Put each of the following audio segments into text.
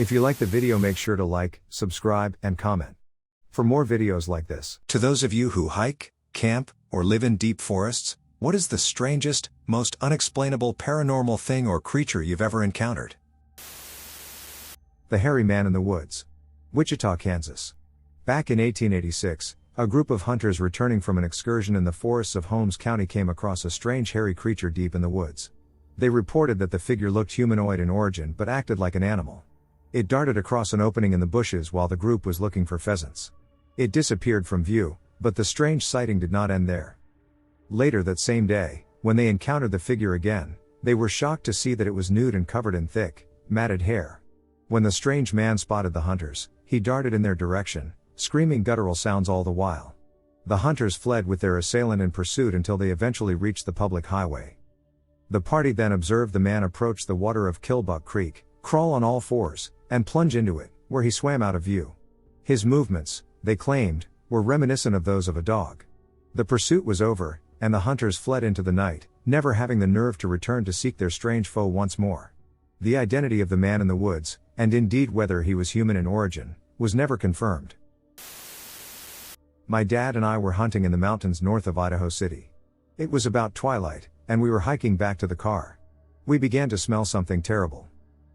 If you like the video, make sure to like, subscribe, and comment for more videos like this. To those of you who hike, camp, or live in deep forests, what is the strangest, most unexplainable paranormal thing or creature you've ever encountered? The hairy man in the woods. Wichita, Kansas. Back in 1886, a group of hunters returning from an excursion in the forests of Holmes County came across a strange hairy creature deep in the woods. They reported that the figure looked humanoid in origin but acted like an animal. It darted across an opening in the bushes while the group was looking for pheasants. It disappeared from view, but the strange sighting did not end there. Later that same day, when they encountered the figure again, they were shocked to see that it was nude and covered in thick, matted hair. When the strange man spotted the hunters, he darted in their direction, screaming guttural sounds all the while. The hunters fled with their assailant in pursuit until they eventually reached the public highway. The party then observed the man approach the water of Killbuck Creek, crawl on all fours, and plunge into it, where he swam out of view. His movements, they claimed, were reminiscent of those of a dog. The pursuit was over, and the hunters fled into the night, never having the nerve to return to seek their strange foe once more. The identity of the man in the woods, and indeed whether he was human in origin, was never confirmed. My dad and I were hunting in the mountains north of Idaho City. It was about twilight, and we were hiking back to the car. We began to smell something terrible.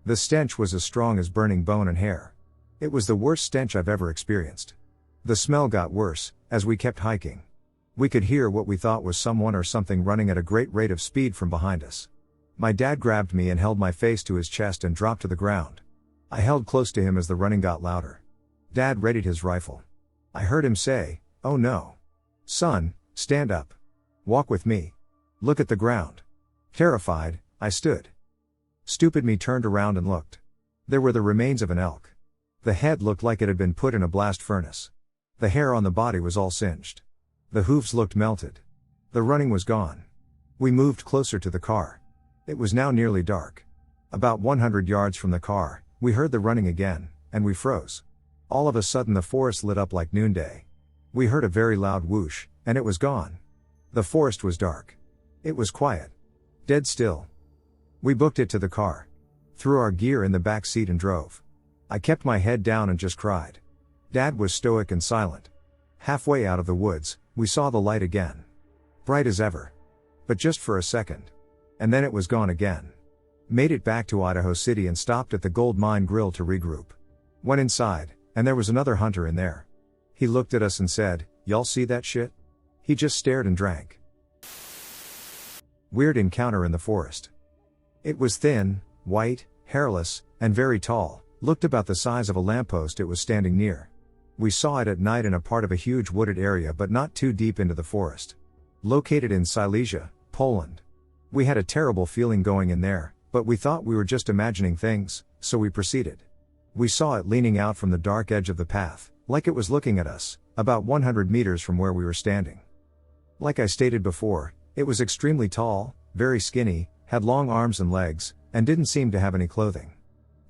The stench was as strong as burning bone and hair. It was the worst stench I've ever experienced. The smell got worse, as we kept hiking. We could hear what we thought was someone or something running at a great rate of speed from behind us. My dad grabbed me and held my face to his chest and dropped to the ground. I held close to him as the running got louder. Dad readied his rifle. I heard him say, "Oh no. Son, stand up. Walk with me. Look at the ground." Terrified, I stood. Stupid me turned around and looked. There were the remains of an elk. The head looked like it had been put in a blast furnace. The hair on the body was all singed. The hooves looked melted. The running was gone. We moved closer to the car. It was now nearly dark. About 100 yards from the car, we heard the running again, and we froze. All of a sudden the forest lit up like noonday. We heard a very loud whoosh, and it was gone. The forest was dark. It was quiet. Dead still. We booked it to the car. Threw our gear in the back seat and drove. I kept my head down and just cried. Dad was stoic and silent. Halfway out of the woods, we saw the light again. Bright as ever. But just for a second. And then it was gone again. Made it back to Idaho City and stopped at the Gold Mine Grill to regroup. Went inside, and there was another hunter in there. He looked at us and said, "Y'all see that shit?" He just stared and drank. Weird encounter in the forest. It was thin, white, hairless, and very tall, looked about the size of a lamppost it was standing near. We saw it at night in a part of a huge wooded area but not too deep into the forest. Located in Silesia, Poland. We had a terrible feeling going in there, but we thought we were just imagining things, so we proceeded. We saw it leaning out from the dark edge of the path, like it was looking at us, about 100 meters from where we were standing. Like I stated before, it was extremely tall, very skinny, had long arms and legs, and didn't seem to have any clothing.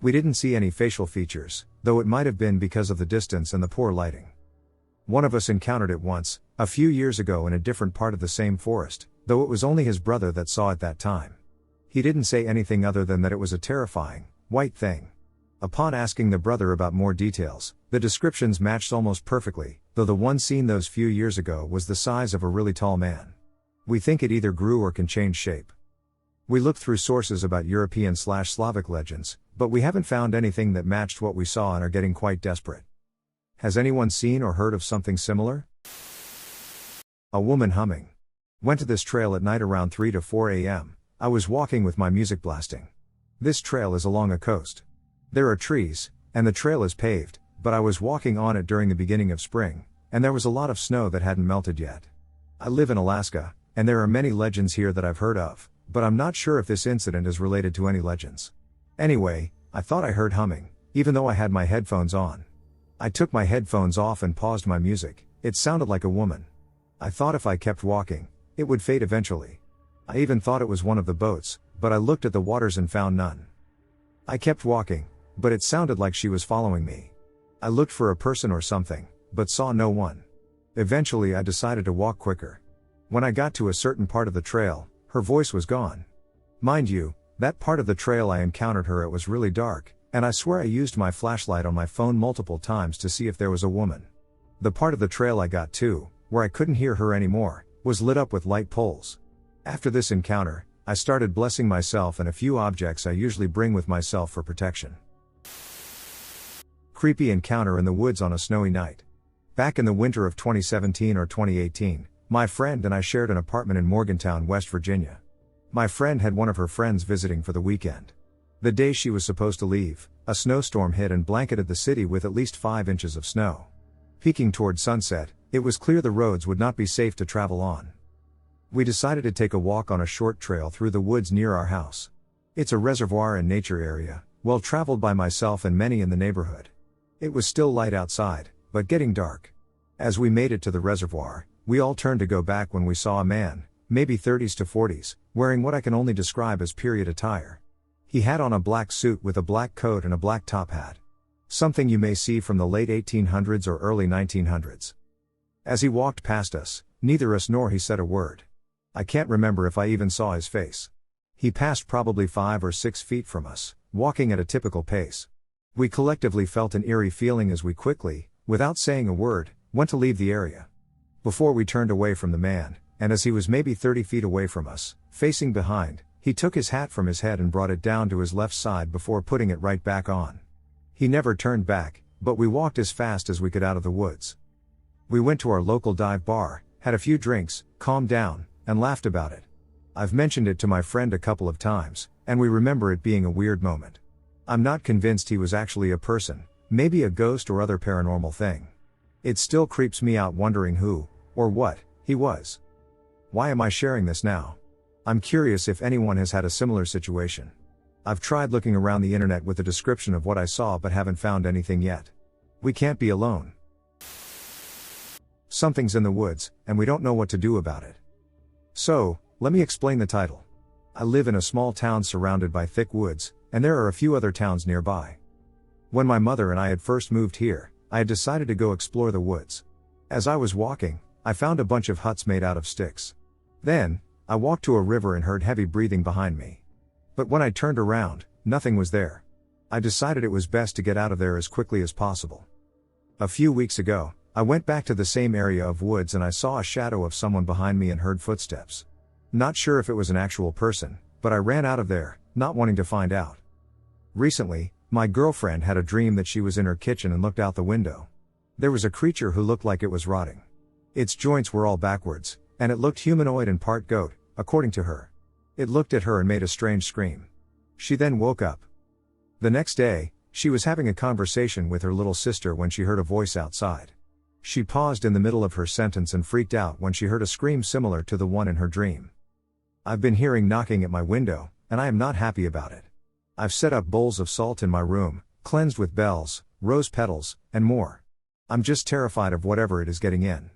We didn't see any facial features, though it might have been because of the distance and the poor lighting. One of us encountered it once, a few years ago in a different part of the same forest, though it was only his brother that saw it that time. He didn't say anything other than that it was a terrifying, white thing. Upon asking the brother about more details, the descriptions matched almost perfectly, though the one seen those few years ago was the size of a really tall man. We think it either grew or can change shape. We looked through sources about European/Slavic legends, but we haven't found anything that matched what we saw and are getting quite desperate. Has anyone seen or heard of something similar? A woman humming. Went to this trail at night around 3 to 4 a.m. I was walking with my music blasting. This trail is along a coast. There are trees, and the trail is paved, but I was walking on it during the beginning of spring, and there was a lot of snow that hadn't melted yet. I live in Alaska, and there are many legends here that I've heard of, but I'm not sure if this incident is related to any legends. Anyway, I thought I heard humming, even though I had my headphones on. I took my headphones off and paused my music. It sounded like a woman. I thought if I kept walking, it would fade eventually. I even thought it was one of the boats, but I looked at the waters and found none. I kept walking, but it sounded like she was following me. I looked for a person or something, but saw no one. Eventually I decided to walk quicker. When I got to a certain part of the trail, her voice was gone. Mind you, that part of the trail I encountered her at was really dark, And I swear I used my flashlight on my phone multiple times to see if there was a woman. The part of the trail I got to, where I couldn't hear her anymore, was lit up with light poles. After this encounter, I started blessing myself and a few objects I usually bring with myself for protection. Creepy encounter in the woods on a snowy night. Back in the winter of 2017 or 2018, my friend and I shared an apartment in Morgantown, West Virginia. My friend had one of her friends visiting for the weekend. The day she was supposed to leave, a snowstorm hit and blanketed the city with at least 5 inches of snow. Peeking toward sunset, it was clear the roads would not be safe to travel on. We decided to take a walk on a short trail through the woods near our house. It's a reservoir and nature area, well traveled by myself and many in the neighborhood. It was still light outside, but getting dark. As we made it to the reservoir, we all turned to go back when we saw a man, maybe 30s to 40s, wearing what I can only describe as period attire. He had on a black suit with a black coat and a black top hat. Something you may see from the late 1800s or early 1900s. As he walked past us, neither us nor he said a word. I can't remember if I even saw his face. He passed probably 5 or 6 feet from us, walking at a typical pace. We collectively felt an eerie feeling as we quickly, without saying a word, went to leave the area. Before we turned away from the man, and as he was maybe 30 feet away from us, facing behind, he took his hat from his head and brought it down to his left side before putting it right back on. He never turned back, but we walked as fast as we could out of the woods. We went to our local dive bar, had a few drinks, calmed down, and laughed about it. I've mentioned it to my friend a couple of times, and we remember it being a weird moment. I'm not convinced he was actually a person, maybe a ghost or other paranormal thing. It still creeps me out wondering who, or what, he was. Why am I sharing this now? I'm curious if anyone has had a similar situation. I've tried looking around the internet with a description of what I saw but haven't found anything yet. We can't be alone. Something's in the woods, and we don't know what to do about it. So, let me explain the title. I live in a small town surrounded by thick woods, and there are a few other towns nearby. When my mother and I had first moved here, I had decided to go explore the woods. As I was walking, I found a bunch of huts made out of sticks. Then, I walked to a river and heard heavy breathing behind me. But when I turned around, nothing was there. I decided it was best to get out of there as quickly as possible. A few weeks ago, I went back to the same area of woods and I saw a shadow of someone behind me and heard footsteps. Not sure if it was an actual person, but I ran out of there, not wanting to find out. Recently, my girlfriend had a dream that she was in her kitchen and looked out the window. There was a creature who looked like it was rotting. Its joints were all backwards, and it looked humanoid and part goat, according to her. It looked at her and made a strange scream. She then woke up. The next day, she was having a conversation with her little sister when she heard a voice outside. She paused in the middle of her sentence and freaked out when she heard a scream similar to the one in her dream. I've been hearing knocking at my window, and I am not happy about it. I've set up bowls of salt in my room, cleansed with bells, rose petals, and more. I'm just terrified of whatever it is getting in.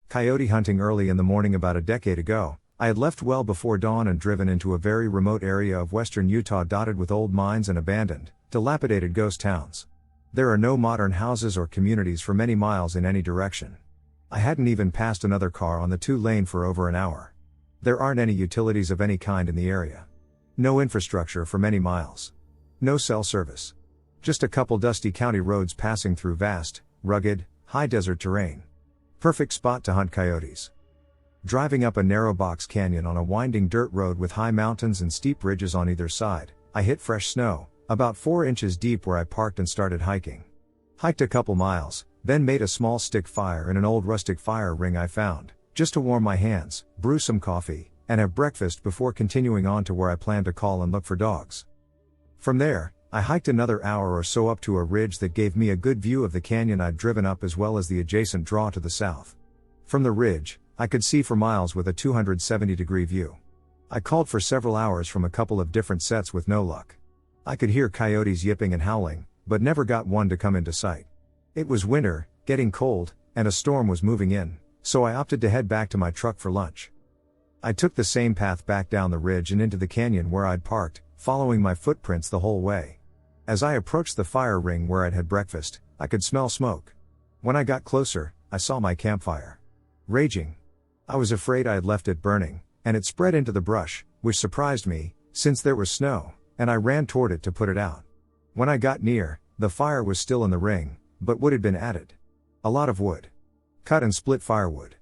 Coyote hunting early in the morning about a decade ago, I had left well before dawn and driven into a very remote area of western Utah dotted with old mines and abandoned, dilapidated ghost towns. There are no modern houses or communities for many miles in any direction. I hadn't even passed another car on the 2-lane for over an hour. There aren't any utilities of any kind in the area. No infrastructure for many miles. No cell service. Just a couple dusty county roads passing through vast, rugged, high desert terrain. Perfect spot to hunt coyotes. Driving up a narrow box canyon on a winding dirt road with high mountains and steep ridges on either side, I hit fresh snow, about 4 inches deep where I parked and started hiking. Hiked a couple miles, then made a small stick fire in an old rustic fire ring I found, just to warm my hands, brew some coffee, and have breakfast before continuing on to where I planned to call and look for dogs. From there, I hiked another hour or so up to a ridge that gave me a good view of the canyon I'd driven up as well as the adjacent draw to the south. From the ridge, I could see for miles with a 270-degree view. I called for several hours from a couple of different sets with no luck. I could hear coyotes yipping and howling, but never got one to come into sight. It was winter, getting cold, and a storm was moving in, so I opted to head back to my truck for lunch. I took the same path back down the ridge and into the canyon where I'd parked, following my footprints the whole way. As I approached the fire ring where I'd had breakfast, I could smell smoke. When I got closer, I saw my campfire raging. I was afraid I had left it burning, and it spread into the brush, which surprised me, since there was snow, and I ran toward it to put it out. When I got near, the fire was still in the ring, but wood had been added. A lot of wood. Cut and split firewood.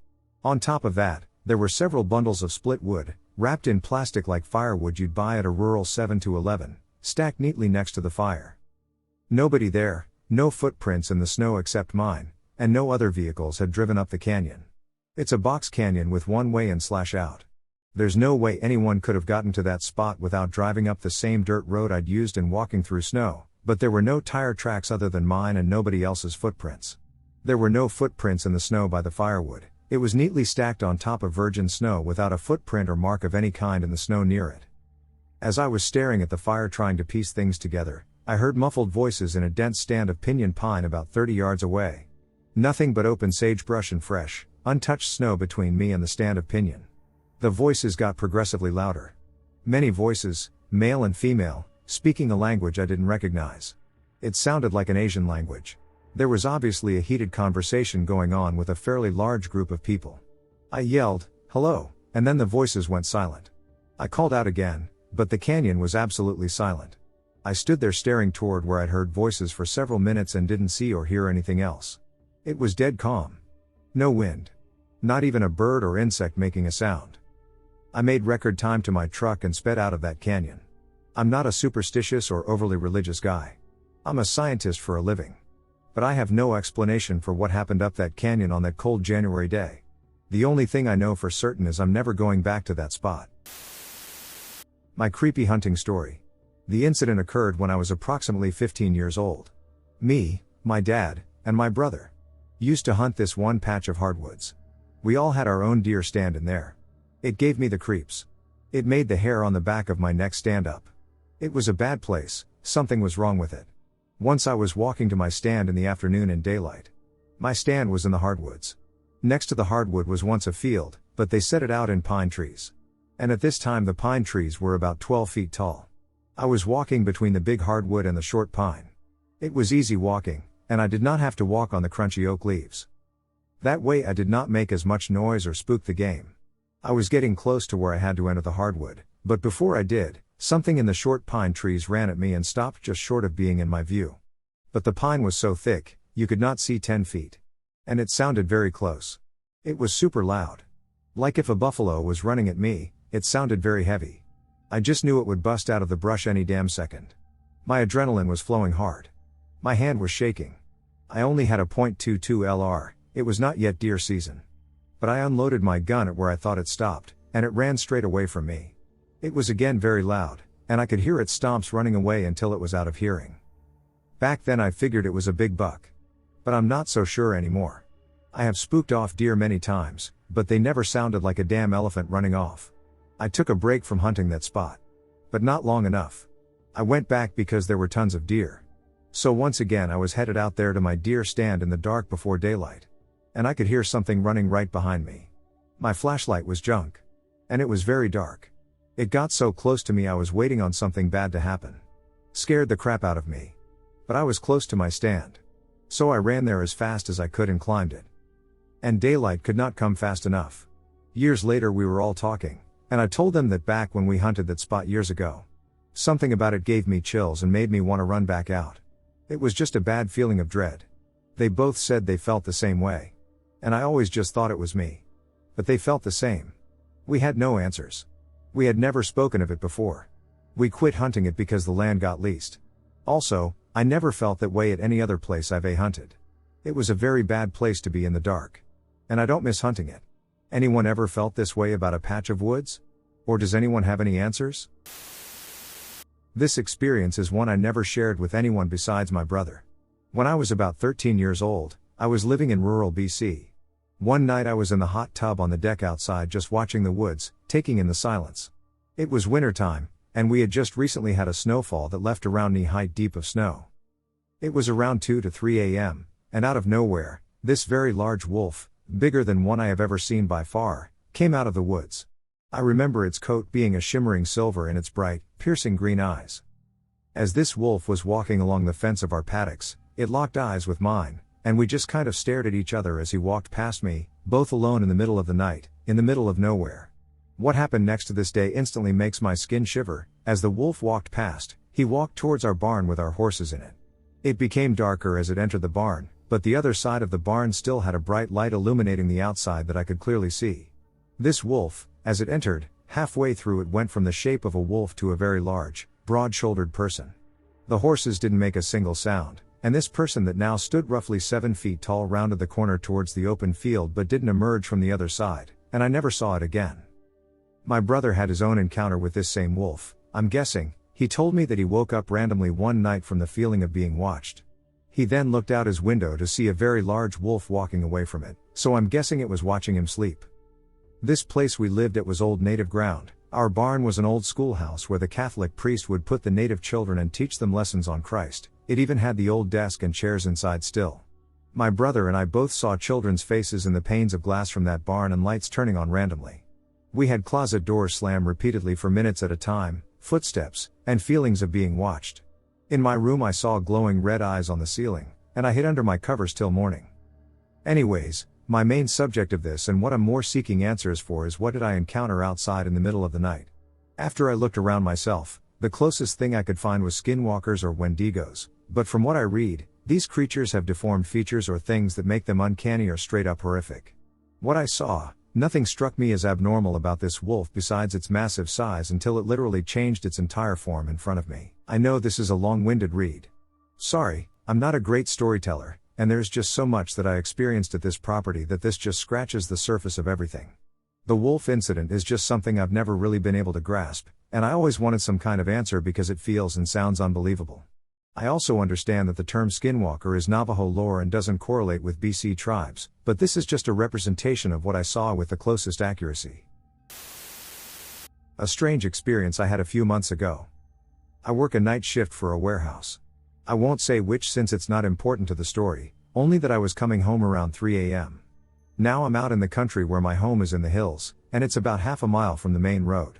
On top of that, there were several bundles of split wood, wrapped in plastic like firewood you'd buy at a rural 7-Eleven, stacked neatly next to the fire. Nobody there, no footprints in the snow except mine, and no other vehicles had driven up the canyon. It's a box canyon with one way in / out. There's no way anyone could have gotten to that spot without driving up the same dirt road I'd used and walking through snow, but there were no tire tracks other than mine and nobody else's footprints. There were no footprints in the snow by the firewood. It was neatly stacked on top of virgin snow without a footprint or mark of any kind in the snow near it. As I was staring at the fire trying to piece things together, I heard muffled voices in a dense stand of pinyon pine about 30 yards away. Nothing but open sagebrush and fresh, untouched snow between me and the stand of pinyon. The voices got progressively louder. Many voices, male and female, speaking a language I didn't recognize. It sounded like an Asian language. There was obviously a heated conversation going on with a fairly large group of people. I yelled, "Hello," and then the voices went silent. I called out again, but the canyon was absolutely silent. I stood there staring toward where I'd heard voices for several minutes and didn't see or hear anything else. It was dead calm. No wind. Not even a bird or insect making a sound. I made record time to my truck and sped out of that canyon. I'm not a superstitious or overly religious guy. I'm a scientist for a living. But I have no explanation for what happened up that canyon on that cold January day. The only thing I know for certain is I'm never going back to that spot. My creepy hunting story. The incident occurred when I was approximately 15 years old. Me, my dad, and my brother used to hunt this one patch of hardwoods. We all had our own deer stand in there. It gave me the creeps. It made the hair on the back of my neck stand up. It was a bad place, something was wrong with it. Once I was walking to my stand in the afternoon in daylight. My stand was in the hardwoods. Next to the hardwood was once a field, but they set it out in pine trees. And at this time the pine trees were about 12 feet tall. I was walking between the big hardwood and the short pine. It was easy walking, and I did not have to walk on the crunchy oak leaves. That way I did not make as much noise or spook the game. I was getting close to where I had to enter the hardwood, but before I did, something in the short pine trees ran at me and stopped just short of being in my view. But the pine was so thick, you could not see 10 feet. And it sounded very close. It was super loud. Like if a buffalo was running at me, it sounded very heavy. I just knew it would bust out of the brush any damn second. My adrenaline was flowing hard. My hand was shaking. I only had a .22 LR, it was not yet deer season. But I unloaded my gun at where I thought it stopped, and it ran straight away from me. It was again very loud, and I could hear its stomps running away until it was out of hearing. Back then I figured it was a big buck. But I'm not so sure anymore. I have spooked off deer many times, but they never sounded like a damn elephant running off. I took a break from hunting that spot. But not long enough. I went back because there were tons of deer. So once again I was headed out there to my deer stand in the dark before daylight. And I could hear something running right behind me. My flashlight was junk. And it was very dark. It got so close to me I was waiting on something bad to happen. Scared the crap out of me. But I was close to my stand. So I ran there as fast as I could and climbed it. And daylight could not come fast enough. Years later we were all talking, and I told them that back when we hunted that spot years ago, something about it gave me chills and made me want to run back out. It was just a bad feeling of dread. They both said they felt the same way. And I always just thought it was me. But they felt the same. We had no answers. We had never spoken of it before. We quit hunting it because the land got leased. Also, I never felt that way at any other place I've hunted. It was a very bad place to be in the dark. And I don't miss hunting it. Anyone ever felt this way about a patch of woods? Or does anyone have any answers? This experience is one I never shared with anyone besides my brother. When I was about 13 years old, I was living in rural BC. One night I was in the hot tub on the deck outside just watching the woods, taking in the silence. It was winter time, and we had just recently had a snowfall that left around knee-height deep of snow. It was around 2 to 3 a.m., and out of nowhere, this very large wolf, bigger than one I have ever seen by far, came out of the woods. I remember its coat being a shimmering silver and its bright, piercing green eyes. As this wolf was walking along the fence of our paddocks, it locked eyes with mine, and we just kind of stared at each other as he walked past me, both alone in the middle of the night, in the middle of nowhere. What happened next to this day instantly makes my skin shiver. As the wolf walked past, he walked towards our barn with our horses in it. It became darker as it entered the barn, but the other side of the barn still had a bright light illuminating the outside that I could clearly see. This wolf, as it entered, halfway through it went from the shape of a wolf to a very large, broad-shouldered person. The horses didn't make a single sound, and this person that now stood roughly 7 feet tall rounded the corner towards the open field but didn't emerge from the other side, and I never saw it again. My brother had his own encounter with this same wolf. I'm guessing, he told me that he woke up randomly one night from the feeling of being watched. He then looked out his window to see a very large wolf walking away from it, so I'm guessing it was watching him sleep. This place we lived at was old native ground. Our barn was an old schoolhouse where the Catholic priest would put the native children and teach them lessons on Christ. It even had the old desk and chairs inside still. My brother and I both saw children's faces in the panes of glass from that barn and lights turning on randomly. We had closet doors slam repeatedly for minutes at a time, footsteps, and feelings of being watched. In my room I saw glowing red eyes on the ceiling, and I hid under my covers till morning. Anyways, my main subject of this and what I'm more seeking answers for is what did I encounter outside in the middle of the night? After I looked around myself, the closest thing I could find was skinwalkers or wendigos, but from what I read, these creatures have deformed features or things that make them uncanny or straight up horrific. What I saw, nothing struck me as abnormal about this wolf besides its massive size until it literally changed its entire form in front of me. I know this is a long-winded read. Sorry, I'm not a great storyteller, and there's just so much that I experienced at this property that this just scratches the surface of everything. The wolf incident is just something I've never really been able to grasp, and I always wanted some kind of answer because it feels and sounds unbelievable. I also understand that the term skinwalker is Navajo lore and doesn't correlate with BC tribes, but this is just a representation of what I saw with the closest accuracy. A strange experience I had a few months ago. I work a night shift for a warehouse. I won't say which since it's not important to the story, only that I was coming home around 3 a.m. Now I'm out in the country where my home is in the hills, and it's about half a mile from the main road.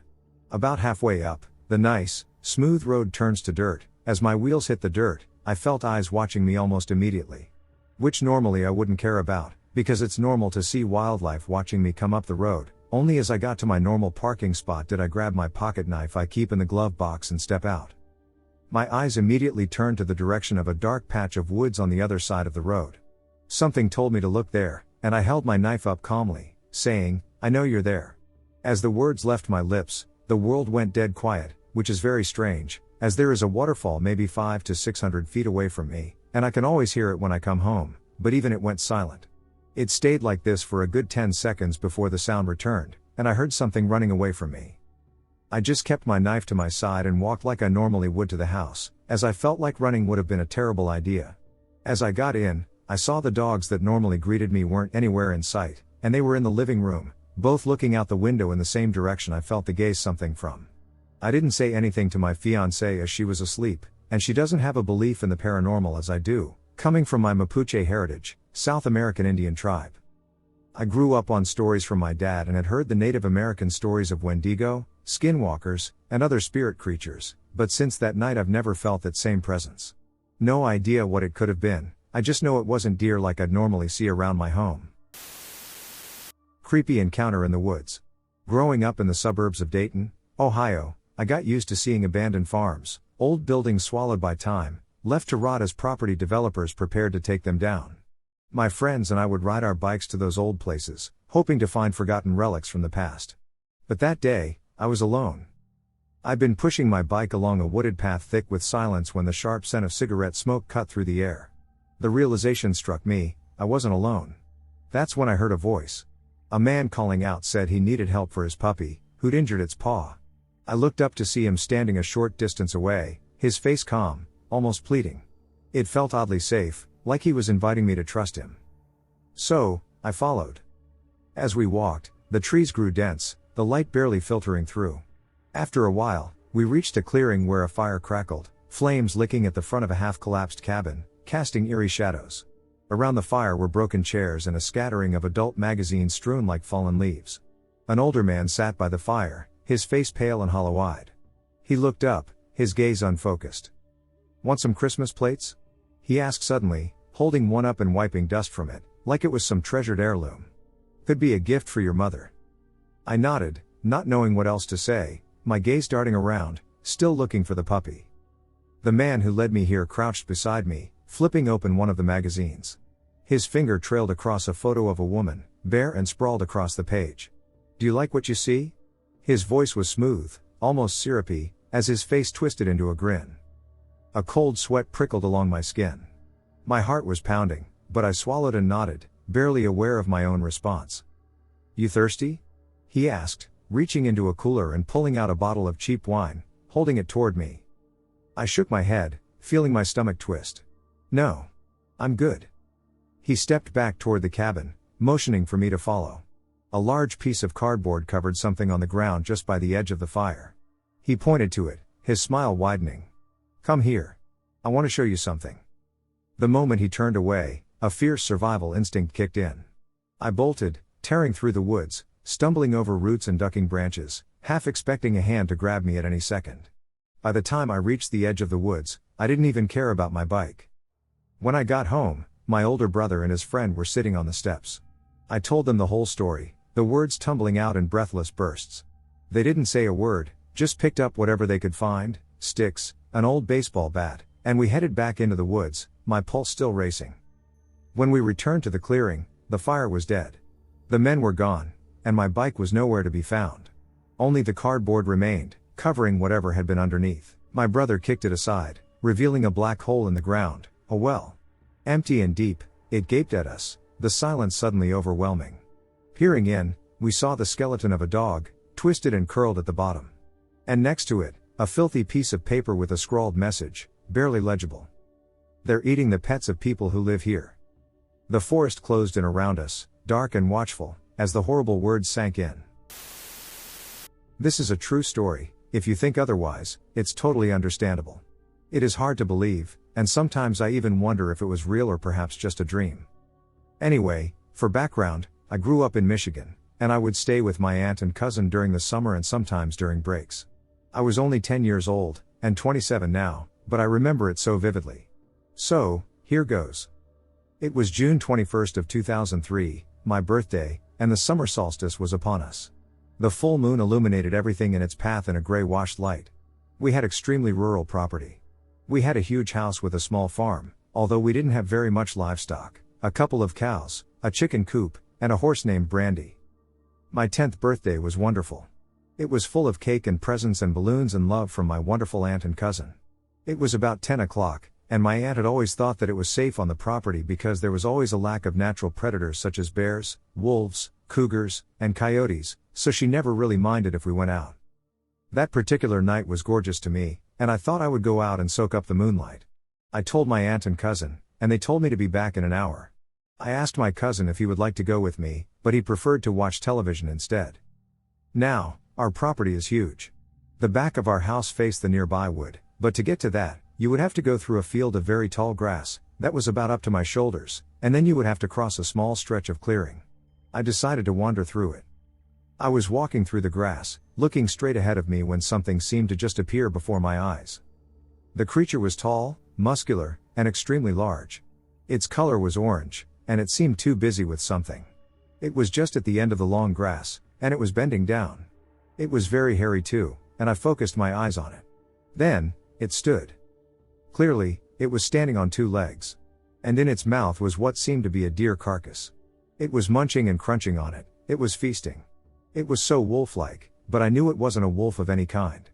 About halfway up, the nice, smooth road turns to dirt. As my wheels hit the dirt, I felt eyes watching me almost immediately. Which normally I wouldn't care about, because it's normal to see wildlife watching me come up the road. Only as I got to my normal parking spot did I grab my pocket knife I keep in the glove box and step out. My eyes immediately turned to the direction of a dark patch of woods on the other side of the road. Something told me to look there, and I held my knife up calmly, saying, "I know you're there." As the words left my lips, the world went dead quiet, which is very strange, as there is a waterfall maybe 500 to 600 feet away from me, and I can always hear it when I come home, but even it went silent. It stayed like this for a good 10 seconds before the sound returned, and I heard something running away from me. I just kept my knife to my side and walked like I normally would to the house, as I felt like running would have been a terrible idea. As I got in, I saw the dogs that normally greeted me weren't anywhere in sight, and they were in the living room, both looking out the window in the same direction I felt the gaze something from. I didn't say anything to my fiancée as she was asleep, and she doesn't have a belief in the paranormal as I do, coming from my Mapuche heritage, South American Indian tribe. I grew up on stories from my dad and had heard the Native American stories of Wendigo, skinwalkers, and other spirit creatures, but since that night I've never felt that same presence. No idea what it could have been, I just know it wasn't deer like I'd normally see around my home. Creepy encounter in the woods. Growing up in the suburbs of Dayton, Ohio, I got used to seeing abandoned farms, old buildings swallowed by time, left to rot as property developers prepared to take them down. My friends and I would ride our bikes to those old places, hoping to find forgotten relics from the past. But that day, I was alone. I'd been pushing my bike along a wooded path thick with silence when the sharp scent of cigarette smoke cut through the air. The realization struck me, I wasn't alone. That's when I heard a voice. A man calling out said he needed help for his puppy, who'd injured its paw. I looked up to see him standing a short distance away, his face calm, almost pleading. It felt oddly safe, like he was inviting me to trust him. So, I followed. As we walked, the trees grew dense, the light barely filtering through. After a while, we reached a clearing where a fire crackled, flames licking at the front of a half-collapsed cabin, casting eerie shadows. Around the fire were broken chairs and a scattering of adult magazines strewn like fallen leaves. An older man sat by the fire, his face pale and hollow-eyed. He looked up, his gaze unfocused. "Want some Christmas plates?" he asked suddenly, holding one up and wiping dust from it, like it was some treasured heirloom. "Could be a gift for your mother." I nodded, not knowing what else to say, my gaze darting around, still looking for the puppy. The man who led me here crouched beside me, flipping open one of the magazines. His finger trailed across a photo of a woman, bare and sprawled across the page. "Do you like what you see?" His voice was smooth, almost syrupy, as his face twisted into a grin. A cold sweat prickled along my skin. My heart was pounding, but I swallowed and nodded, barely aware of my own response. "You thirsty?" he asked, reaching into a cooler and pulling out a bottle of cheap wine, holding it toward me. I shook my head, feeling my stomach twist. "No. I'm good." He stepped back toward the cabin, motioning for me to follow. A large piece of cardboard covered something on the ground just by the edge of the fire. He pointed to it, his smile widening. "Come here. I want to show you something." The moment he turned away, a fierce survival instinct kicked in. I bolted, tearing through the woods, stumbling over roots and ducking branches, half expecting a hand to grab me at any second. By the time I reached the edge of the woods, I didn't even care about my bike. When I got home, my older brother and his friend were sitting on the steps. I told them the whole story, the words tumbling out in breathless bursts. They didn't say a word, just picked up whatever they could find, sticks, an old baseball bat, and we headed back into the woods, my pulse still racing. When we returned to the clearing, the fire was dead. The men were gone, and my bike was nowhere to be found. Only the cardboard remained, covering whatever had been underneath. My brother kicked it aside, revealing a black hole in the ground, a well. Empty and deep, it gaped at us, the silence suddenly overwhelming. Peering in, we saw the skeleton of a dog, twisted and curled at the bottom. And next to it, a filthy piece of paper with a scrawled message, barely legible. "They're eating the pets of people who live here." The forest closed in around us, dark and watchful, as the horrible words sank in. This is a true story. If you think otherwise, it's totally understandable. It is hard to believe, and sometimes I even wonder if it was real or perhaps just a dream. Anyway, for background, I grew up in Michigan, and I would stay with my aunt and cousin during the summer and sometimes during breaks. I was only 10 years old, and 27 now, but I remember it so vividly. So, here goes. It was June 21st of 2003, my birthday, and the summer solstice was upon us. The full moon illuminated everything in its path in a gray-washed light. We had extremely rural property. We had a huge house with a small farm, although we didn't have very much livestock, a couple of cows, a chicken coop, and a horse named Brandy. My 10th birthday was wonderful. It was full of cake and presents and balloons and love from my wonderful aunt and cousin. It was about 10 o'clock, and my aunt had always thought that it was safe on the property because there was always a lack of natural predators such as bears, wolves, cougars, and coyotes, so she never really minded if we went out. That particular night was gorgeous to me, and I thought I would go out and soak up the moonlight. I told my aunt and cousin, and they told me to be back in an hour. I asked my cousin if he would like to go with me, but he preferred to watch television instead. Now, our property is huge. The back of our house faced the nearby wood, but to get to that, you would have to go through a field of very tall grass, that was about up to my shoulders, and then you would have to cross a small stretch of clearing. I decided to wander through it. I was walking through the grass, looking straight ahead of me when something seemed to just appear before my eyes. The creature was tall, muscular, and extremely large. Its color was orange, and it seemed too busy with something. It was just at the end of the long grass, and it was bending down. It was very hairy too, and I focused my eyes on it. Then, it stood. Clearly, it was standing on two legs. And in its mouth was what seemed to be a deer carcass. It was munching and crunching on it, it was feasting. It was so wolf-like, but I knew it wasn't a wolf of any kind.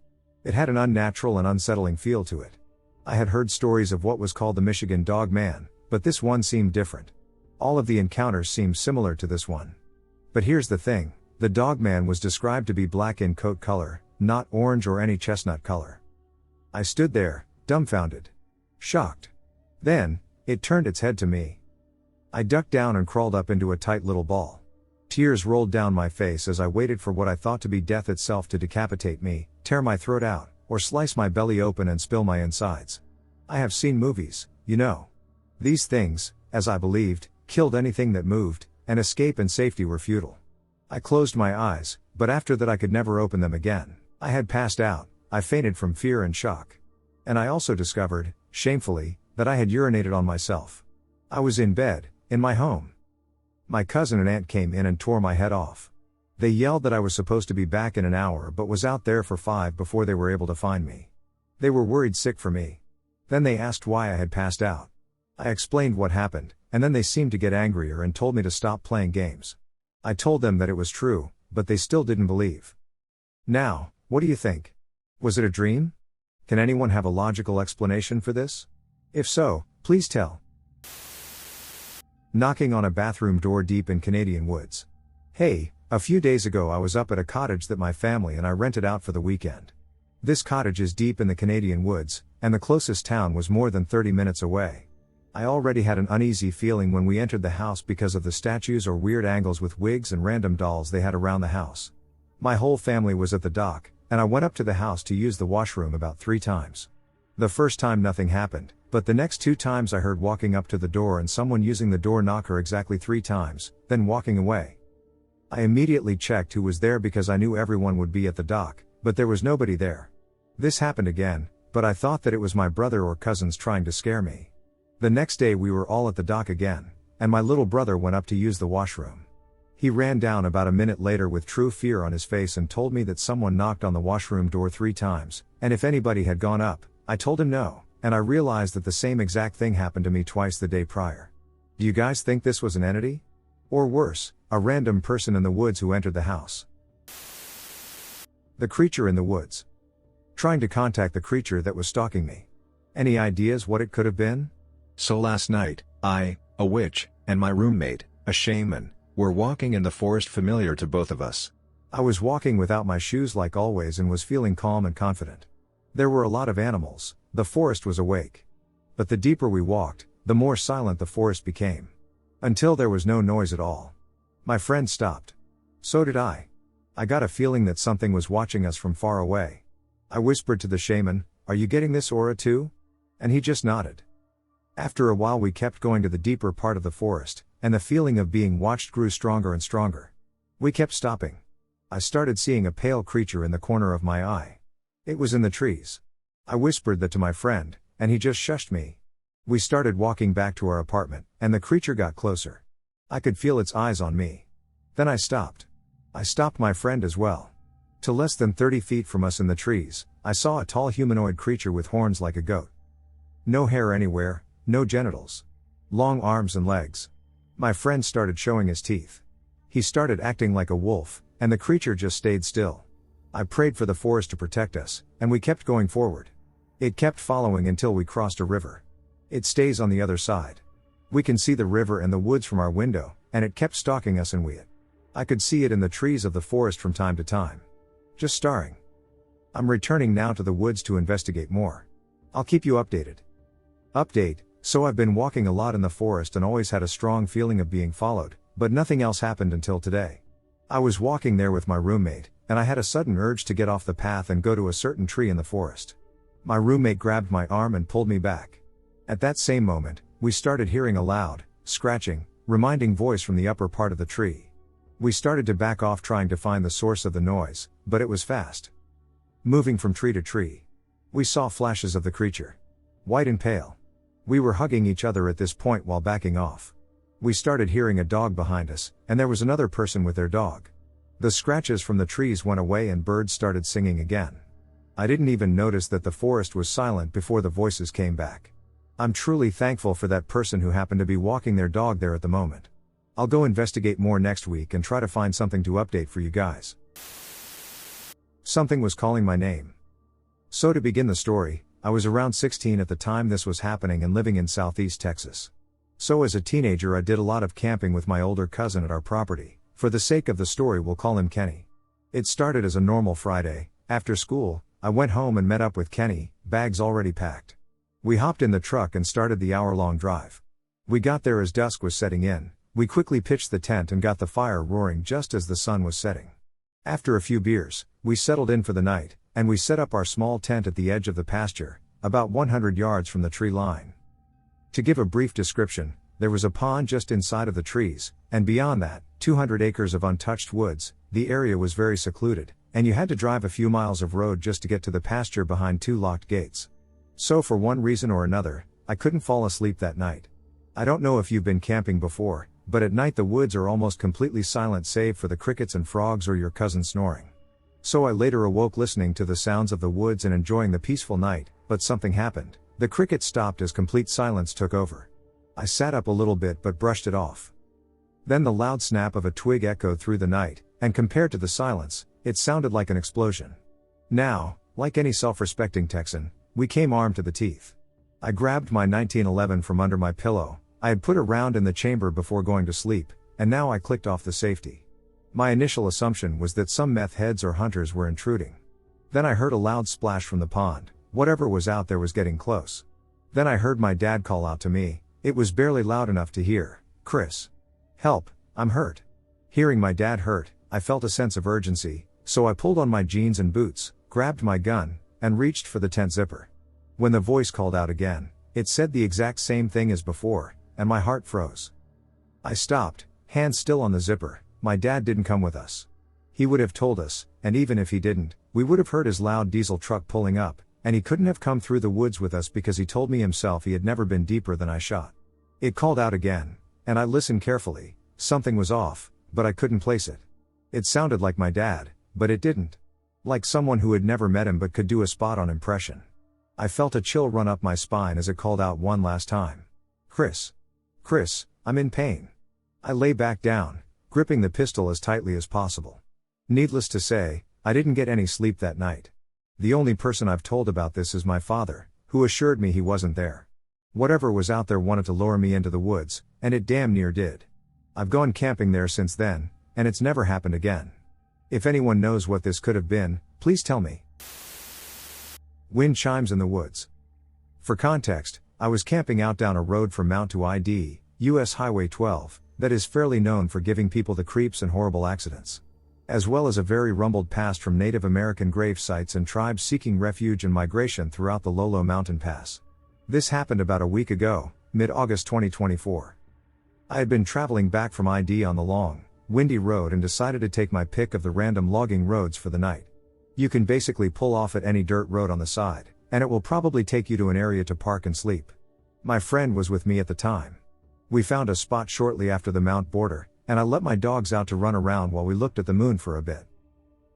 It had an unnatural and unsettling feel to it. I had heard stories of what was called the Michigan Dog Man, but this one seemed different. All of the encounters seemed similar to this one. But here's the thing, the Dog Man was described to be black in coat color, not orange or any chestnut color. I stood there, dumbfounded. Shocked. Then, it turned its head to me. I ducked down and crawled up into a tight little ball. Tears rolled down my face as I waited for what I thought to be death itself to decapitate me, tear my throat out, or slice my belly open and spill my insides. I have seen movies, you know. These things, as I believed, killed anything that moved, and escape and safety were futile. I closed my eyes, but after that I could never open them again. I had passed out, I fainted from fear and shock. And I also discovered, shamefully, that I had urinated on myself. I was in bed, in my home. My cousin and aunt came in and tore my head off. They yelled that I was supposed to be back in an hour but was out there for 5 before they were able to find me. They were worried sick for me. Then they asked why I had passed out. I explained what happened, and then they seemed to get angrier and told me to stop playing games. I told them that it was true, but they still didn't believe. Now, what do you think? Was it a dream? Can anyone have a logical explanation for this? If so, please tell. Knocking on a bathroom door deep in Canadian woods. Hey, a few days ago I was up at a cottage that my family and I rented out for the weekend. This cottage is deep in the Canadian woods, and the closest town was more than 30 minutes away. I already had an uneasy feeling when we entered the house because of the statues or weird angles with wigs and random dolls they had around the house. My whole family was at the dock, and I went up to the house to use the washroom about 3 times. The first time nothing happened, but the next 2 times I heard walking up to the door and someone using the door knocker exactly 3 times, then walking away. I immediately checked who was there because I knew everyone would be at the dock, but there was nobody there. This happened again, but I thought that it was my brother or cousins trying to scare me. The next day we were all at the dock again, and my little brother went up to use the washroom. He ran down about a minute later with true fear on his face and told me that someone knocked on the washroom door 3 times, and if anybody had gone up. I told him no, and I realized that the same exact thing happened to me twice the day prior. Do you guys think this was an entity? Or worse, a random person in the woods who entered the house? The creature in the woods. Trying to contact the creature that was stalking me. Any ideas what it could have been? So last night, I, a witch, and my roommate, a shaman, were walking in the forest familiar to both of us. I was walking without my shoes like always and was feeling calm and confident. There were a lot of animals, the forest was awake. But the deeper we walked, the more silent the forest became. Until there was no noise at all. My friend stopped. So did I. I got a feeling that something was watching us from far away. I whispered to the shaman, "Are you getting this aura too?" And he just nodded. After a while we kept going to the deeper part of the forest, and the feeling of being watched grew stronger and stronger. We kept stopping. I started seeing a pale creature in the corner of my eye. It was in the trees. I whispered that to my friend, and he just shushed me. We started walking back to our apartment, and the creature got closer. I could feel its eyes on me. Then I stopped. I stopped my friend as well. To less than 30 feet from us in the trees, I saw a tall humanoid creature with horns like a goat. No hair anywhere, no genitals. Long arms and legs. My friend started showing his teeth. He started acting like a wolf, and the creature just stayed still. I prayed for the forest to protect us, and we kept going forward. It kept following until we crossed a river. It stays on the other side. We can see the river and the woods from our window, and it kept stalking us and I could see it in the trees of the forest from time to time. Just staring. I'm returning now to the woods to investigate more. I'll keep you updated. Update, so I've been walking a lot in the forest and always had a strong feeling of being followed, but nothing else happened until today. I was walking there with my roommate, and I had a sudden urge to get off the path and go to a certain tree in the forest. My roommate grabbed my arm and pulled me back. At that same moment, we started hearing a loud, scratching, reminding voice from the upper part of the tree. We started to back off trying to find the source of the noise, but it was fast. Moving from tree to tree. We saw flashes of the creature. White and pale. We were hugging each other at this point while backing off. We started hearing a dog behind us, and there was another person with their dog. The scratches from the trees went away and birds started singing again. I didn't even notice that the forest was silent before the voices came back. I'm truly thankful for that person who happened to be walking their dog there at the moment. I'll go investigate more next week and try to find something to update for you guys. Something was calling my name. So to begin the story, I was around 16 at the time this was happening and living in Southeast Texas. So as a teenager I did a lot of camping with my older cousin at our property. For the sake of the story we'll call him Kenny. It started as a normal Friday. After school, I went home and met up with Kenny, bags already packed. We hopped in the truck and started the hour-long drive. We got there as dusk was setting in. We quickly pitched the tent and got the fire roaring just as the sun was setting. After a few beers, we settled in for the night, and we set up our small tent at the edge of the pasture, about 100 yards from the tree line. To give a brief description, there was a pond just inside of the trees, and beyond that, 200 acres of untouched woods. The area was very secluded, and you had to drive a few miles of road just to get to the pasture behind 2 locked gates. So for one reason or another, I couldn't fall asleep that night. I don't know if you've been camping before, but at night the woods are almost completely silent save for the crickets and frogs or your cousin snoring. So I later awoke listening to the sounds of the woods and enjoying the peaceful night, but something happened. The crickets stopped as complete silence took over. I sat up a little bit but brushed it off. Then the loud snap of a twig echoed through the night, and compared to the silence, it sounded like an explosion. Now, like any self-respecting Texan, we came armed to the teeth. I grabbed my 1911 from under my pillow. I had put a round in the chamber before going to sleep, and now I clicked off the safety. My initial assumption was that some meth heads or hunters were intruding. Then I heard a loud splash from the pond. Whatever was out there was getting close. Then I heard my dad call out to me. It was barely loud enough to hear. "Chris. Help, I'm hurt." Hearing my dad hurt, I felt a sense of urgency, so I pulled on my jeans and boots, grabbed my gun, and reached for the tent zipper. When the voice called out again, it said the exact same thing as before, and my heart froze. I stopped, hands still on the zipper. My dad didn't come with us. He would have told us, and even if he didn't, we would have heard his loud diesel truck pulling up, and he couldn't have come through the woods with us because he told me himself he had never been deeper than I shot. It called out again, and I listened carefully. Something was off, but I couldn't place it. It sounded like my dad, but it didn't. Like someone who had never met him but could do a spot-on impression. I felt a chill run up my spine as it called out one last time. "Chris. Chris, I'm in pain." I lay back down, gripping the pistol as tightly as possible. Needless to say, I didn't get any sleep that night. The only person I've told about this is my father, who assured me he wasn't there. Whatever was out there wanted to lure me into the woods, and it damn near did. I've gone camping there since then, and it's never happened again. If anyone knows what this could have been, please tell me. Wind chimes in the woods. For context, I was camping out down a road from Mount to ID, US Highway 12, that is fairly known for giving people the creeps and horrible accidents. As well as a very rumbled past from Native American grave sites and tribes seeking refuge and migration throughout the Lolo Mountain Pass. This happened about a week ago, mid-August 2024. I had been traveling back from ID on the long, windy road and decided to take my pick of the random logging roads for the night. You can basically pull off at any dirt road on the side, and it will probably take you to an area to park and sleep. My friend was with me at the time. We found a spot shortly after the Mount border, and I let my dogs out to run around while we looked at the moon for a bit.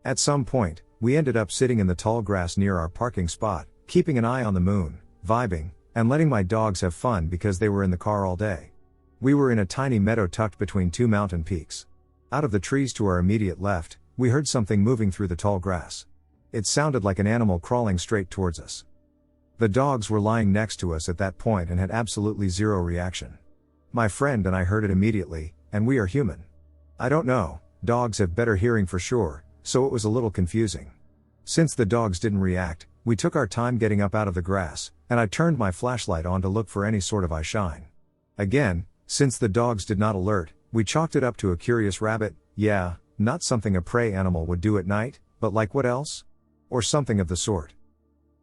At some point, we ended up sitting in the tall grass near our parking spot, keeping an eye on the moon, vibing, and letting my dogs have fun because they were in the car all day. We were in a tiny meadow tucked between two mountain peaks. Out of the trees to our immediate left, we heard something moving through the tall grass. It sounded like an animal crawling straight towards us. The dogs were lying next to us at that point and had absolutely zero reaction. My friend and I heard it immediately, and we are human. I don't know, dogs have better hearing for sure, so it was a little confusing. Since the dogs didn't react, we took our time getting up out of the grass, and I turned my flashlight on to look for any sort of eye shine. Again, since the dogs did not alert, we chalked it up to a curious rabbit. Yeah, not something a prey animal would do at night, but like what else? Or something of the sort.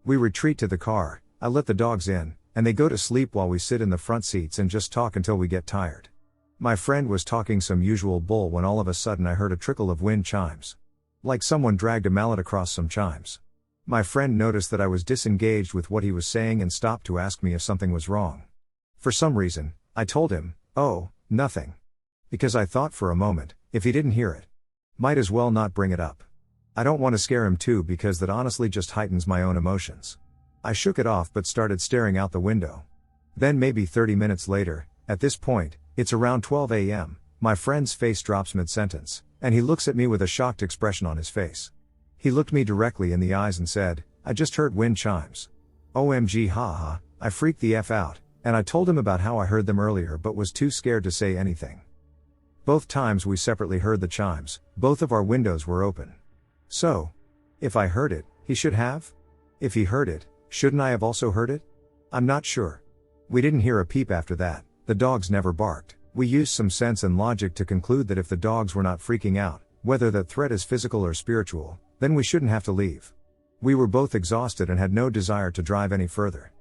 We retreat to the car, I let the dogs in, and they go to sleep while we sit in the front seats and just talk until we get tired. My friend was talking some usual bull when all of a sudden I heard a trickle of wind chimes. Like someone dragged a mallet across some chimes. My friend noticed that I was disengaged with what he was saying and stopped to ask me if something was wrong. For some reason, I told him, "Oh, nothing." Because I thought for a moment, if he didn't hear it, might as well not bring it up. I don't want to scare him too because that honestly just heightens my own emotions. I shook it off but started staring out the window. Then maybe 30 minutes later, at this point, it's around 12 a.m., my friend's face drops mid-sentence, and he looks at me with a shocked expression on his face. He looked me directly in the eyes and said, "I just heard wind chimes." OMG haha, I freaked the F out, and I told him about how I heard them earlier but was too scared to say anything. Both times we separately heard the chimes, both of our windows were open. So, if I heard it, he should have? If he heard it, shouldn't I have also heard it? I'm not sure. We didn't hear a peep after that, the dogs never barked. We used some sense and logic to conclude that if the dogs were not freaking out, whether that threat is physical or spiritual, then we shouldn't have to leave. We were both exhausted and had no desire to drive any further.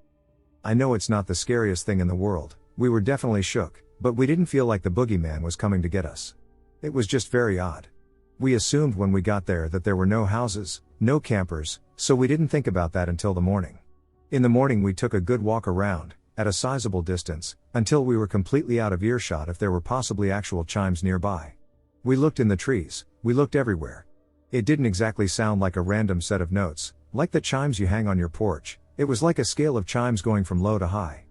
I know it's not the scariest thing in the world, we were definitely shook, but we didn't feel like the boogeyman was coming to get us. It was just very odd. We assumed when we got there that there were no houses, no campers, so we didn't think about that until the morning. In the morning we took a good walk around, at a sizable distance, until we were completely out of earshot if there were possibly actual chimes nearby. We looked in the trees, we looked everywhere. It didn't exactly sound like a random set of notes, like the chimes you hang on your porch. It was like a scale of chimes going from low to high.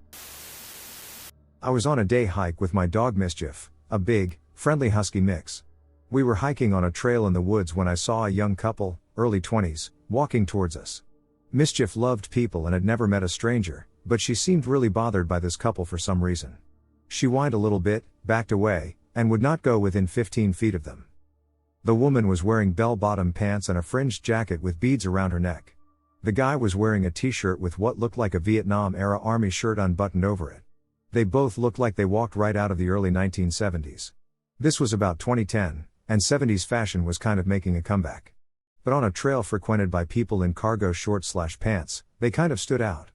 I was on a day hike with my dog Mischief, a big, friendly husky mix. We were hiking on a trail in the woods when I saw a young couple, early 20s, walking towards us. Mischief loved people and had never met a stranger, but she seemed really bothered by this couple for some reason. She whined a little bit, backed away, and would not go within 15 feet of them. The woman was wearing bell-bottom pants and a fringed jacket with beads around her neck. The guy was wearing a t-shirt with what looked like a Vietnam-era army shirt unbuttoned over it. They both looked like they walked right out of the early 1970s. This was about 2010, and 70s fashion was kind of making a comeback. But on a trail frequented by people in cargo shorts/pants, they kind of stood out.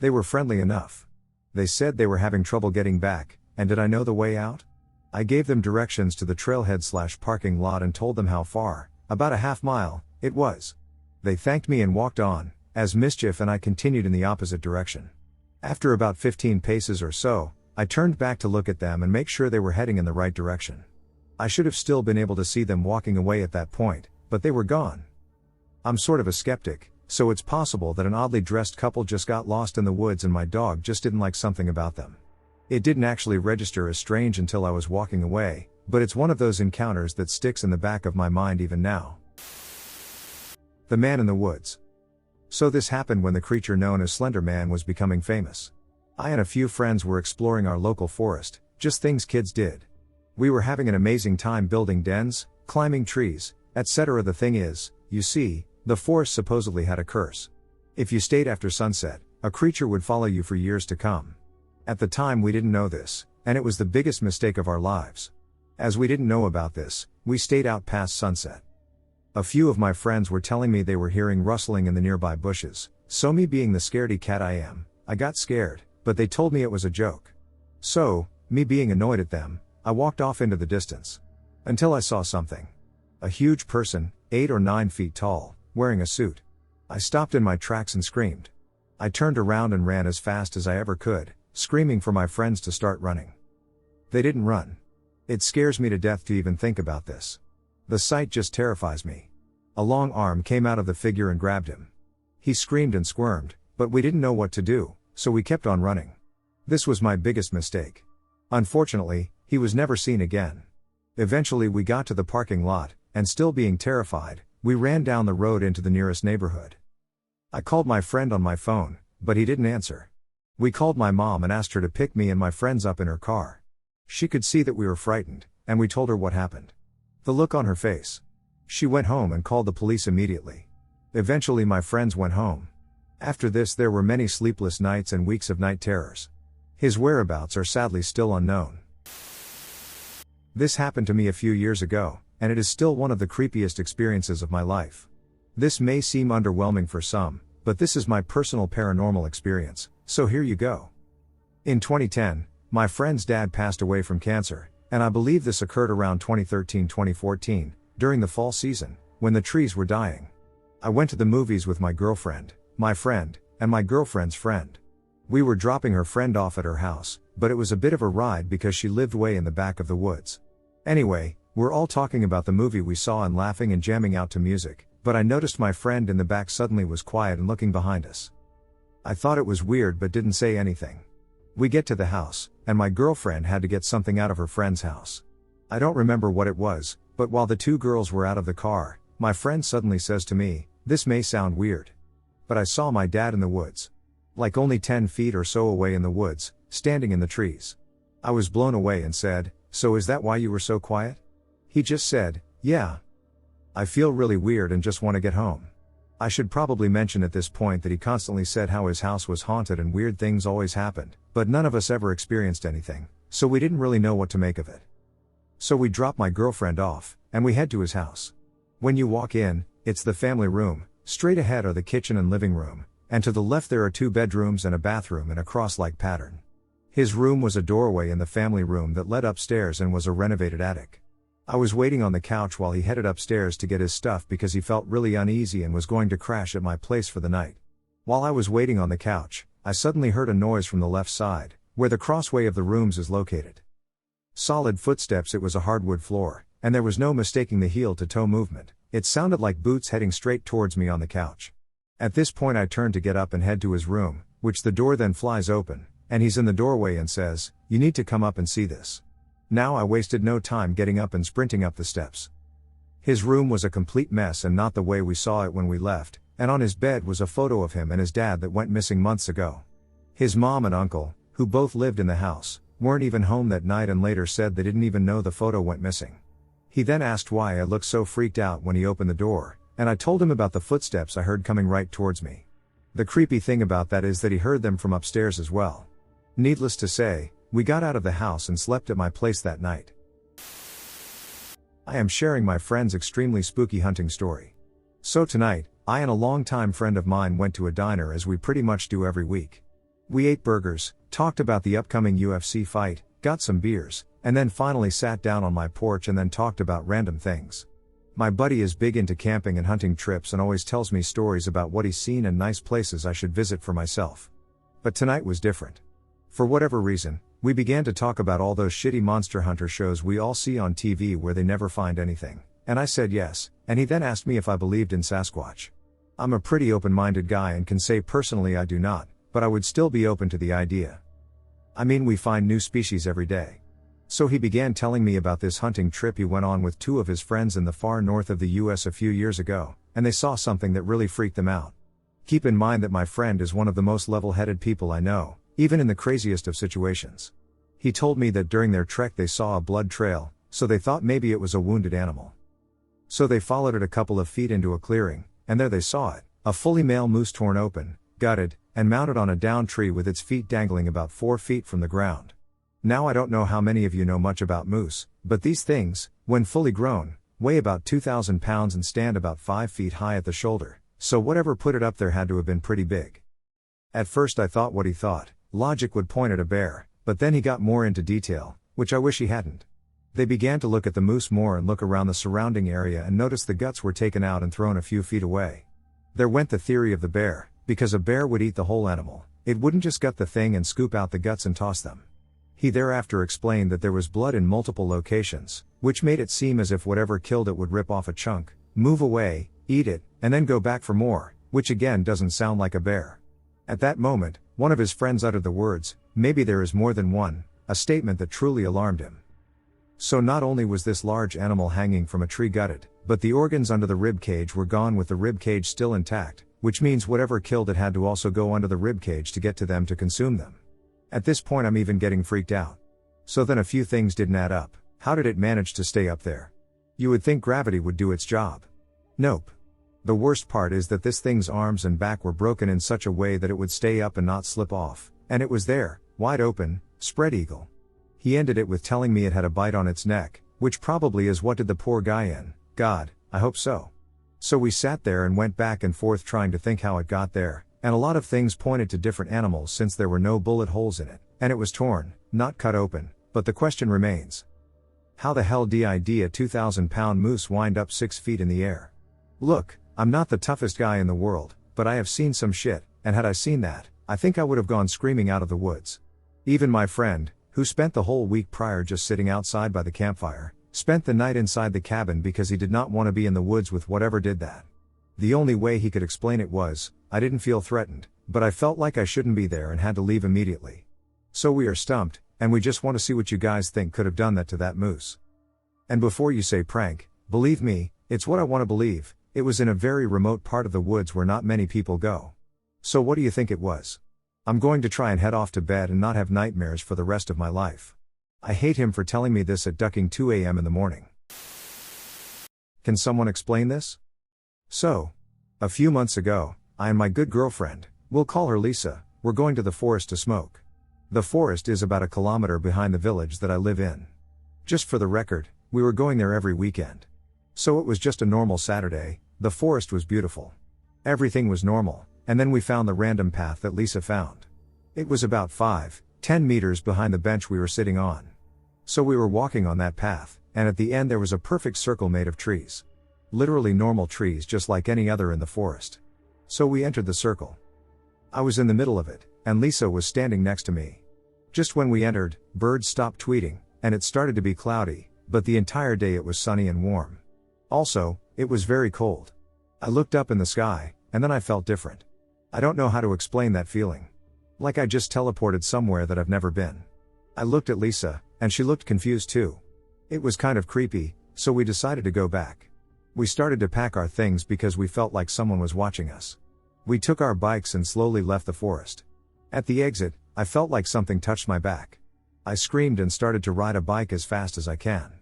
They were friendly enough. They said they were having trouble getting back, and did I know the way out? I gave them directions to the trailhead/parking lot and told them how far, about a half mile, it was. They thanked me and walked on, as Mischief and I continued in the opposite direction. After about 15 paces or so, I turned back to look at them and make sure they were heading in the right direction. I should have still been able to see them walking away at that point, but they were gone. I'm sort of a skeptic, so it's possible that an oddly dressed couple just got lost in the woods and my dog just didn't like something about them. It didn't actually register as strange until I was walking away, but it's one of those encounters that sticks in the back of my mind even now. The man in the woods. So this happened when the creature known as Slender Man was becoming famous. I and a few friends were exploring our local forest, just things kids did. We were having an amazing time building dens, climbing trees, etc. The thing is, you see, the forest supposedly had a curse. If you stayed after sunset, a creature would follow you for years to come. At the time we didn't know this, and it was the biggest mistake of our lives. As we didn't know about this, we stayed out past sunset. A few of my friends were telling me they were hearing rustling in the nearby bushes, so me being the scaredy cat I am, I got scared, but they told me it was a joke. So, me being annoyed at them, I walked off into the distance. Until I saw something. A huge person, 8 or 9 feet tall, wearing a suit. I stopped in my tracks and screamed. I turned around and ran as fast as I ever could, screaming for my friends to start running. They didn't run. It scares me to death to even think about this. The sight just terrifies me. A long arm came out of the figure and grabbed him. He screamed and squirmed, but we didn't know what to do, so we kept on running. This was my biggest mistake. Unfortunately, he was never seen again. Eventually we got to the parking lot, and still being terrified, we ran down the road into the nearest neighborhood. I called my friend on my phone, but he didn't answer. We called my mom and asked her to pick me and my friends up in her car. She could see that we were frightened, and we told her what happened. The look on her face. She went home and called the police immediately. Eventually my friends went home. After this there were many sleepless nights and weeks of night terrors. His whereabouts are sadly still unknown. This happened to me a few years ago, and it is still one of the creepiest experiences of my life. This may seem underwhelming for some, but this is my personal paranormal experience, so here you go. In 2010, my friend's dad passed away from cancer, and I believe this occurred around 2013-2014, during the fall season, when the trees were dying. I went to the movies with my girlfriend, my friend, and my girlfriend's friend. We were dropping her friend off at her house, but it was a bit of a ride because she lived way in the back of the woods. Anyway, we're all talking about the movie we saw and laughing and jamming out to music, but I noticed my friend in the back suddenly was quiet and looking behind us. I thought it was weird but didn't say anything. We get to the house, and my girlfriend had to get something out of her friend's house. I don't remember what it was, but while the two girls were out of the car, my friend suddenly says to me, "This may sound weird, but I saw my dad in the woods. Like only 10 feet or so away in the woods, standing in the trees." I was blown away and said, "So is that why you were so quiet?" He just said, "Yeah. I feel really weird and just want to get home." I should probably mention at this point that he constantly said how his house was haunted and weird things always happened, but none of us ever experienced anything, so we didn't really know what to make of it. So we drop my girlfriend off, and we head to his house. When you walk in, it's the family room, straight ahead are the kitchen and living room, and to the left there are 2 bedrooms and a bathroom in a cross-like pattern. His room was a doorway in the family room that led upstairs and was a renovated attic. I was waiting on the couch while he headed upstairs to get his stuff because he felt really uneasy and was going to crash at my place for the night. While I was waiting on the couch, I suddenly heard a noise from the left side, where the crossway of the rooms is located. Solid footsteps, it was a hardwood floor, and there was no mistaking the heel-to-toe movement. It sounded like boots heading straight towards me on the couch. At this point I turned to get up and head to his room, which the door then flies open, and he's in the doorway and says, "You need to come up and see this." Now I wasted no time getting up and sprinting up the steps. His room was a complete mess and not the way we saw it when we left, and on his bed was a photo of him and his dad that went missing months ago. His mom and uncle, who both lived in the house, weren't even home that night and later said they didn't even know the photo went missing. He then asked why I looked so freaked out when he opened the door, and I told him about the footsteps I heard coming right towards me. The creepy thing about that is that he heard them from upstairs as well. Needless to say, we got out of the house and slept at my place that night. I am sharing my friend's extremely spooky hunting story. So tonight, I and a longtime friend of mine went to a diner as we pretty much do every week. We ate burgers, talked about the upcoming UFC fight, got some beers, and then finally sat down on my porch and then talked about random things. My buddy is big into camping and hunting trips and always tells me stories about what he's seen and nice places I should visit for myself. But tonight was different. For whatever reason, we began to talk about all those shitty monster hunter shows we all see on TV where they never find anything, and I said yes, and he then asked me if I believed in Sasquatch. I'm a pretty open-minded guy and can say personally I do not, but I would still be open to the idea. I mean, we find new species every day. So he began telling me about this hunting trip he went on with two of his friends in the far north of the US a few years ago, and they saw something that really freaked them out. Keep in mind that my friend is one of the most level-headed people I know, even in the craziest of situations. He told me that during their trek they saw a blood trail, so they thought maybe it was a wounded animal. So they followed it a couple of feet into a clearing, and there they saw it, a fully male moose torn open, gutted, and mounted on a down tree with its feet dangling about 4 feet from the ground. Now I don't know how many of you know much about moose, but these things, when fully grown, weigh about 2,000 pounds and stand about 5 feet high at the shoulder, so whatever put it up there had to have been pretty big. At first I thought what he thought, logic would point at a bear, but then he got more into detail, which I wish he hadn't. They began to look at the moose more and look around the surrounding area and noticed the guts were taken out and thrown a few feet away. There went the theory of the bear, because a bear would eat the whole animal, it wouldn't just gut the thing and scoop out the guts and toss them. He thereafter explained that there was blood in multiple locations, which made it seem as if whatever killed it would rip off a chunk, move away, eat it, and then go back for more, which again doesn't sound like a bear. At that moment, one of his friends uttered the words, "Maybe there is more than one," a statement that truly alarmed him. So not only was this large animal hanging from a tree gutted, but the organs under the rib cage were gone with the rib cage still intact, which means whatever killed it had to also go under the rib cage to get to them to consume them. At this point I'm even getting freaked out. So then a few things didn't add up. How did it manage to stay up there? You would think gravity would do its job. Nope. The worst part is that this thing's arms and back were broken in such a way that it would stay up and not slip off, and it was there, wide open, spread eagle. He ended it with telling me it had a bite on its neck, which probably is what did the poor guy in. God, I hope so. So we sat there and went back and forth trying to think how it got there, and a lot of things pointed to different animals since there were no bullet holes in it, and it was torn, not cut open, but the question remains. How the hell did a 2,000-pound moose wind up 6 feet in the air? Look, I'm not the toughest guy in the world, but I have seen some shit, and had I seen that, I think I would have gone screaming out of the woods. Even my friend, who spent the whole week prior just sitting outside by the campfire, spent the night inside the cabin because he did not want to be in the woods with whatever did that. The only way he could explain it was, I didn't feel threatened, but I felt like I shouldn't be there and had to leave immediately. So we are stumped, and we just want to see what you guys think could have done that to that moose. And before you say prank, believe me, it's what I want to believe, it was in a very remote part of the woods where not many people go. So what do you think it was? I'm going to try and head off to bed and not have nightmares for the rest of my life. I hate him for telling me this at ducking 2 a.m. in the morning. Can someone explain this? So, a few months ago, I and my good girlfriend, we'll call her Lisa, were going to the forest to smoke. The forest is about 1 kilometer behind the village that I live in. Just for the record, we were going there every weekend. So it was just a normal Saturday, the forest was beautiful. Everything was normal, and then we found the random path that Lisa found. It was about 5-10 meters behind the bench we were sitting on. So we were walking on that path, and at the end there was a perfect circle made of trees. Literally normal trees just like any other in the forest. So we entered the circle. I was in the middle of it, and Lisa was standing next to me. Just when we entered, birds stopped tweeting, and it started to be cloudy, but the entire day it was sunny and warm. Also, it was very cold. I looked up in the sky, and then I felt different. I don't know how to explain that feeling. Like I just teleported somewhere that I've never been. I looked at Lisa, and she looked confused too. It was kind of creepy, so we decided to go back. We started to pack our things because we felt like someone was watching us. We took our bikes and slowly left the forest. At the exit, I felt like something touched my back. I screamed and started to ride a bike as fast as I can.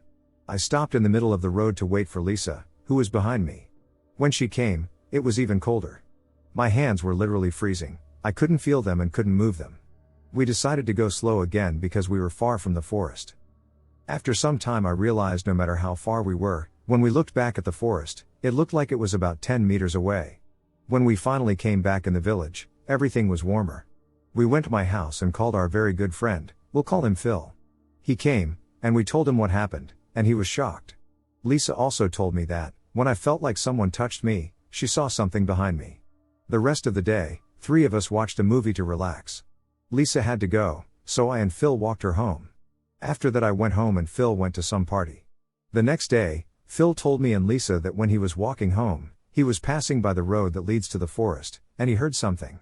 I stopped in the middle of the road to wait for Lisa, who was behind me. When she came, it was even colder. My hands were literally freezing. I couldn't feel them and couldn't move them. We decided to go slow again because we were far from the forest. After some time I realized no matter how far we were, when we looked back at the forest, it looked like it was about 10 meters away. When we finally came back in the village, everything was warmer. We went to my house and called our very good friend, we'll call him Phil. He came, and we told him what happened, and he was shocked. Lisa also told me that, when I felt like someone touched me, she saw something behind me. The rest of the day, 3 of us watched a movie to relax. Lisa had to go, so I and Phil walked her home. After that I went home and Phil went to some party. The next day, Phil told me and Lisa that when he was walking home, he was passing by the road that leads to the forest, and he heard something.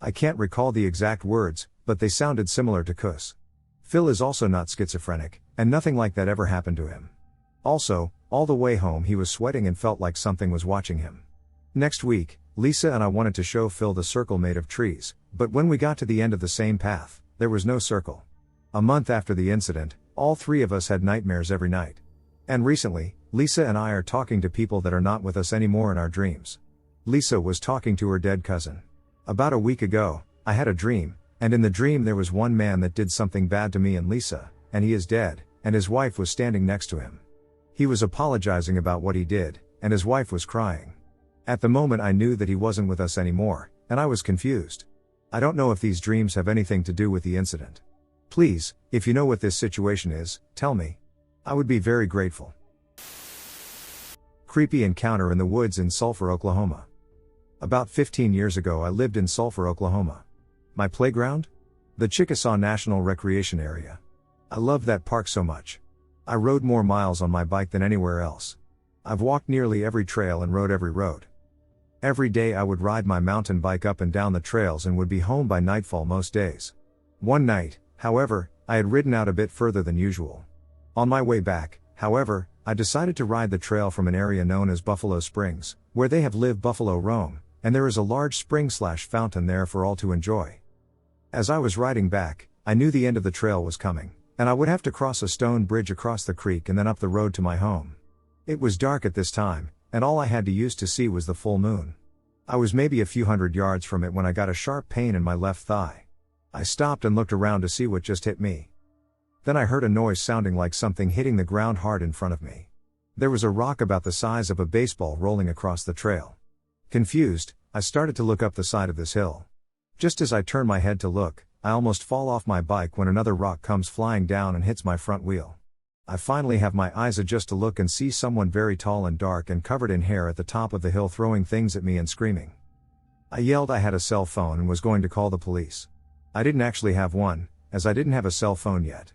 I can't recall the exact words, but they sounded similar to kuss. Phil is also not schizophrenic, and nothing like that ever happened to him. Also, all the way home he was sweating and felt like something was watching him. Next week, Lisa and I wanted to show Phil the circle made of trees, but when we got to the end of the same path, there was no circle. A month after the incident, all 3 of us had nightmares every night. And recently, Lisa and I are talking to people that are not with us anymore in our dreams. Lisa was talking to her dead cousin. About a week ago, I had a dream, and in the dream there was one man that did something bad to me and Lisa, and he is dead, and his wife was standing next to him. He was apologizing about what he did, and his wife was crying. At the moment I knew that he wasn't with us anymore, and I was confused. I don't know if these dreams have anything to do with the incident. Please, if you know what this situation is, tell me. I would be very grateful. Creepy encounter in the woods in Sulphur, Oklahoma. About 15 years ago I lived in Sulphur, Oklahoma. My playground? The Chickasaw National Recreation Area. I loved that park so much. I rode more miles on my bike than anywhere else. I've walked nearly every trail and rode every road. Every day I would ride my mountain bike up and down the trails and would be home by nightfall most days. One night, however, I had ridden out a bit further than usual. On my way back, however, I decided to ride the trail from an area known as Buffalo Springs, where they have lived buffalo roam, and there is a large spring/fountain there for all to enjoy. As I was riding back, I knew the end of the trail was coming, and I would have to cross a stone bridge across the creek and then up the road to my home. It was dark at this time, and all I had to use to see was the full moon. I was maybe a few hundred yards from it when I got a sharp pain in my left thigh. I stopped and looked around to see what just hit me. Then I heard a noise sounding like something hitting the ground hard in front of me. There was a rock about the size of a baseball rolling across the trail. Confused, I started to look up the side of this hill. Just as I turned my head to look, I almost fall off my bike when another rock comes flying down and hits my front wheel. I finally have my eyes adjust to look and see someone very tall and dark and covered in hair at the top of the hill throwing things at me and screaming. I yelled I had a cell phone and was going to call the police. I didn't actually have one, as I didn't have a cell phone yet.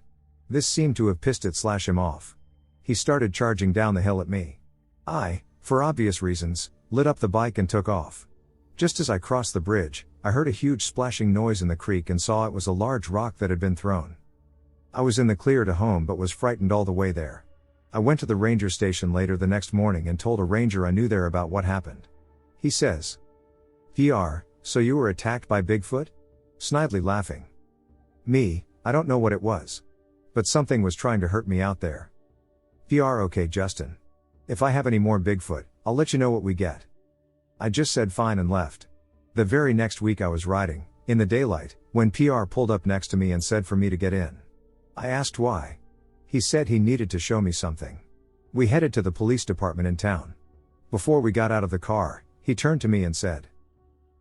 This seemed to have pissed him off. He started charging down the hill at me. I, for obvious reasons, lit up the bike and took off. Just as I crossed the bridge, I heard a huge splashing noise in the creek and saw it was a large rock that had been thrown. I was in the clear to home but was frightened all the way there. I went to the ranger station later the next morning and told a ranger I knew there about what happened. He says, "PR, so you were attacked by Bigfoot?" Snidely laughing. Me, I don't know what it was. But something was trying to hurt me out there. PR, okay Justin. If I have any more Bigfoot, I'll let you know what we get. I just said fine and left. The very next week I was riding, in the daylight, when PR pulled up next to me and said for me to get in. I asked why. He said he needed to show me something. We headed to the police department in town. Before we got out of the car, he turned to me and said,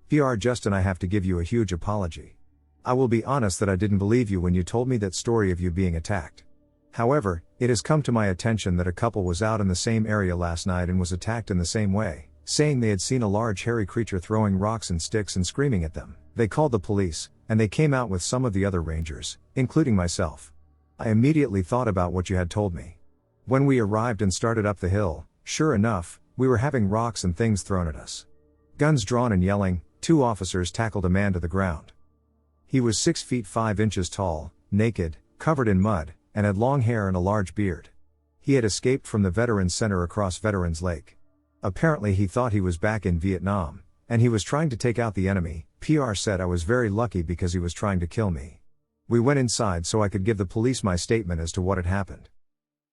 "PR Justin, I have to give you a huge apology. I will be honest that I didn't believe you when you told me that story of you being attacked. However, it has come to my attention that a couple was out in the same area last night and was attacked in the same way, saying they had seen a large hairy creature throwing rocks and sticks and screaming at them. They called the police, and they came out with some of the other rangers, including myself. I immediately thought about what you had told me. When we arrived and started up the hill, sure enough, we were having rocks and things thrown at us. Guns drawn and yelling, 2 officers tackled a man to the ground. He was 6 feet 5 inches tall, naked, covered in mud, and had long hair and a large beard. He had escaped from the Veterans Center across Veterans Lake. Apparently he thought he was back in Vietnam, and he was trying to take out the enemy. PR said I was very lucky because he was trying to kill me. We went inside so I could give the police my statement as to what had happened.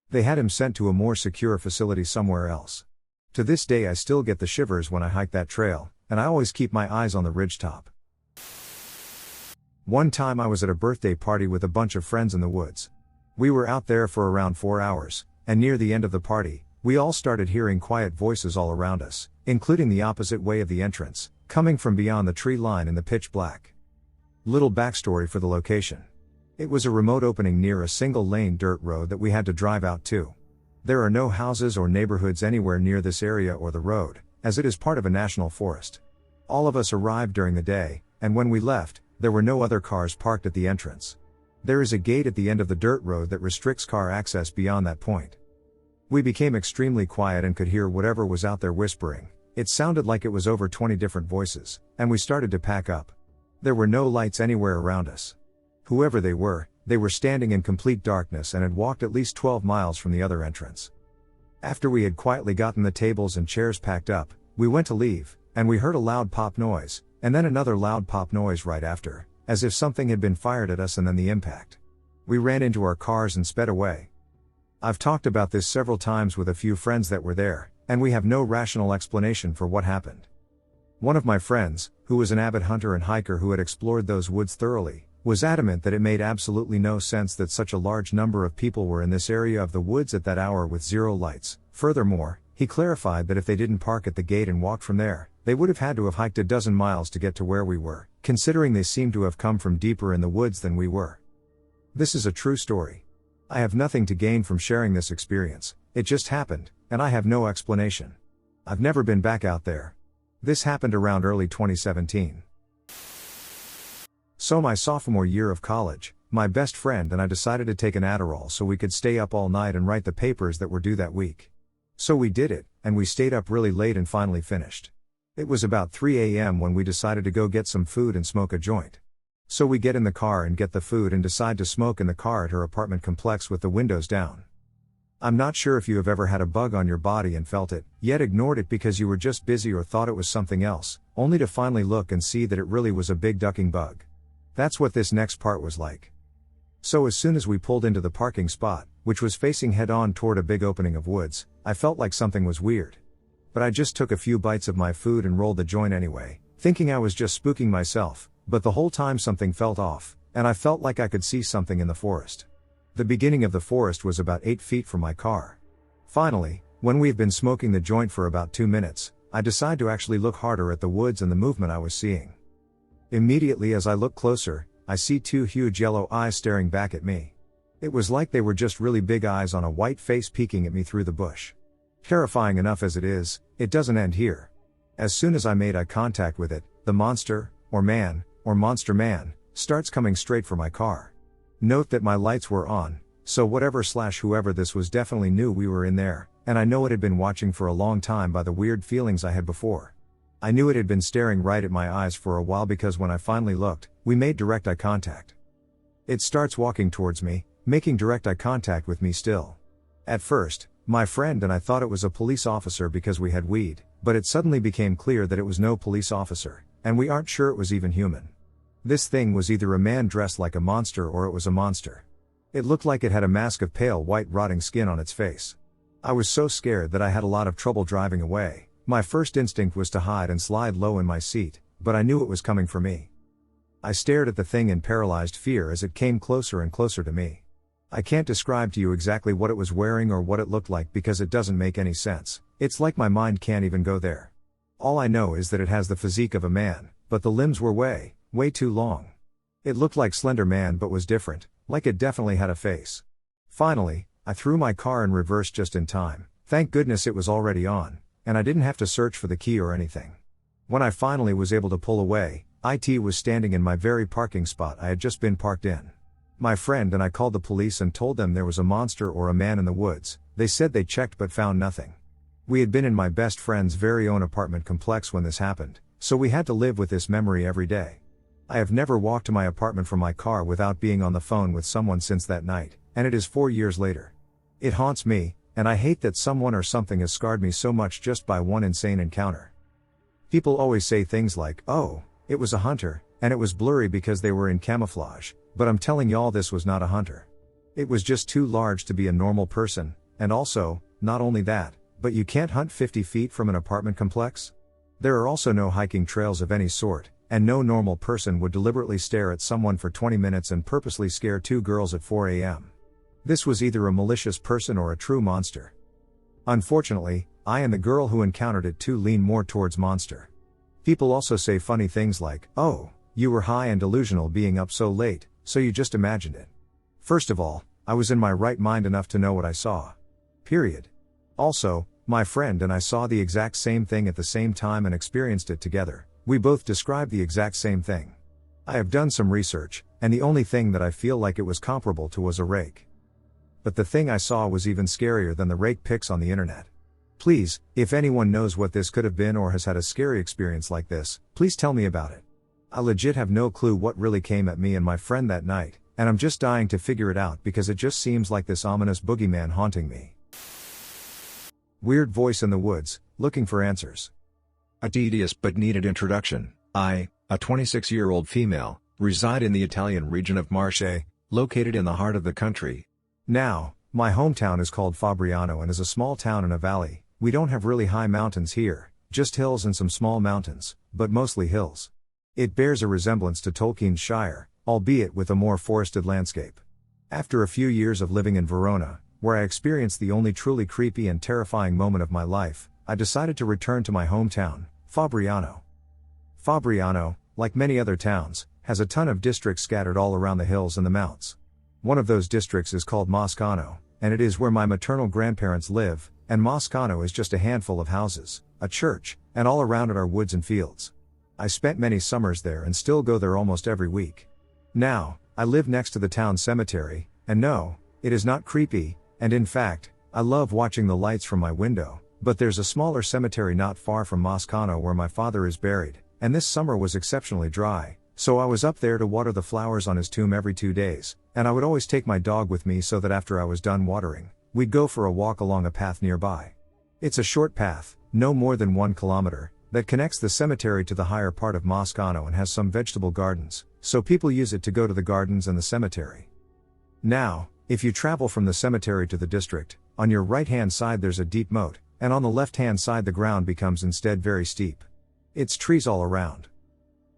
They had him sent to a more secure facility somewhere else. To this day I still get the shivers when I hike that trail, and I always keep my eyes on the ridgetop. One time I was at a birthday party with a bunch of friends in the woods. We were out there for around 4 hours, and near the end of the party, we all started hearing quiet voices all around us, including the opposite way of the entrance, coming from beyond the tree line in the pitch black. Little backstory for the location. It was a remote opening near a single-lane dirt road that we had to drive out to. There are no houses or neighborhoods anywhere near this area or the road, as it is part of a national forest. All of us arrived during the day, and when we left, there were no other cars parked at the entrance. There is a gate at the end of the dirt road that restricts car access beyond that point. We became extremely quiet and could hear whatever was out there whispering. It sounded like it was over 20 different voices, and we started to pack up. There were no lights anywhere around us. Whoever they were standing in complete darkness and had walked at least 12 miles from the other entrance. After we had quietly gotten the tables and chairs packed up, we went to leave, and we heard a loud pop noise, and then another loud pop noise right after, as if something had been fired at us and then the impact. We ran into our cars and sped away. I've talked about this several times with a few friends that were there, and we have no rational explanation for what happened. One of my friends, who was an avid hunter and hiker who had explored those woods thoroughly, was adamant that it made absolutely no sense that such a large number of people were in this area of the woods at that hour with zero lights. Furthermore, he clarified that if they didn't park at the gate and walked from there, they would have had to have hiked a dozen miles to get to where we were, considering they seemed to have come from deeper in the woods than we were. This is a true story. I have nothing to gain from sharing this experience, it just happened, and I have no explanation. I've never been back out there. This happened around early 2017. So my sophomore year of college, my best friend and I decided to take an Adderall so we could stay up all night and write the papers that were due that week. So we did it, and we stayed up really late and finally finished. It was about 3 a.m. when we decided to go get some food and smoke a joint. So we get in the car and get the food and decide to smoke in the car at her apartment complex with the windows down. I'm not sure if you have ever had a bug on your body and felt it, yet ignored it because you were just busy or thought it was something else, only to finally look and see that it really was a big ducking bug. That's what this next part was like. So as soon as we pulled into the parking spot, which was facing head-on toward a big opening of woods, I felt like something was weird. But I just took a few bites of my food and rolled the joint anyway, thinking I was just spooking myself, but the whole time something felt off, and I felt like I could see something in the forest. The beginning of the forest was about 8 feet from my car. Finally, when we've been smoking the joint for about 2 minutes, I decide to actually look harder at the woods and the movement I was seeing. Immediately as I look closer, I see 2 huge yellow eyes staring back at me. It was like they were just really big eyes on a white face peeking at me through the bush. Terrifying enough as it is, it doesn't end here. As soon as I made eye contact with it, the monster, or monster man, starts coming straight for my car. Note that my lights were on, so whoever this was definitely knew we were in there, and I know it had been watching for a long time by the weird feelings I had before. I knew it had been staring right at my eyes for a while because when I finally looked, we made direct eye contact. It starts walking towards me, making direct eye contact with me still. At first, my friend and I thought it was a police officer because we had weed, but it suddenly became clear that it was no police officer, and we aren't sure it was even human. This thing was either a man dressed like a monster or it was a monster. It looked like it had a mask of pale white rotting skin on its face. I was so scared that I had a lot of trouble driving away. My first instinct was to hide and slide low in my seat, but I knew it was coming for me. I stared at the thing in paralyzed fear as it came closer and closer to me. I can't describe to you exactly what it was wearing or what it looked like because it doesn't make any sense. It's like my mind can't even go there. All I know is that it has the physique of a man, but the limbs were way too long. It looked like Slender Man but was different, like it definitely had a face. Finally, I threw my car in reverse just in time. Thank goodness it was already on, and I didn't have to search for the key or anything. When I finally was able to pull away, It was standing in my very parking spot I had just been parked in. My friend and I called the police and told them there was a monster or a man in the woods. They said they checked but found nothing. We had been in my best friend's very own apartment complex when this happened, so we had to live with this memory every day. I have never walked to my apartment from my car without being on the phone with someone since that night, and it is 4 years later. It haunts me, and I hate that someone or something has scarred me so much just by one insane encounter. People always say things like, "Oh, it was a hunter, and it was blurry because they were in camouflage," but I'm telling y'all this was not a hunter. It was just too large to be a normal person, and also, not only that, but you can't hunt 50 feet from an apartment complex? There are also no hiking trails of any sort, and no normal person would deliberately stare at someone for 20 minutes and purposely scare 2 girls at 4 a.m. This was either a malicious person or a true monster. Unfortunately, I and the girl who encountered it too lean more towards monster. People also say funny things like, "Oh, you were high and delusional being up so late, so you just imagined it." First of all, I was in my right mind enough to know what I saw. Period. Also, my friend and I saw the exact same thing at the same time and experienced it together. We both described the exact same thing. I have done some research, and the only thing that I feel like it was comparable to was a rake. But the thing I saw was even scarier than the rake pics on the internet. Please, if anyone knows what this could have been or has had a scary experience like this, please tell me about it. I legit have no clue what really came at me and my friend that night, and I'm just dying to figure it out because it just seems like this ominous boogeyman haunting me. Weird voice in the woods, looking for answers. A tedious but needed introduction. I, a 26-year-old female, reside in the Italian region of Marche, located in the heart of the country. Now, my hometown is called Fabriano and is a small town in a valley. We don't have really high mountains here, just hills and some small mountains, but mostly hills. It bears a resemblance to Tolkien's Shire, albeit with a more forested landscape. After a few years of living in Verona, where I experienced the only truly creepy and terrifying moment of my life, I decided to return to my hometown, Fabriano. Fabriano, like many other towns, has a ton of districts scattered all around the hills and the mounts. One of those districts is called Moscano, and it is where my maternal grandparents live, and Moscano is just a handful of houses, a church, and all around it are woods and fields. I spent many summers there and still go there almost every week. Now, I live next to the town cemetery, and no, it is not creepy, and in fact, I love watching the lights from my window, but there's a smaller cemetery not far from Moscano where my father is buried, and this summer was exceptionally dry, so I was up there to water the flowers on his tomb every 2 days, and I would always take my dog with me so that after I was done watering, we'd go for a walk along a path nearby. It's a short path, no more than 1 kilometer, that connects the cemetery to the higher part of Moscano and has some vegetable gardens, so people use it to go to the gardens and the cemetery. Now, if you travel from the cemetery to the district, on your right-hand side there's a deep moat, and on the left-hand side the ground becomes instead very steep. It's trees all around.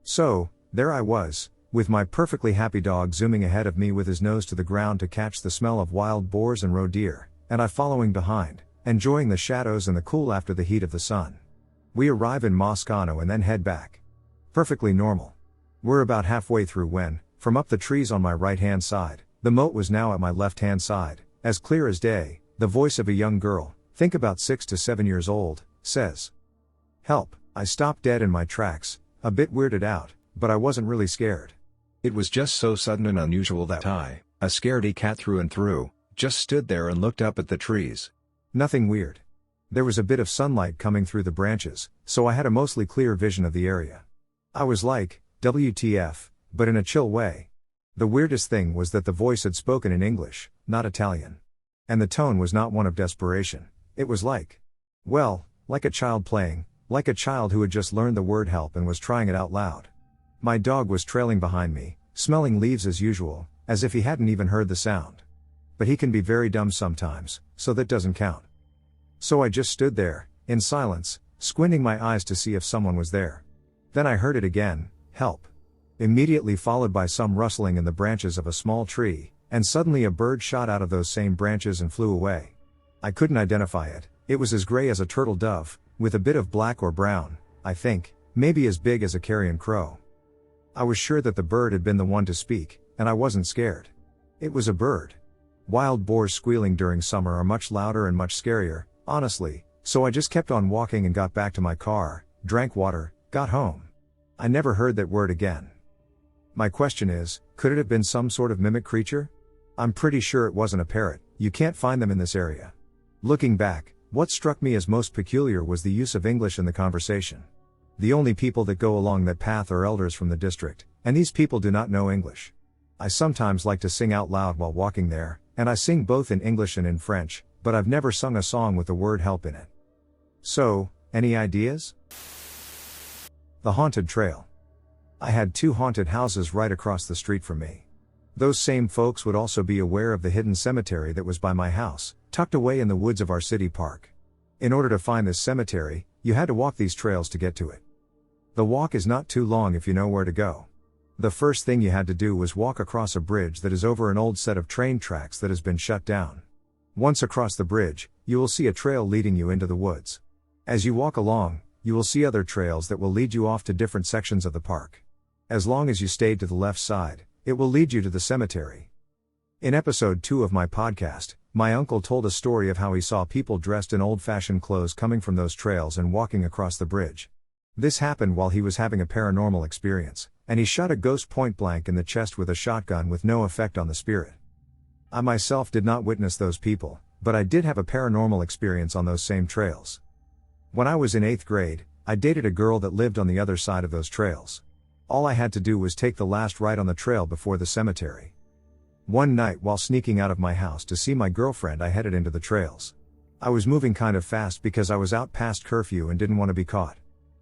So, there I was, with my perfectly happy dog zooming ahead of me with his nose to the ground to catch the smell of wild boars and roe deer, and I following behind, enjoying the shadows and the cool after the heat of the sun. We arrive in Moscano and then head back. Perfectly normal. We're about halfway through when, from up the trees on my right-hand side, the moat was now at my left-hand side, as clear as day, the voice of a young girl, think about 6 to 7 years old, says, "Help." I stopped dead in my tracks, a bit weirded out, but I wasn't really scared. It was just so sudden and unusual that I, a scaredy cat through and through, just stood there and looked up at the trees. Nothing weird. There was a bit of sunlight coming through the branches, so I had a mostly clear vision of the area. I was like, WTF, but in a chill way. The weirdest thing was that the voice had spoken in English, not Italian. And the tone was not one of desperation. It was like, well, like a child playing, like a child who had just learned the word help and was trying it out loud. My dog was trailing behind me, smelling leaves as usual, as if he hadn't even heard the sound. But he can be very dumb sometimes, so that doesn't count. So I just stood there, in silence, squinting my eyes to see if someone was there. Then I heard it again, help. Immediately followed by some rustling in the branches of a small tree, and suddenly a bird shot out of those same branches and flew away. I couldn't identify it. It was as gray as a turtle dove, with a bit of black or brown, I think, maybe as big as a carrion crow. I was sure that the bird had been the one to speak, and I wasn't scared. It was a bird. Wild boars squealing during summer are much louder and much scarier, honestly, so I just kept on walking and got back to my car, drank water, got home. I never heard that word again. My question is, could it have been some sort of mimic creature? I'm pretty sure it wasn't a parrot, you can't find them in this area. Looking back, what struck me as most peculiar was the use of English in the conversation. The only people that go along that path are elders from the district, and these people do not know English. I sometimes like to sing out loud while walking there, and I sing both in English and in French, but I've never sung a song with the word help in it. So, any ideas? The haunted trail. I had 2 haunted houses right across the street from me. Those same folks would also be aware of the hidden cemetery that was by my house, tucked away in the woods of our city park. In order to find this cemetery, you had to walk these trails to get to it. The walk is not too long if you know where to go. The first thing you had to do was walk across a bridge that is over an old set of train tracks that has been shut down. Once across the bridge, you will see a trail leading you into the woods. As you walk along, you will see other trails that will lead you off to different sections of the park. As long as you stayed to the left side, it will lead you to the cemetery. In episode 2 of my podcast, my uncle told a story of how he saw people dressed in old-fashioned clothes coming from those trails and walking across the bridge. This happened while he was having a paranormal experience, and he shot a ghost point blank in the chest with a shotgun with no effect on the spirit. I myself did not witness those people, but I did have a paranormal experience on those same trails. When I was in 8th grade, I dated a girl that lived on the other side of those trails. All I had to do was take the last right on the trail before the cemetery. One night while sneaking out of my house to see my girlfriend, I headed into the trails. I was moving kind of fast because I was out past curfew and didn't want to be caught.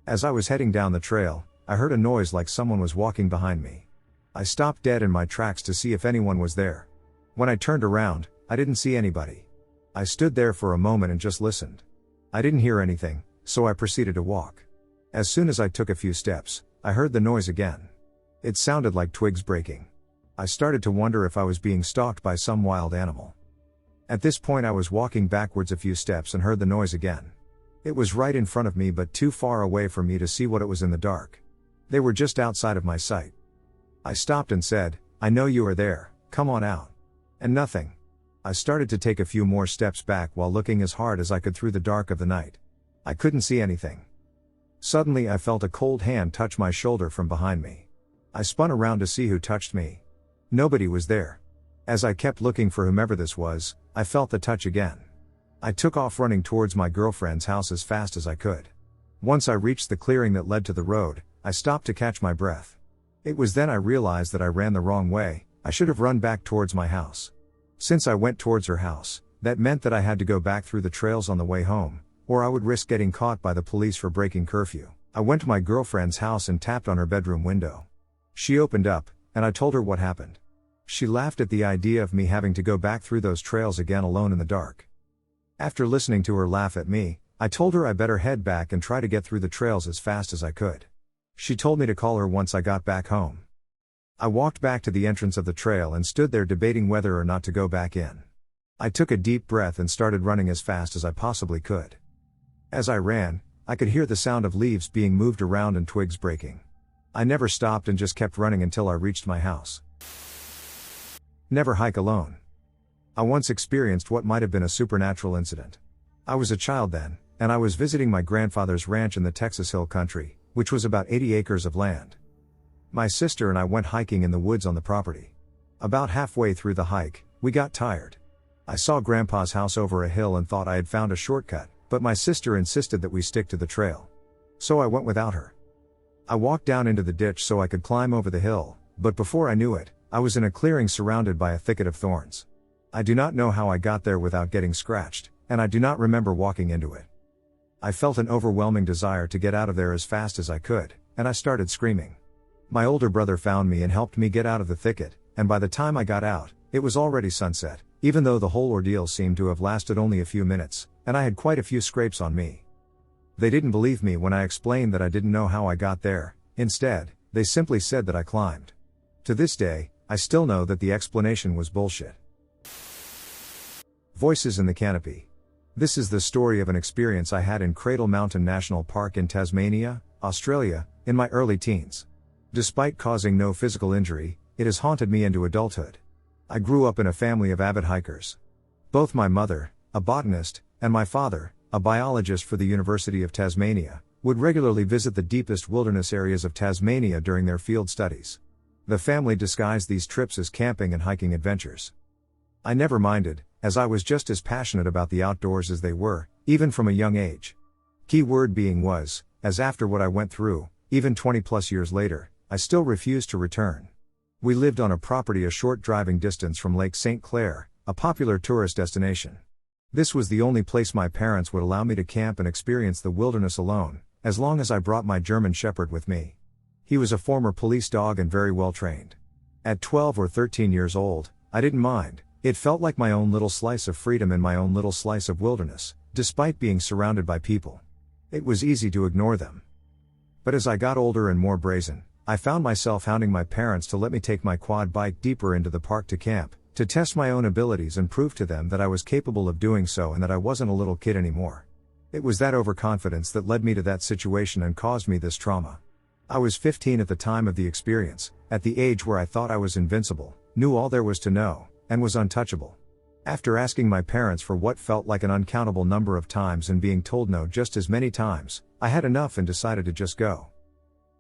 As I was heading down the trail, I heard a noise like someone was walking behind me. I stopped dead in my tracks to see if anyone was there. When I turned around, I didn't see anybody. I stood there for a moment and just listened. I didn't hear anything, so I proceeded to walk. As soon as I took a few steps, I heard the noise again. It sounded like twigs breaking. I started to wonder if I was being stalked by some wild animal. At this point I was walking backwards a few steps and heard the noise again. It was right in front of me but too far away for me to see what it was in the dark. They were just outside of my sight. I stopped and said, "I know you are there, come on out." And nothing. I started to take a few more steps back while looking as hard as I could through the dark of the night. I couldn't see anything. Suddenly I felt a cold hand touch my shoulder from behind me. I spun around to see who touched me. Nobody was there. As I kept looking for whomever this was, I felt the touch again. I took off running towards my girlfriend's house as fast as I could. Once I reached the clearing that led to the road, I stopped to catch my breath. It was then I realized that I ran the wrong way. I should have run back towards my house. Since I went towards her house, that meant that I had to go back through the trails on the way home, or I would risk getting caught by the police for breaking curfew. I went to my girlfriend's house and tapped on her bedroom window. She opened up, and I told her what happened. She laughed at the idea of me having to go back through those trails again alone in the dark. After listening to her laugh at me, I told her I better head back and try to get through the trails as fast as I could. She told me to call her once I got back home. I walked back to the entrance of the trail and stood there debating whether or not to go back in. I took a deep breath and started running as fast as I possibly could. As I ran, I could hear the sound of leaves being moved around and twigs breaking. I never stopped and just kept running until I reached my house. Never hike alone. I once experienced what might have been a supernatural incident. I was a child then, and I was visiting my grandfather's ranch in the Texas Hill Country, which was about 80 acres of land. My sister and I went hiking in the woods on the property. About halfway through the hike, we got tired. I saw Grandpa's house over a hill and thought I had found a shortcut, but my sister insisted that we stick to the trail. So I went without her. I walked down into the ditch so I could climb over the hill, but before I knew it, I was in a clearing surrounded by a thicket of thorns. I do not know how I got there without getting scratched, and I do not remember walking into it. I felt an overwhelming desire to get out of there as fast as I could, and I started screaming. My older brother found me and helped me get out of the thicket, and by the time I got out, it was already sunset, even though the whole ordeal seemed to have lasted only a few minutes, and I had quite a few scrapes on me. They didn't believe me when I explained that I didn't know how I got there. Instead, they simply said that I climbed. To this day, I still know that the explanation was bullshit. Voices in the canopy. This is the story of an experience I had in Cradle Mountain National Park in Tasmania, Australia, in my early teens. Despite causing no physical injury, it has haunted me into adulthood. I grew up in a family of avid hikers. Both my mother, a botanist, and my father, a biologist for the University of Tasmania, would regularly visit the deepest wilderness areas of Tasmania during their field studies. The family disguised these trips as camping and hiking adventures. I never minded, as I was just as passionate about the outdoors as they were, even from a young age. Key word being was, as after what I went through, even 20 plus years later, I still refused to return. We lived on a property a short driving distance from Lake St. Clair, a popular tourist destination. This was the only place my parents would allow me to camp and experience the wilderness alone, as long as I brought my German Shepherd with me. He was a former police dog and very well trained. At 12 or 13 years old, I didn't mind. It felt like my own little slice of freedom in my own little slice of wilderness, despite being surrounded by people. It was easy to ignore them. But as I got older and more brazen, I found myself hounding my parents to let me take my quad bike deeper into the park to camp, to test my own abilities and prove to them that I was capable of doing so and that I wasn't a little kid anymore. It was that overconfidence that led me to that situation and caused me this trauma. I was 15 at the time of the experience, at the age where I thought I was invincible, knew all there was to know, and was untouchable. After asking my parents for what felt like an uncountable number of times and being told no just as many times, I had enough and decided to just go.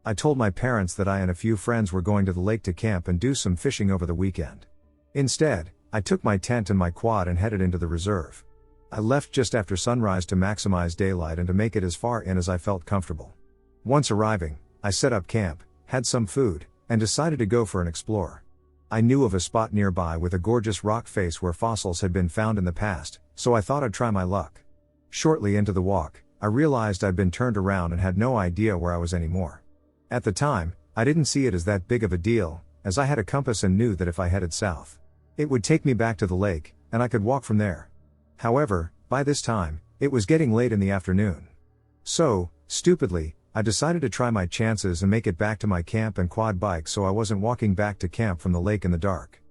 I told my parents that I and a few friends were going to the lake to camp and do some fishing over the weekend. Instead, I took my tent and my quad and headed into the reserve. I left just after sunrise to maximize daylight and to make it as far in as I felt comfortable. Once arriving, I set up camp, had some food, and decided to go for an explore. I knew of a spot nearby with a gorgeous rock face where fossils had been found in the past, so I thought I'd try my luck. Shortly into the walk, I realized I'd been turned around and had no idea where I was anymore. At the time, I didn't see it as that big of a deal, as I had a compass and knew that if I headed south, it would take me back to the lake, and I could walk from there. However, by this time, it was getting late in the afternoon. So, stupidly, I decided to try my chances and make it back to my camp and quad bike so I wasn't walking back to camp from the lake in the dark.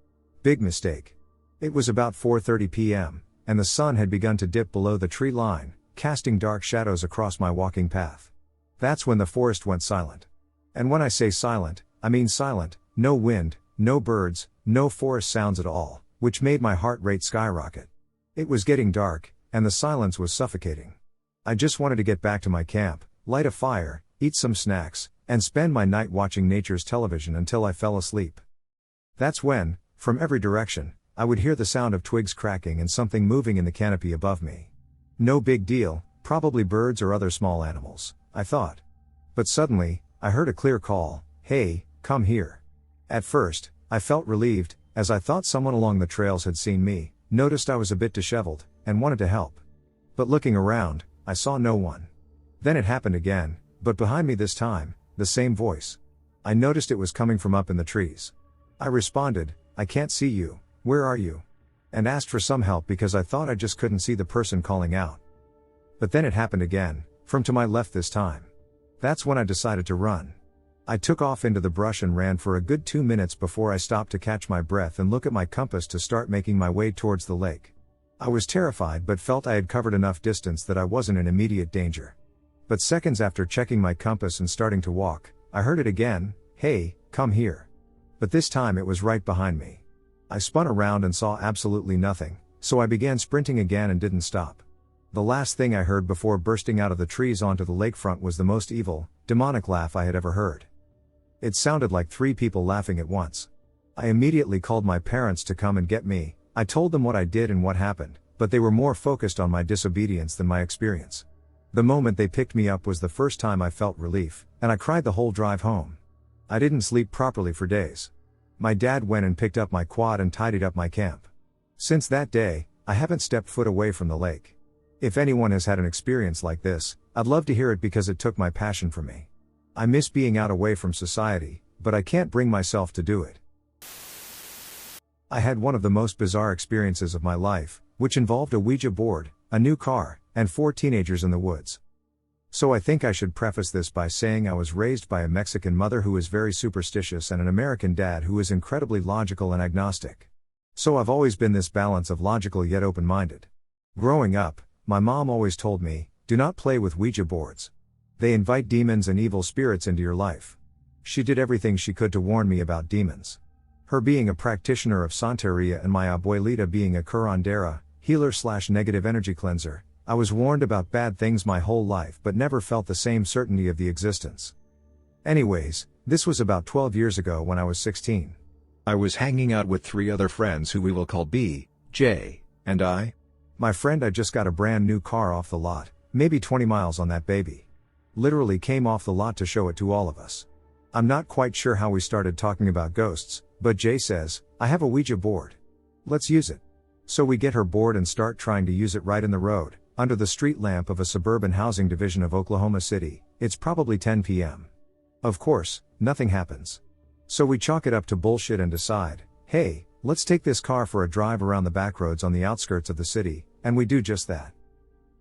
Big mistake. It was about 4:30 p.m., and the sun had begun to dip below the tree line, casting dark shadows across my walking path. That's when the forest went silent. And when I say silent, I mean silent, no wind, no birds, no forest sounds at all, which made my heart rate skyrocket. It was getting dark, and the silence was suffocating. I just wanted to get back to my camp, light a fire, eat some snacks, and spend my night watching nature's television until I fell asleep. That's when, from every direction, I would hear the sound of twigs cracking and something moving in the canopy above me. No big deal, probably birds or other small animals, I thought. But suddenly, I heard a clear call, "Hey, come here." At first, I felt relieved, as I thought someone along the trails had seen me, noticed I was a bit disheveled, and wanted to help. But looking around, I saw no one. Then it happened again, but behind me this time, the same voice. I noticed it was coming from up in the trees. I responded, "I can't see you, where are you?" and asked for some help because I thought I just couldn't see the person calling out. But then it happened again, from to my left this time. That's when I decided to run. I took off into the brush and ran for a good 2 minutes before I stopped to catch my breath and look at my compass to start making my way towards the lake. I was terrified but felt I had covered enough distance that I wasn't in immediate danger. But seconds after checking my compass and starting to walk, I heard it again, "Hey, come here." But this time it was right behind me. I spun around and saw absolutely nothing, so I began sprinting again and didn't stop. The last thing I heard before bursting out of the trees onto the lakefront was the most evil, demonic laugh I had ever heard. It sounded like 3 people laughing at once. I immediately called my parents to come and get me. I told them what I did and what happened, but they were more focused on my disobedience than my experience. The moment they picked me up was the first time I felt relief, and I cried the whole drive home. I didn't sleep properly for days. My dad went and picked up my quad and tidied up my camp. Since that day, I haven't stepped foot away from the lake. If anyone has had an experience like this, I'd love to hear it because it took my passion from me. I miss being out away from society, but I can't bring myself to do it. I had one of the most bizarre experiences of my life, which involved a Ouija board, a new car, and 4 teenagers in the woods. So I think I should preface this by saying I was raised by a Mexican mother who is very superstitious and an American dad who is incredibly logical and agnostic. So I've always been this balance of logical yet open-minded. Growing up, my mom always told me, "Do not play with Ouija boards. They invite demons and evil spirits into your life." She did everything she could to warn me about demons. Her being a practitioner of Santeria and my abuelita being a curandera, healer/negative energy cleanser, I was warned about bad things my whole life but never felt the same certainty of the existence. Anyways, this was about 12 years ago when I was 16. I was hanging out with 3 other friends who we will call B, J, and I. My friend had just got a brand new car off the lot, maybe 20 miles on that baby. Literally came off the lot to show it to all of us. I'm not quite sure how we started talking about ghosts, but Jay says, "I have a Ouija board. Let's use it." So we get her board and start trying to use it right in the road, under the street lamp of a suburban housing division of Oklahoma City. It's probably 10 p.m. Of course, nothing happens. So we chalk it up to bullshit and decide, hey, let's take this car for a drive around the back roads on the outskirts of the city, and we do just that.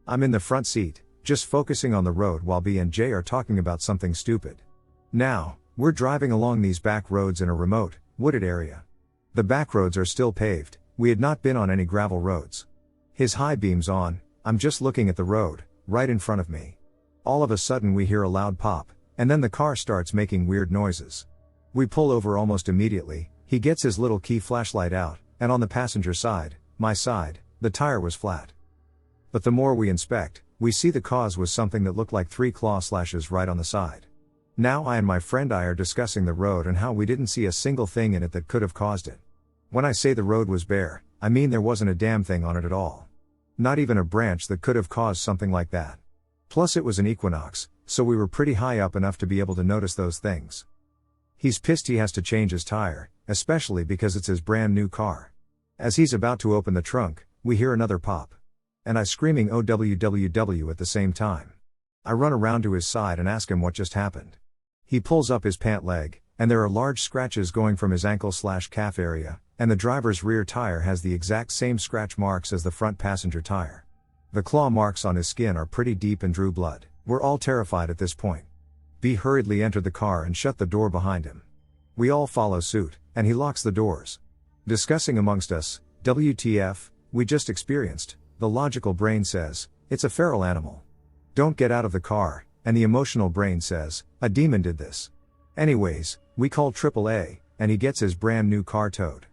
I'm in the front seat, just focusing on the road while B and J are talking about something stupid. Now, we're driving along these back roads in a remote, wooded area. The back roads are still paved, we had not been on any gravel roads. His high beam's on, I'm just looking at the road, right in front of me. All of a sudden we hear a loud pop, and then the car starts making weird noises. We pull over almost immediately, he gets his little key flashlight out, and on the passenger side, my side, the tire was flat. But the more we inspect, we see the cause was something that looked like 3 claw slashes right on the side. Now I and my friend I are discussing the road and how we didn't see a single thing in it that could have caused it. When I say the road was bare, I mean there wasn't a damn thing on it at all. Not even a branch that could have caused something like that. Plus it was an equinox, so we were pretty high up enough to be able to notice those things. He's pissed he has to change his tire, especially because it's his brand new car. As he's about to open the trunk, we hear another pop. And I screaming OWWW at the same time. I run around to his side and ask him what just happened. He pulls up his pant leg, and there are large scratches going from his ankle/calf area, and the driver's rear tire has the exact same scratch marks as the front passenger tire. The claw marks on his skin are pretty deep and drew blood. We're all terrified at this point. B hurriedly entered the car and shut the door behind him. We all follow suit, and he locks the doors. Discussing amongst us, WTF, we just experienced, the logical brain says, it's a feral animal. Don't get out of the car, and the emotional brain says, a demon did this. Anyways, we call AAA, and he gets his brand new car towed.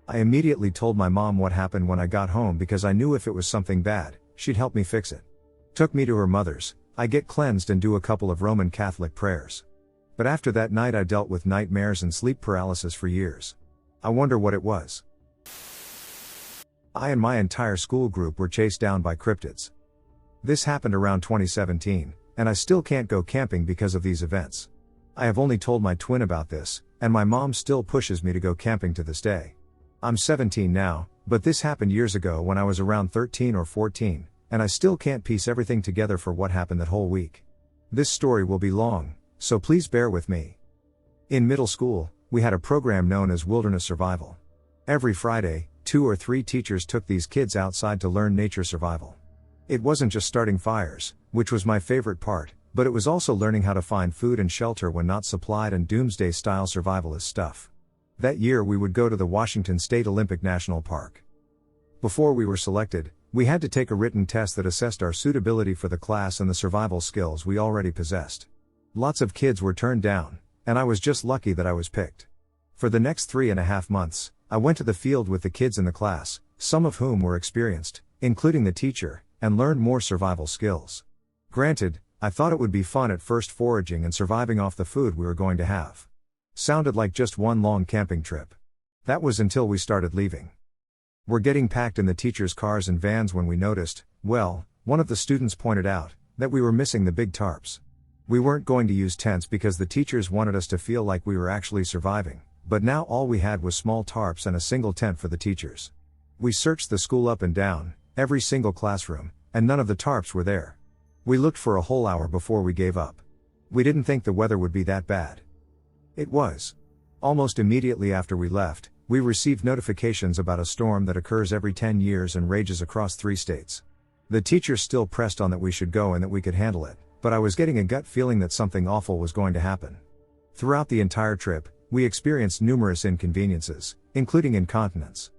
I immediately told my mom what happened when I got home because I knew if it was something bad, she'd help me fix it. Took me to her mother's, I get cleansed and do a couple of Roman Catholic prayers. But after that night I dealt with nightmares and sleep paralysis for years. I wonder what it was. I and my entire school group were chased down by cryptids. This happened around 2017, and I still can't go camping because of these events. I have only told my twin about this, and my mom still pushes me to go camping to this day. I'm 17 now, but this happened years ago when I was around 13 or 14, and I still can't piece everything together for what happened that whole week. This story will be long, so please bear with me. In middle school, we had a program known as Wilderness Survival. Every Friday, 2 or 3 teachers took these kids outside to learn nature survival. It wasn't just starting fires, which was my favorite part, but it was also learning how to find food and shelter when not supplied and doomsday-style survivalist stuff. That year we would go to the Washington State Olympic National Park. Before we were selected, we had to take a written test that assessed our suitability for the class and the survival skills we already possessed. Lots of kids were turned down, and I was just lucky that I was picked. For the next 3.5 months, I went to the field with the kids in the class, some of whom were experienced, including the teacher, and learned more survival skills. Granted, I thought it would be fun at first foraging and surviving off the food we were going to have. Sounded like just one long camping trip. That was until we started leaving. We're getting packed in the teachers' cars and vans when we noticed, well, one of the students pointed out, that we were missing the big tarps. We weren't going to use tents because the teachers wanted us to feel like we were actually surviving, but now all we had was small tarps and a single tent for the teachers. We searched the school up and down, every single classroom, and none of the tarps were there. We looked for a whole hour before we gave up. We didn't think the weather would be that bad. It was. Almost immediately after we left, we received notifications about a storm that occurs every 10 years and rages across 3 states. The teachers still pressed on that we should go and that we could handle it, but I was getting a gut feeling that something awful was going to happen. Throughout the entire trip, we experienced numerous inconveniences, including incontinence.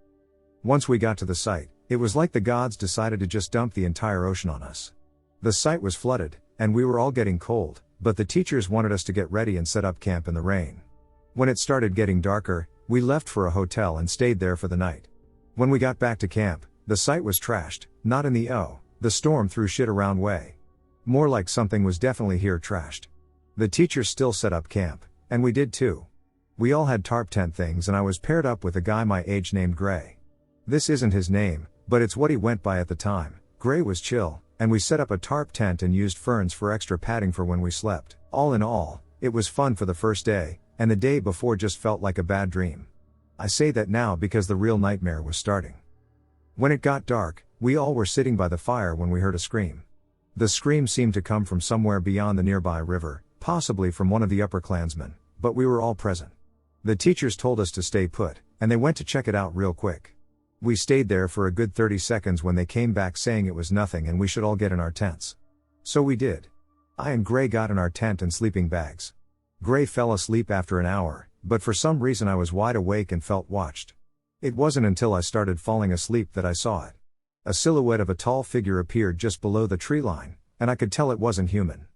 Once we got to the site, it was like the gods decided to just dump the entire ocean on us. The site was flooded, and we were all getting cold, but the teachers wanted us to get ready and set up camp in the rain. When it started getting darker, we left for a hotel and stayed there for the night. When we got back to camp, the site was trashed, not in the The storm threw shit around way. More like something was definitely here trashed. The teachers still set up camp, and we did too. We all had tarp tent things and I was paired up with a guy my age named Gray. This isn't his name, but it's what he went by at the time. Gray was chill, and we set up a tarp tent and used ferns for extra padding for when we slept. All in all, it was fun for the first day, and the day before just felt like a bad dream. I say that now because the real nightmare was starting. When it got dark, we all were sitting by the fire when we heard a scream. The scream seemed to come from somewhere beyond the nearby river, possibly from one of the upperclansmen, but we were all present. The teachers told us to stay put, and they went to check it out real quick. We stayed there for a good 30 seconds when they came back saying it was nothing and we should all get in our tents. So we did. I and Gray got in our tent and sleeping bags. Gray fell asleep after an hour, but for some reason I was wide awake and felt watched. It wasn't until I started falling asleep that I saw it. A silhouette of a tall figure appeared just below the tree line, and I could tell it wasn't human.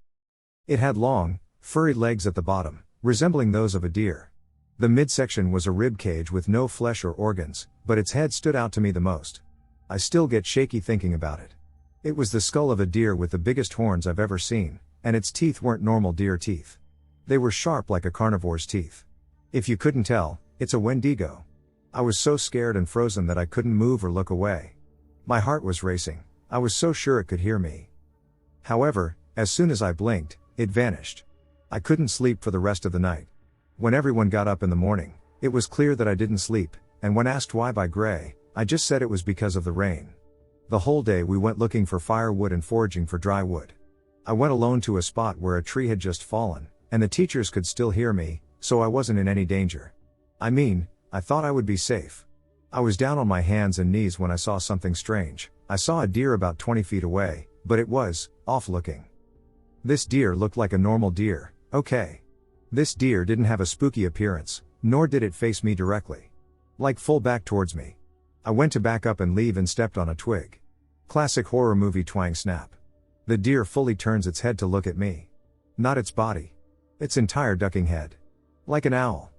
It had long, furry legs at the bottom, resembling those of a deer. The midsection was a rib cage with no flesh or organs, but its head stood out to me the most. I still get shaky thinking about it. It was the skull of a deer with the biggest horns I've ever seen, and its teeth weren't normal deer teeth. They were sharp like a carnivore's teeth. If you couldn't tell, it's a Wendigo. I was so scared and frozen that I couldn't move or look away. My heart was racing. I was so sure it could hear me. However, as soon as I blinked, it vanished. I couldn't sleep for the rest of the night. When everyone got up in the morning, it was clear that I didn't sleep, and when asked why by Gray, I just said it was because of the rain. The whole day we went looking for firewood and foraging for dry wood. I went alone to a spot where a tree had just fallen, and the teachers could still hear me, so I wasn't in any danger. I mean, I thought I would be safe. I was down on my hands and knees when I saw something strange. I saw a deer about 20 feet away, but it was off looking. This deer looked like a normal deer, okay. This deer didn't have a spooky appearance, nor did it face me directly. Like full back towards me. I went to back up and leave and stepped on a twig. Classic horror movie twang snap. The deer fully turns its head to look at me. Not its body. Its entire ducking head. Like an owl.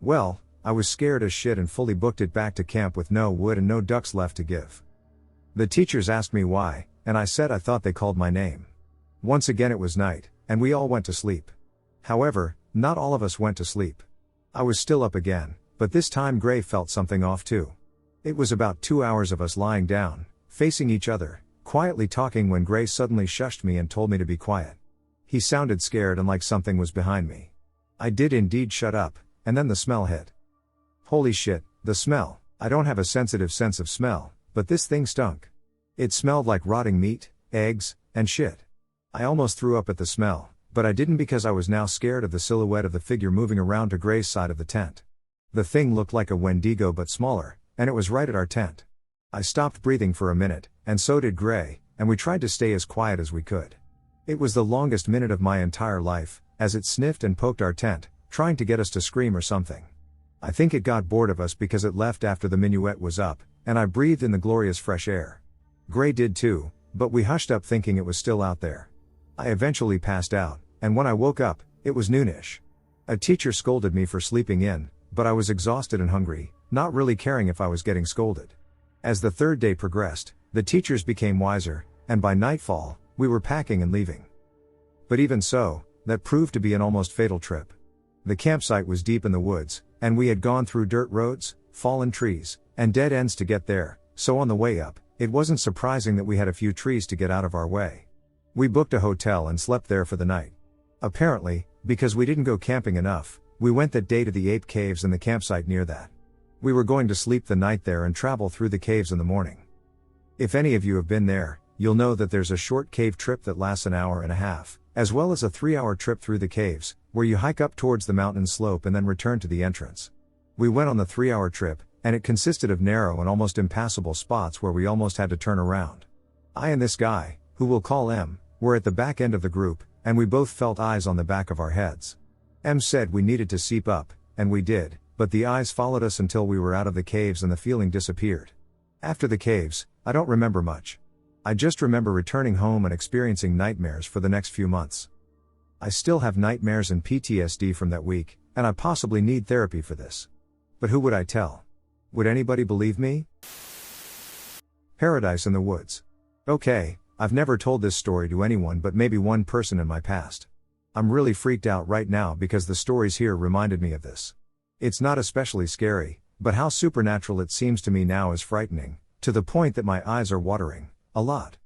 Well, I was scared as shit and fully booked it back to camp with no wood and no ducks left to give. The teachers asked me why, and I said I thought they called my name. Once again it was night, and we all went to sleep. However, not all of us went to sleep. I was still up again, but this time Gray felt something off too. It was about 2 hours of us lying down, facing each other, quietly talking when Gray suddenly shushed me and told me to be quiet. He sounded scared and like something was behind me. I did indeed shut up, and then the smell hit. Holy shit, the smell. I don't have a sensitive sense of smell, but this thing stunk. It smelled like rotting meat, eggs, and shit. I almost threw up at the smell, but I didn't because I was now scared of the silhouette of the figure moving around to Gray's side of the tent. The thing looked like a Wendigo but smaller, and it was right at our tent. I stopped breathing for a minute, and so did Gray, and we tried to stay as quiet as we could. It was the longest minute of my entire life, as it sniffed and poked our tent, trying to get us to scream or something. I think it got bored of us because it left after the minuet was up, and I breathed in the glorious fresh air. Gray did too, but we hushed up thinking it was still out there. I eventually passed out, and when I woke up, it was noonish. A teacher scolded me for sleeping in, but I was exhausted and hungry, not really caring if I was getting scolded. As the third day progressed, the teachers became wiser, and by nightfall, we were packing and leaving. But even so, that proved to be an almost fatal trip. The campsite was deep in the woods, and we had gone through dirt roads, fallen trees, and dead ends to get there, so on the way up, it wasn't surprising that we had a few trees to get out of our way. We booked a hotel and slept there for the night. Apparently, because we didn't go camping enough, we went that day to the ape caves and the campsite near that. We were going to sleep the night there and travel through the caves in the morning. If any of you have been there, you'll know that there's a short cave trip that lasts an hour and a half, as well as a 3-hour trip through the caves, where you hike up towards the mountain slope and then return to the entrance. We went on the 3-hour trip, and it consisted of narrow and almost impassable spots where we almost had to turn around. I and this guy, who we'll call M, were at the back end of the group, and we both felt eyes on the back of our heads. M said we needed to seep up, and we did, but the eyes followed us until we were out of the caves and the feeling disappeared. After the caves, I don't remember much. I just remember returning home and experiencing nightmares for the next few months. I still have nightmares and PTSD from that week, and I possibly need therapy for this. But who would I tell? Would anybody believe me? Paradise in the woods. Okay, I've never told this story to anyone but maybe one person in my past. I'm really freaked out right now because the stories here reminded me of this. It's not especially scary, but how supernatural it seems to me now is frightening, to the point that my eyes are watering, a lot.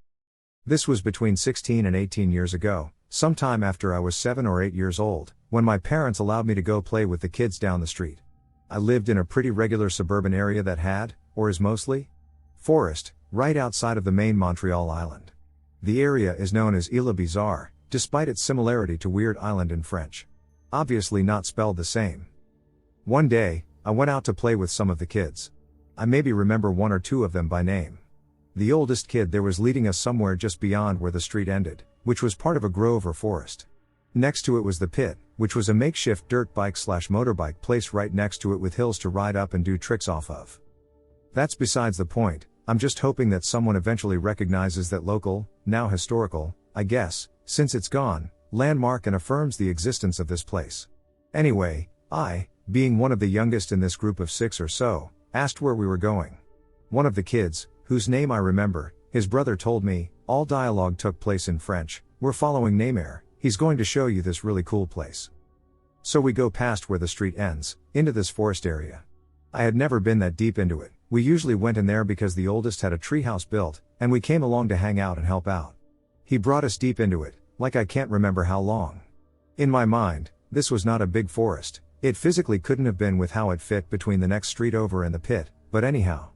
This was between 16 and 18 years ago, sometime after I was 7 or 8 years old, when my parents allowed me to go play with the kids down the street. I lived in a pretty regular suburban area that had, or is mostly, forest, right outside of the main Montreal island. The area is known as Île Bizarre, despite its similarity to Weird Island in French. Obviously not spelled the same. One day, I went out to play with some of the kids. I maybe remember one or two of them by name. The oldest kid there was leading us somewhere just beyond where the street ended, which was part of a grove or forest. Next to it was the pit, which was a makeshift dirt bike/motorbike place right next to it with hills to ride up and do tricks off of. That's besides the point. I'm just hoping that someone eventually recognizes that local, now historical, I guess, since it's gone, landmark and affirms the existence of this place. Anyway, I, being one of the youngest in this group of 6 or so, asked where we were going. One of the kids, whose name I remember, his brother told me, all dialogue took place in French, "We're following Neymar, he's going to show you this really cool place." So we go past where the street ends, into this forest area. I had never been that deep into it. We usually went in there because the oldest had a treehouse built, and we came along to hang out and help out. He brought us deep into it, like I can't remember how long. In my mind, this was not a big forest, it physically couldn't have been with how it fit between the next street over and the pit, but anyhow.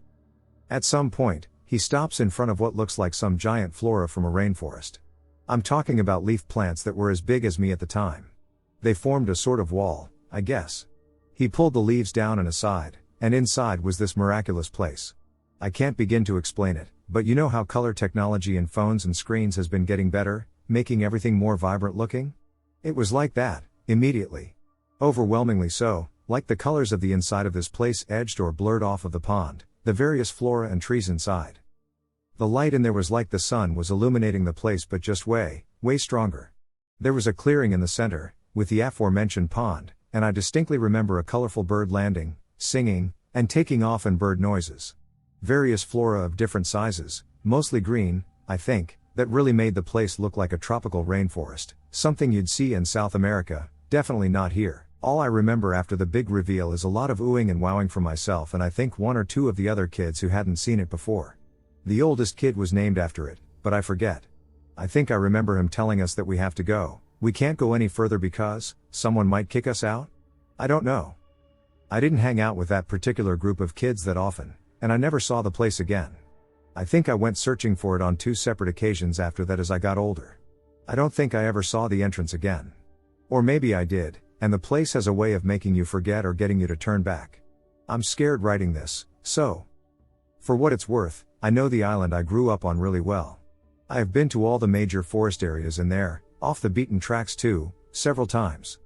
At some point, he stops in front of what looks like some giant flora from a rainforest. I'm talking about leaf plants that were as big as me at the time. They formed a sort of wall, I guess. He pulled the leaves down and aside, and inside was this miraculous place. I can't begin to explain it, but you know how color technology in phones and screens has been getting better, making everything more vibrant looking? It was like that, immediately. Overwhelmingly so, like the colors of the inside of this place edged or blurred off of the pond, the various flora and trees inside. The light in there was like the sun was illuminating the place, but just way stronger. There was a clearing in the center, with the aforementioned pond, and I distinctly remember a colorful bird landing, singing, and taking off, and bird noises. Various flora of different sizes, mostly green, I think, that really made the place look like a tropical rainforest, something you'd see in South America, definitely not here. All I remember after the big reveal is a lot of oohing and wowing from myself and I think one or two of the other kids who hadn't seen it before. The oldest kid was named after it, but I forget. I think I remember him telling us that we have to go, we can't go any further because someone might kick us out? I don't know. I didn't hang out with that particular group of kids that often, and I never saw the place again. I think I went searching for it on 2 separate occasions after that as I got older. I don't think I ever saw the entrance again. Or maybe I did, and the place has a way of making you forget or getting you to turn back. I'm scared writing this, so. For what it's worth, I know the island I grew up on really well. I have been to all the major forest areas in there, off the beaten tracks too, several times.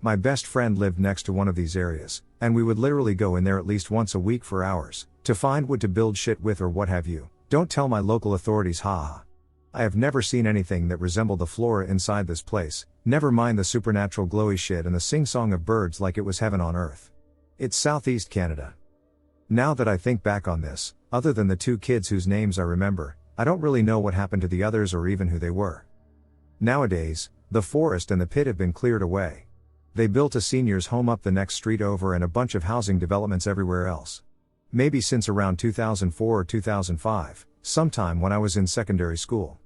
My best friend lived next to one of these areas, and we would literally go in there at least once a week for hours, to find wood to build shit with or what have you. Don't tell my local authorities, haha. I have never seen anything that resembled the flora inside this place, never mind the supernatural glowy shit and the sing-song of birds like it was heaven on earth. It's Southeast Canada. Now that I think back on this, other than the 2 kids whose names I remember, I don't really know what happened to the others or even who they were. Nowadays, the forest and the pit have been cleared away. They built a seniors' home up the next street over and a bunch of housing developments everywhere else. Maybe since around 2004 or 2005, sometime when I was in secondary school.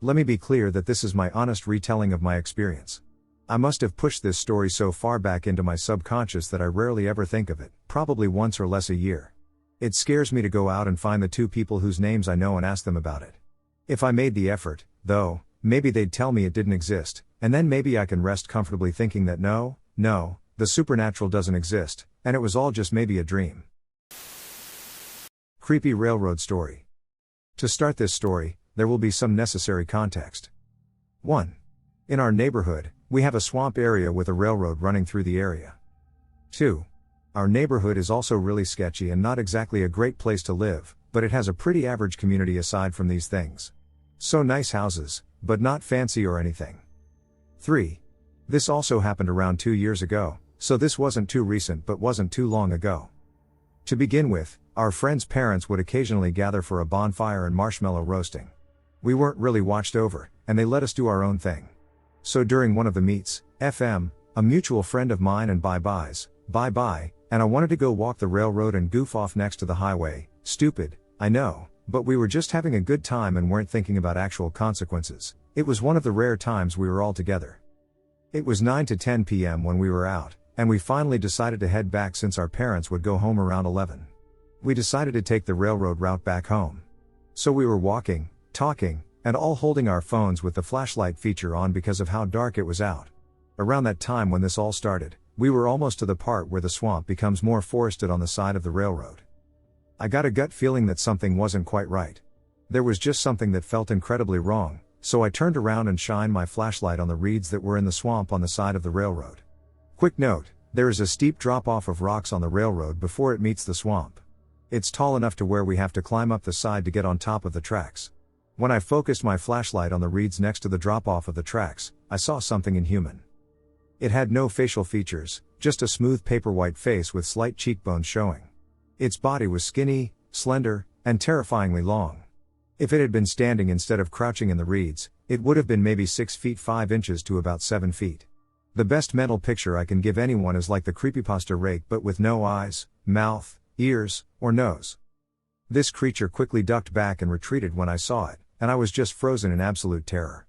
Let me be clear that this is my honest retelling of my experience. I must have pushed this story so far back into my subconscious that I rarely ever think of it, probably once or less a year. It scares me to go out and find the 2 people whose names I know and ask them about it. If I made the effort, though, maybe they'd tell me it didn't exist, and then maybe I can rest comfortably thinking that no, the supernatural doesn't exist, and it was all just maybe a dream. Creepy railroad story. To start this story, there will be some necessary context. 1. In our neighborhood, we have a swamp area with a railroad running through the area. 2. Our neighborhood is also really sketchy and not exactly a great place to live, but it has a pretty average community aside from these things. So nice houses, but not fancy or anything. 3. This also happened around 2 years ago, so this wasn't too recent but wasn't too long ago. To begin with, our friends' parents would occasionally gather for a bonfire and marshmallow roasting. We weren't really watched over, and they let us do our own thing. So during one of the meets, FM, a mutual friend of mine and bye-byes, bye-bye, and I wanted to go walk the railroad and goof off next to the highway. Stupid, I know, but we were just having a good time and weren't thinking about actual consequences. It was one of the rare times we were all together. It was 9 to 10 p.m. when we were out, and we finally decided to head back since our parents would go home around 11. We decided to take the railroad route back home. So we were walking, talking, and all holding our phones with the flashlight feature on because of how dark it was out. Around that time when this all started, we were almost to the part where the swamp becomes more forested on the side of the railroad. I got a gut feeling that something wasn't quite right. There was just something that felt incredibly wrong, so I turned around and shined my flashlight on the reeds that were in the swamp on the side of the railroad. Quick note, there is a steep drop-off of rocks on the railroad before it meets the swamp. It's tall enough to where we have to climb up the side to get on top of the tracks. When I focused my flashlight on the reeds next to the drop-off of the tracks, I saw something inhuman. It had no facial features, just a smooth paper-white face with slight cheekbones showing. Its body was skinny, slender, and terrifyingly long. If it had been standing instead of crouching in the reeds, it would have been maybe 6 feet 5 inches to about 7 feet. The best mental picture I can give anyone is like the creepypasta rake but with no eyes, mouth, ears, or nose. This creature quickly ducked back and retreated when I saw it, and I was just frozen in absolute terror.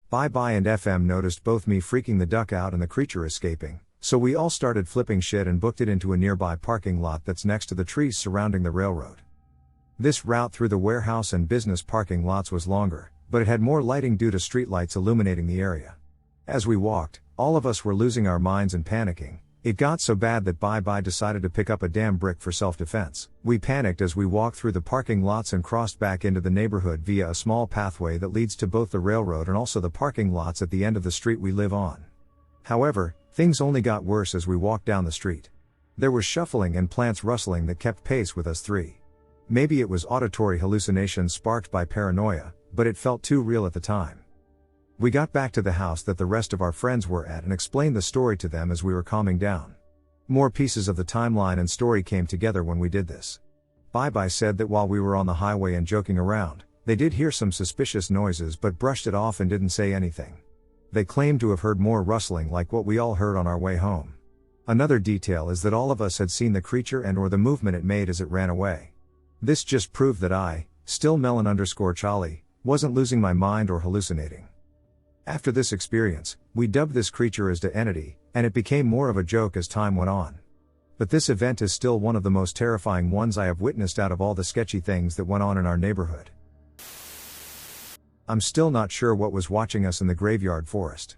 Bye-bye and FM noticed both me freaking the duck out and the creature escaping, so we all started flipping shit and booked it into a nearby parking lot that's next to the trees surrounding the railroad. This route through the warehouse and business parking lots was longer, but it had more lighting due to streetlights illuminating the area. As we walked, all of us were losing our minds and panicking. It got so bad that Bye-Bye decided to pick up a damn brick for self-defense. We panicked as we walked through the parking lots and crossed back into the neighborhood via a small pathway that leads to both the railroad and also the parking lots at the end of the street we live on. However, things only got worse as we walked down the street. There was shuffling and plants rustling that kept pace with us three. Maybe it was auditory hallucinations sparked by paranoia, but it felt too real at the time. We got back to the house that the rest of our friends were at and explained the story to them as we were calming down. More pieces of the timeline and story came together when we did this. Bye-Bye said that while we were on the highway and joking around, they did hear some suspicious noises but brushed it off and didn't say anything. They claimed to have heard more rustling like what we all heard on our way home. Another detail is that all of us had seen the creature and/or the movement it made as it ran away. This just proved that I, still Melon_Charlie, wasn't losing my mind or hallucinating. After this experience, we dubbed this creature as the entity, and it became more of a joke as time went on. But this event is still one of the most terrifying ones I have witnessed out of all the sketchy things that went on in our neighborhood. I'm still not sure what was watching us in the graveyard forest.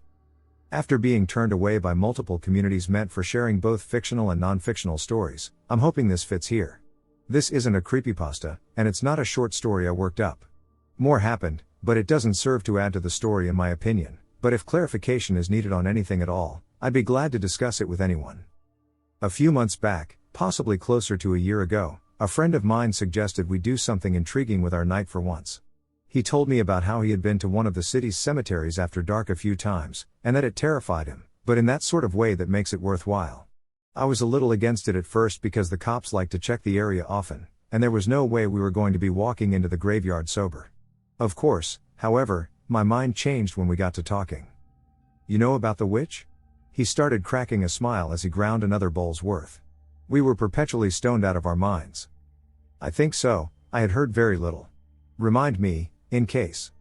After being turned away by multiple communities meant for sharing both fictional and non-fictional stories, I'm hoping this fits here. This isn't a creepypasta, and it's not a short story I worked up. More happened, but it doesn't serve to add to the story in my opinion, but if clarification is needed on anything at all, I'd be glad to discuss it with anyone. A few months back, possibly closer to a year ago, a friend of mine suggested we do something intriguing with our night for once. He told me about how he had been to one of the city's cemeteries after dark a few times, and that it terrified him, but in that sort of way that makes it worthwhile. I was a little against it at first because the cops like to check the area often, and there was no way we were going to be walking into the graveyard sober. Of course, however, my mind changed when we got to talking. You know about the witch? He started cracking a smile as he ground another bowl's worth. We were perpetually stoned out of our minds. I think so, I had heard very little. Remind me, in case.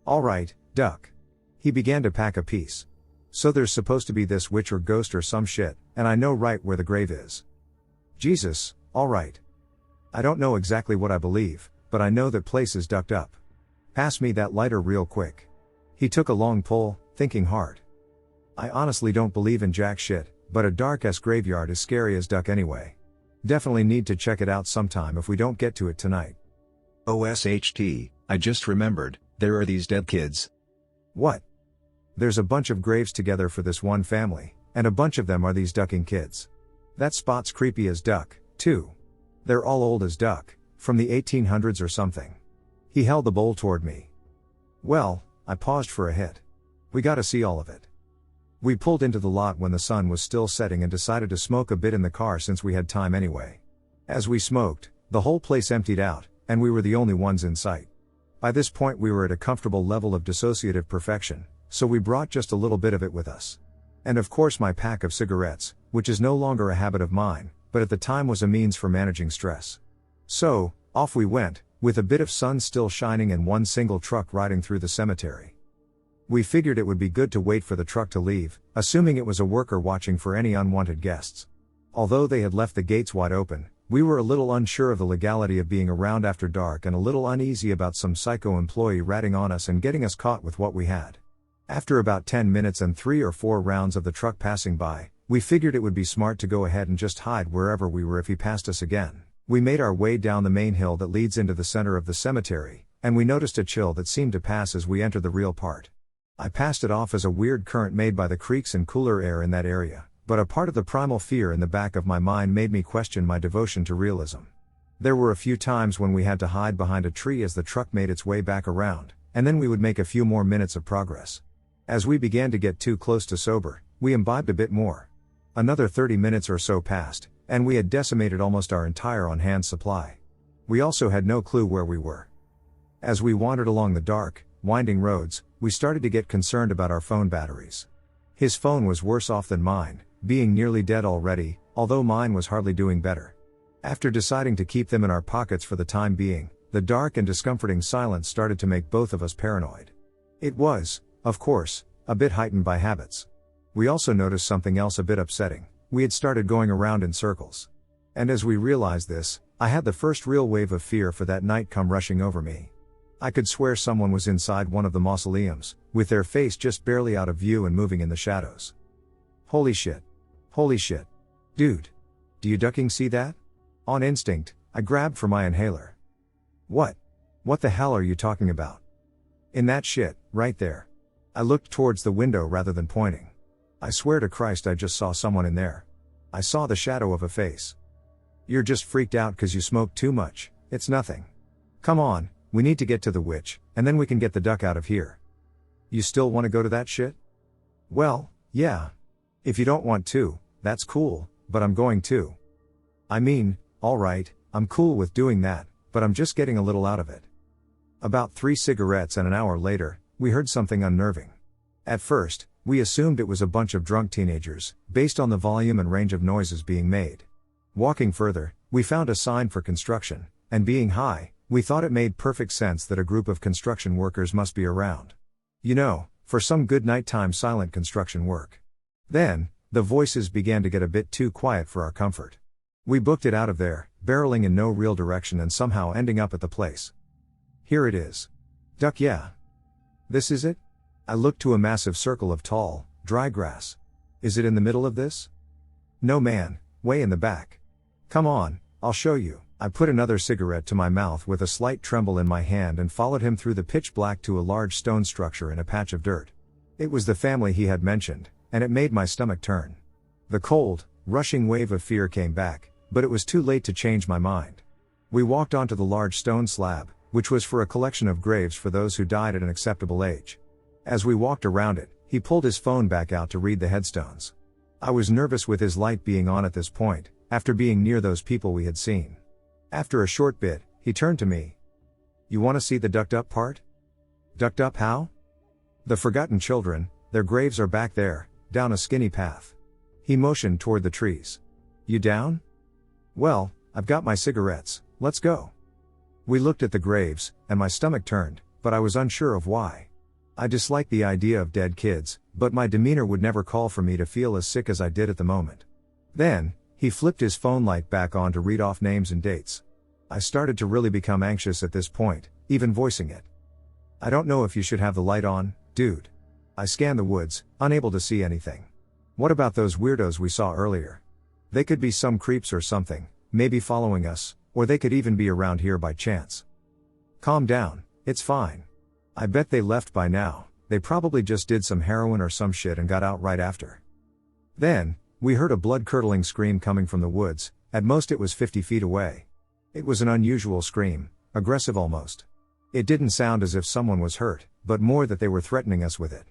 All right, duck. He began to pack a piece. So there's supposed to be this witch or ghost or some shit, and I know right where the grave is. Jesus, all right. I don't know exactly what I believe, but I know that place is ducked up. Pass me that lighter real quick. He took a long pull, thinking hard. I honestly don't believe in jack shit, but a dark-ass graveyard is scary as duck anyway. Definitely need to check it out sometime if we don't get to it tonight. OSHT, I just remembered, there are these dead kids. What? There's a bunch of graves together for this one family, and a bunch of them are these ducking kids. That spot's creepy as duck, too. They're all old as duck, from the 1800s or something. He held the bowl toward me. Well, I paused for a hit. We gotta see all of it. We pulled into the lot when the sun was still setting and decided to smoke a bit in the car since we had time anyway. As we smoked, the whole place emptied out, and we were the only ones in sight. By this point we were at a comfortable level of dissociative perfection, so we brought just a little bit of it with us. And of course my pack of cigarettes, which is no longer a habit of mine, but at the time was a means for managing stress. So, off we went, with a bit of sun still shining and one single truck riding through the cemetery. We figured it would be good to wait for the truck to leave, assuming it was a worker watching for any unwanted guests. Although they had left the gates wide open, we were a little unsure of the legality of being around after dark and a little uneasy about some psycho employee ratting on us and getting us caught with what we had. After about 10 minutes and 3 or 4 rounds of the truck passing by, we figured it would be smart to go ahead and just hide wherever we were if he passed us again. We made our way down the main hill that leads into the center of the cemetery, and we noticed a chill that seemed to pass as we entered the real part. I passed it off as a weird current made by the creeks and cooler air in that area, but a part of the primal fear in the back of my mind made me question my devotion to realism. There were a few times when we had to hide behind a tree as the truck made its way back around, and then we would make a few more minutes of progress. As we began to get too close to sober, we imbibed a bit more. Another 30 minutes or so passed, and we had decimated almost our entire on-hand supply. We also had no clue where we were. As we wandered along the dark, winding roads, we started to get concerned about our phone batteries. His phone was worse off than mine, being nearly dead already, although mine was hardly doing better. After deciding to keep them in our pockets for the time being, the dark and discomforting silence started to make both of us paranoid. It was, of course, a bit heightened by habits. We also noticed something else a bit upsetting. We had started going around in circles. And as we realized this, I had the first real wave of fear for that night come rushing over me. I could swear someone was inside one of the mausoleums, with their face just barely out of view and moving in the shadows. Holy shit. Holy shit. Dude. Do you ducking see that? On instinct, I grabbed for my inhaler. What? What the hell are you talking about? In that shit, right there. I looked towards the window rather than pointing. I swear to Christ I just saw someone in there. I saw the shadow of a face. You're just freaked out 'cause you smoked too much, it's nothing. Come on, we need to get to the witch, and then we can get the duck out of here. You still want to go to that shit? Well, yeah. If you don't want to, that's cool, but I'm going to. I mean, alright, I'm cool with doing that, but I'm just getting a little out of it. About 3 cigarettes and an hour later, we heard something unnerving. At first, we assumed it was a bunch of drunk teenagers, based on the volume and range of noises being made. Walking further, we found a sign for construction, and being high, we thought it made perfect sense that a group of construction workers must be around. You know, for some good nighttime silent construction work. Then, the voices began to get a bit too quiet for our comfort. We booked it out of there, barreling in no real direction and somehow ending up at the place. Here it is. Duck, yeah. This is it? I looked to a massive circle of tall, dry grass. Is it in the middle of this? No man, way in the back. Come on, I'll show you. I put another cigarette to my mouth with a slight tremble in my hand and followed him through the pitch black to a large stone structure in a patch of dirt. It was the family he had mentioned, and it made my stomach turn. The cold, rushing wave of fear came back, but it was too late to change my mind. We walked onto the large stone slab, which was for a collection of graves for those who died at an acceptable age. As we walked around it, he pulled his phone back out to read the headstones. I was nervous with his light being on at this point, after being near those people we had seen. After a short bit, he turned to me. You want to see the ducked up part? Ducked up how? The forgotten children, their graves are back there, down a skinny path. He motioned toward the trees. You down? Well, I've got my cigarettes, let's go. We looked at the graves, and my stomach turned, but I was unsure of why. I disliked the idea of dead kids, but my demeanor would never call for me to feel as sick as I did at the moment. Then, he flipped his phone light back on to read off names and dates. I started to really become anxious at this point, even voicing it. I don't know if you should have the light on, dude. I scanned the woods, unable to see anything. What about those weirdos we saw earlier? They could be some creeps or something, maybe following us, or they could even be around here by chance. Calm down, it's fine. I bet they left by now, they probably just did some heroin or some shit and got out right after. Then, we heard a blood-curdling scream coming from the woods, at most it was 50 feet away. It was an unusual scream, aggressive almost. It didn't sound as if someone was hurt, but more that they were threatening us with it.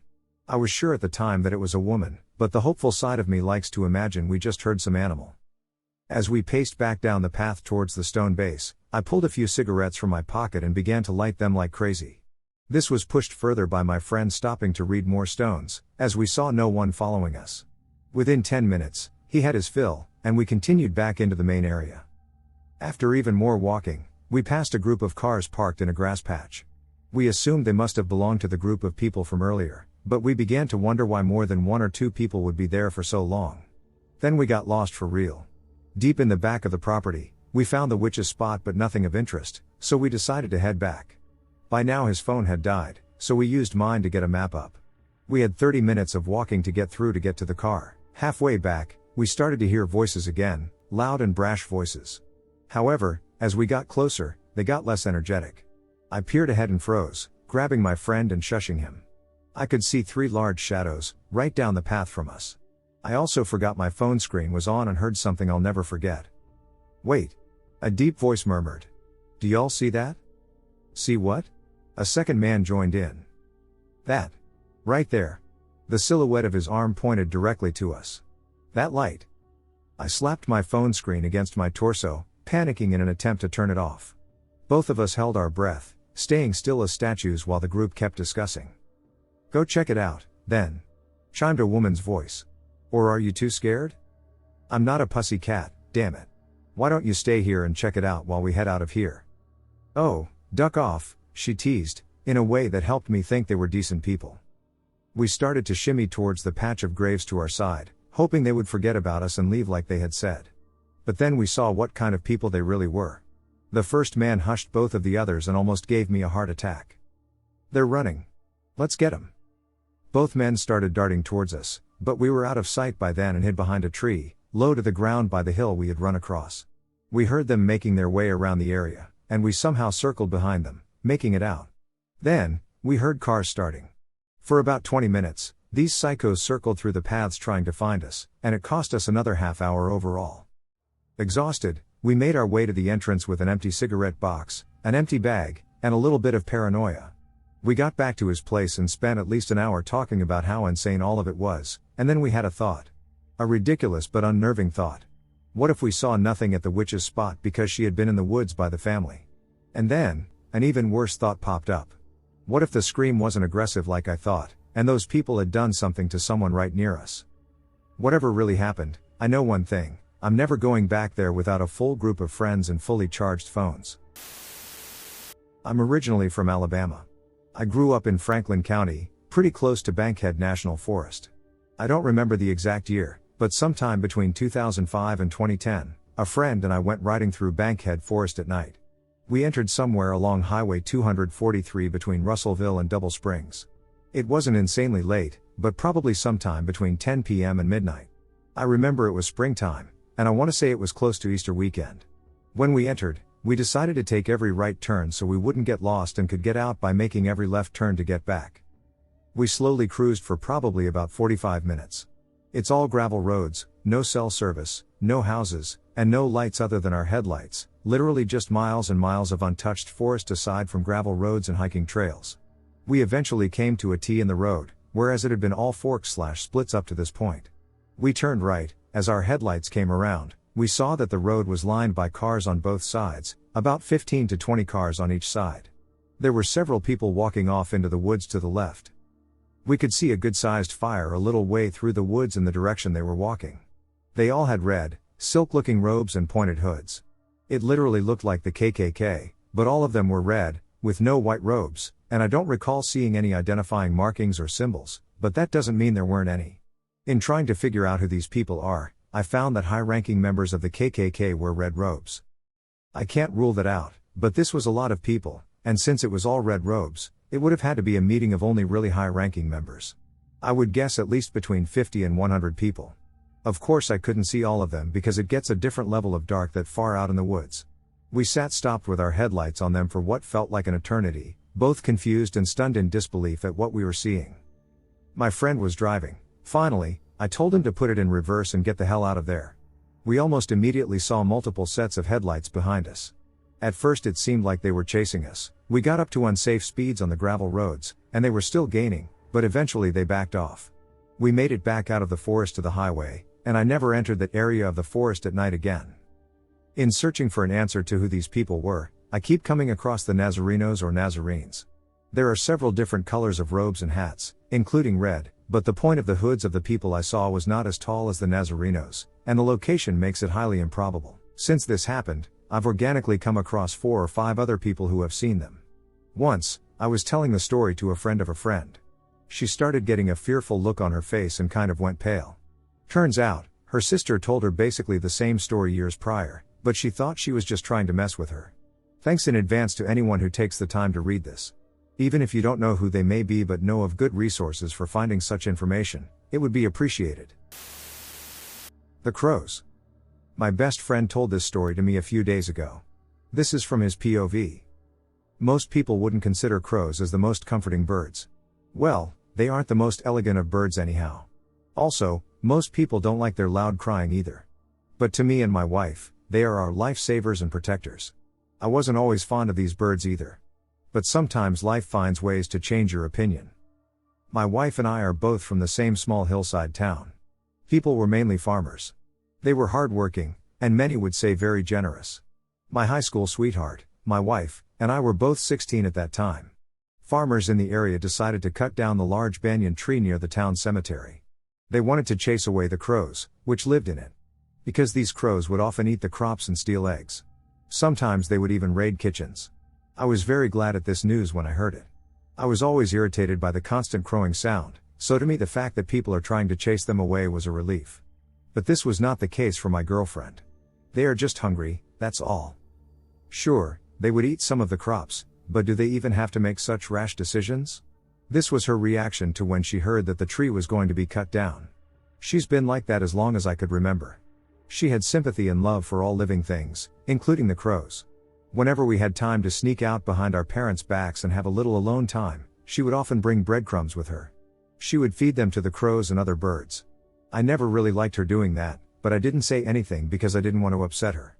I was sure at the time that it was a woman, but the hopeful side of me likes to imagine we just heard some animal. As we paced back down the path towards the stone base, I pulled a few cigarettes from my pocket and began to light them like crazy. This was pushed further by my friend stopping to read more stones, as we saw no one following us. Within 10 minutes, he had his fill, and we continued back into the main area. After even more walking, we passed a group of cars parked in a grass patch. We assumed they must have belonged to the group of people from earlier, but we began to wonder why more than 1 or 2 people would be there for so long. Then we got lost for real. Deep in the back of the property, we found the witch's spot but nothing of interest, so we decided to head back. By now his phone had died, so we used mine to get a map up. We had 30 minutes of walking to get to the car. Halfway back, we started to hear voices again, loud and brash voices. However, as we got closer, they got less energetic. I peered ahead and froze, grabbing my friend and shushing him. I could see 3 large shadows, right down the path from us. I also forgot my phone screen was on and heard something I'll never forget. "Wait!" A deep voice murmured. "Do y'all see that?" "See what?" A second man joined in. "That. Right there." The silhouette of his arm pointed directly to us. "That light." I slapped my phone screen against my torso, panicking in an attempt to turn it off. Both of us held our breath, staying still as statues while the group kept discussing. "Go check it out, then," chimed a woman's voice. "Or are you too scared?" "I'm not a pussy cat, damn it. Why don't you stay here and check it out while we head out of here?" "Oh, duck off," she teased, in a way that helped me think they were decent people. We started to shimmy towards the patch of graves to our side, hoping they would forget about us and leave like they had said. But then we saw what kind of people they really were. The first man hushed both of the others and almost gave me a heart attack. "They're running. Let's get 'em." Both men started darting towards us, but we were out of sight by then and hid behind a tree, low to the ground by the hill we had run across. We heard them making their way around the area, and we somehow circled behind them, making it out. Then, we heard cars starting. For about 20 minutes, these psychos circled through the paths trying to find us, and it cost us another half hour overall. Exhausted, we made our way to the entrance with an empty cigarette box, an empty bag, and a little bit of paranoia. We got back to his place and spent at least an hour talking about how insane all of it was, and then we had a thought. A ridiculous but unnerving thought. What if we saw nothing at the witch's spot because she had been in the woods by the family? And then, an even worse thought popped up. What if the scream wasn't aggressive like I thought, and those people had done something to someone right near us? Whatever really happened, I know one thing: I'm never going back there without a full group of friends and fully charged phones. I'm originally from Alabama. I grew up in Franklin County, pretty close to Bankhead National Forest. I don't remember the exact year, but sometime between 2005 and 2010, a friend and I went riding through Bankhead Forest at night. We entered somewhere along Highway 243 between Russellville and Double Springs. It wasn't insanely late, but probably sometime between 10 p.m. and midnight. I remember it was springtime, and I want to say it was close to Easter weekend. When we entered, we decided to take every right turn so we wouldn't get lost and could get out by making every left turn to get back. We slowly cruised for probably about 45 minutes. It's all gravel roads, no cell service, no houses, and no lights other than our headlights, literally just miles and miles of untouched forest aside from gravel roads and hiking trails. We eventually came to a T in the road, whereas it had been all forks/splits up to this point. We turned right. As our headlights came around, we saw that the road was lined by cars on both sides, about 15 to 20 cars on each side. There were several people walking off into the woods to the left. We could see a good-sized fire a little way through the woods in the direction they were walking. They all had red, silk-looking robes and pointed hoods. It literally looked like the KKK, but all of them were red, with no white robes, and I don't recall seeing any identifying markings or symbols, but that doesn't mean there weren't any. In trying to figure out who these people are, I found that high-ranking members of the KKK wear red robes. I can't rule that out, but this was a lot of people, and since it was all red robes, it would have had to be a meeting of only really high-ranking members. I would guess at least between 50 and 100 people. Of course I couldn't see all of them because it gets a different level of dark that far out in the woods. We sat stopped with our headlights on them for what felt like an eternity, both confused and stunned in disbelief at what we were seeing. My friend was driving. Finally, I told him to put it in reverse and get the hell out of there. We almost immediately saw multiple sets of headlights behind us. At first it seemed like they were chasing us. We got up to unsafe speeds on the gravel roads, and they were still gaining, but eventually they backed off. We made it back out of the forest to the highway, and I never entered that area of the forest at night again. In searching for an answer to who these people were, I keep coming across the Nazarenos or Nazarenes. There are several different colors of robes and hats, including red, but the point of the hoods of the people I saw was not as tall as the Nazarenos, and the location makes it highly improbable. Since this happened, I've organically come across 4 or 5 other people who have seen them. Once, I was telling the story to a friend of a friend. She started getting a fearful look on her face and kind of went pale. Turns out, her sister told her basically the same story years prior, but she thought she was just trying to mess with her. Thanks in advance to anyone who takes the time to read this. Even if you don't know who they may be but know of good resources for finding such information, it would be appreciated. The Crows. My best friend told this story to me a few days ago. This is from his POV. Most people wouldn't consider crows as the most comforting birds. Well, they aren't the most elegant of birds anyhow. Also, most people don't like their loud crying either. But to me and my wife, they are our lifesavers and protectors. I wasn't always fond of these birds either. But sometimes life finds ways to change your opinion. My wife and I are both from the same small hillside town. People were mainly farmers. They were hardworking, and many would say very generous. My high school sweetheart, my wife, and I were both 16 at that time. Farmers in the area decided to cut down the large banyan tree near the town cemetery. They wanted to chase away the crows, which lived in it. Because these crows would often eat the crops and steal eggs. Sometimes they would even raid kitchens. I was very glad at this news when I heard it. I was always irritated by the constant crowing sound, so to me the fact that people are trying to chase them away was a relief. But this was not the case for my girlfriend. They are just hungry, that's all. Sure, they would eat some of the crops, but do they even have to make such rash decisions? This was her reaction to when she heard that the tree was going to be cut down. She's been like that as long as I could remember. She had sympathy and love for all living things, including the crows. Whenever we had time to sneak out behind our parents' backs and have a little alone time, she would often bring breadcrumbs with her. She would feed them to the crows and other birds. I never really liked her doing that, but I didn't say anything because I didn't want to upset her.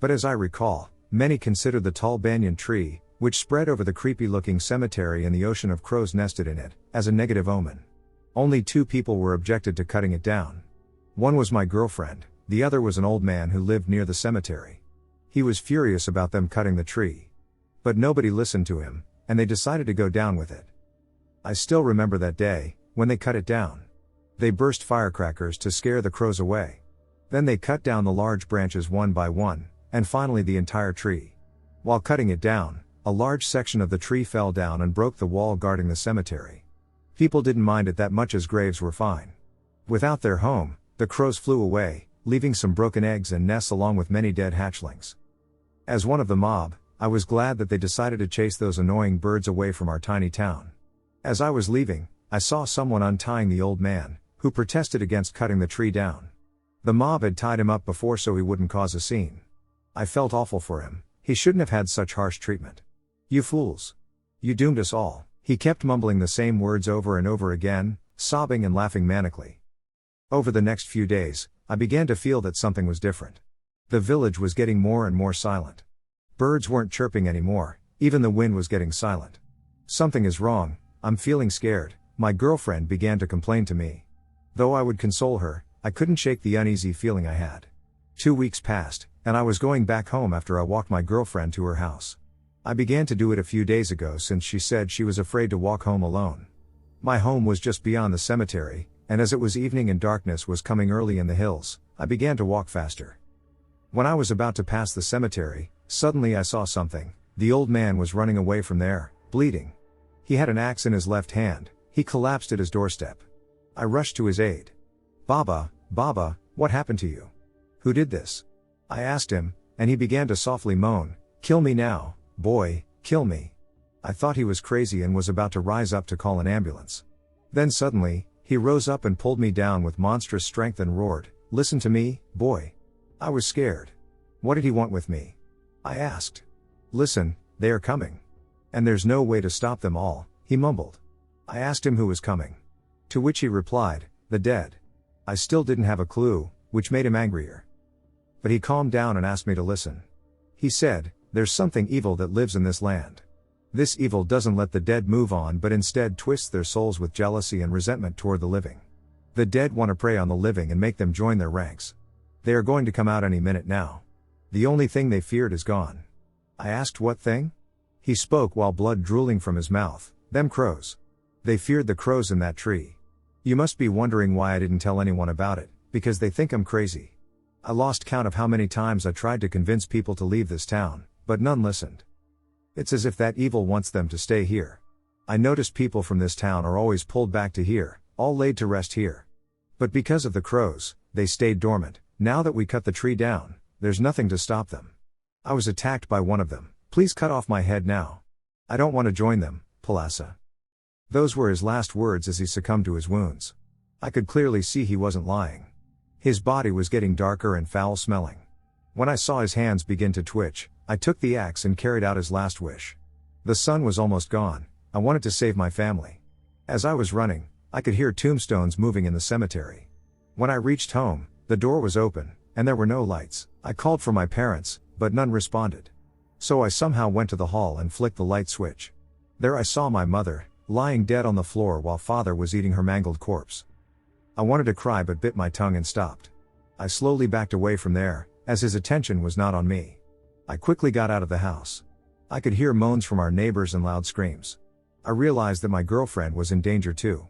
But as I recall, many considered the tall banyan tree, which spread over the creepy-looking cemetery and the ocean of crows nested in it, as a negative omen. Only 2 people were objected to cutting it down. One was my girlfriend, the other was an old man who lived near the cemetery. He was furious about them cutting the tree. But nobody listened to him, and they decided to go down with it. I still remember that day, when they cut it down. They burst firecrackers to scare the crows away. Then they cut down the large branches one by one, and finally the entire tree. While cutting it down, a large section of the tree fell down and broke the wall guarding the cemetery. People didn't mind it that much as graves were fine. Without their home, the crows flew away, leaving some broken eggs and nests along with many dead hatchlings. As one of the mob, I was glad that they decided to chase those annoying birds away from our tiny town. As I was leaving, I saw someone untying the old man, who protested against cutting the tree down. The mob had tied him up before so he wouldn't cause a scene. I felt awful for him. He shouldn't have had such harsh treatment. "You fools. You doomed us all," he kept mumbling the same words over and over again, sobbing and laughing manically. Over the next few days, I began to feel that something was different. The village was getting more and more silent. Birds weren't chirping anymore, even the wind was getting silent. "Something is wrong, I'm feeling scared," my girlfriend began to complain to me. Though I would console her, I couldn't shake the uneasy feeling I had. 2 weeks passed, and I was going back home after I walked my girlfriend to her house. I began to do it a few days ago since she said she was afraid to walk home alone. My home was just beyond the cemetery, and as it was evening and darkness was coming early in the hills, I began to walk faster. When I was about to pass the cemetery, suddenly I saw something. The old man was running away from there, bleeding. He had an axe in his left hand. He collapsed at his doorstep. I rushed to his aid. Baba, what happened to you? Who did this?" I asked him, and he began to softly moan, "Kill me now, boy, kill me." I thought he was crazy and was about to rise up to call an ambulance. Then suddenly, he rose up and pulled me down with monstrous strength and roared, "Listen to me, boy." I was scared. What did he want with me? I asked. "Listen, they are coming. And there's no way to stop them all," he mumbled. I asked him who was coming. To which he replied, "The dead." I still didn't have a clue, which made him angrier. But he calmed down and asked me to listen. He said, "There's something evil that lives in this land. This evil doesn't let the dead move on but instead twists their souls with jealousy and resentment toward the living. The dead want to prey on the living and make them join their ranks. They are going to come out any minute now. The only thing they feared is gone. I asked what thing? He spoke while blood drooling from his mouth. Them crows. They feared the crows in that tree. You must be wondering why I didn't tell anyone about it, because they think I'm crazy. I lost count of how many times I tried to convince people to leave this town, but none listened. It's as if that evil wants them to stay here. I notice people from this town are always pulled back to here, all laid to rest here. But because of the crows, they stayed dormant. Now that we cut the tree down, there's nothing to stop them. I was attacked by one of them. Please cut off my head now. I don't want to join them, Palasa. Those were his last words as he succumbed to his wounds. I could clearly see he wasn't lying. His body was getting darker and foul-smelling. When I saw his hands begin to twitch, I took the axe and carried out his last wish. The sun was almost gone. I wanted to save my family. As I was running, I could hear tombstones moving in the cemetery. When I reached home, the door was open, and there were no lights. I called for my parents, but none responded. So I somehow went to the hall and flicked the light switch. There I saw my mother, lying dead on the floor while father was eating her mangled corpse. I wanted to cry but bit my tongue and stopped. I slowly backed away from there, as his attention was not on me. I quickly got out of the house. I could hear moans from our neighbors and loud screams. I realized that my girlfriend was in danger too.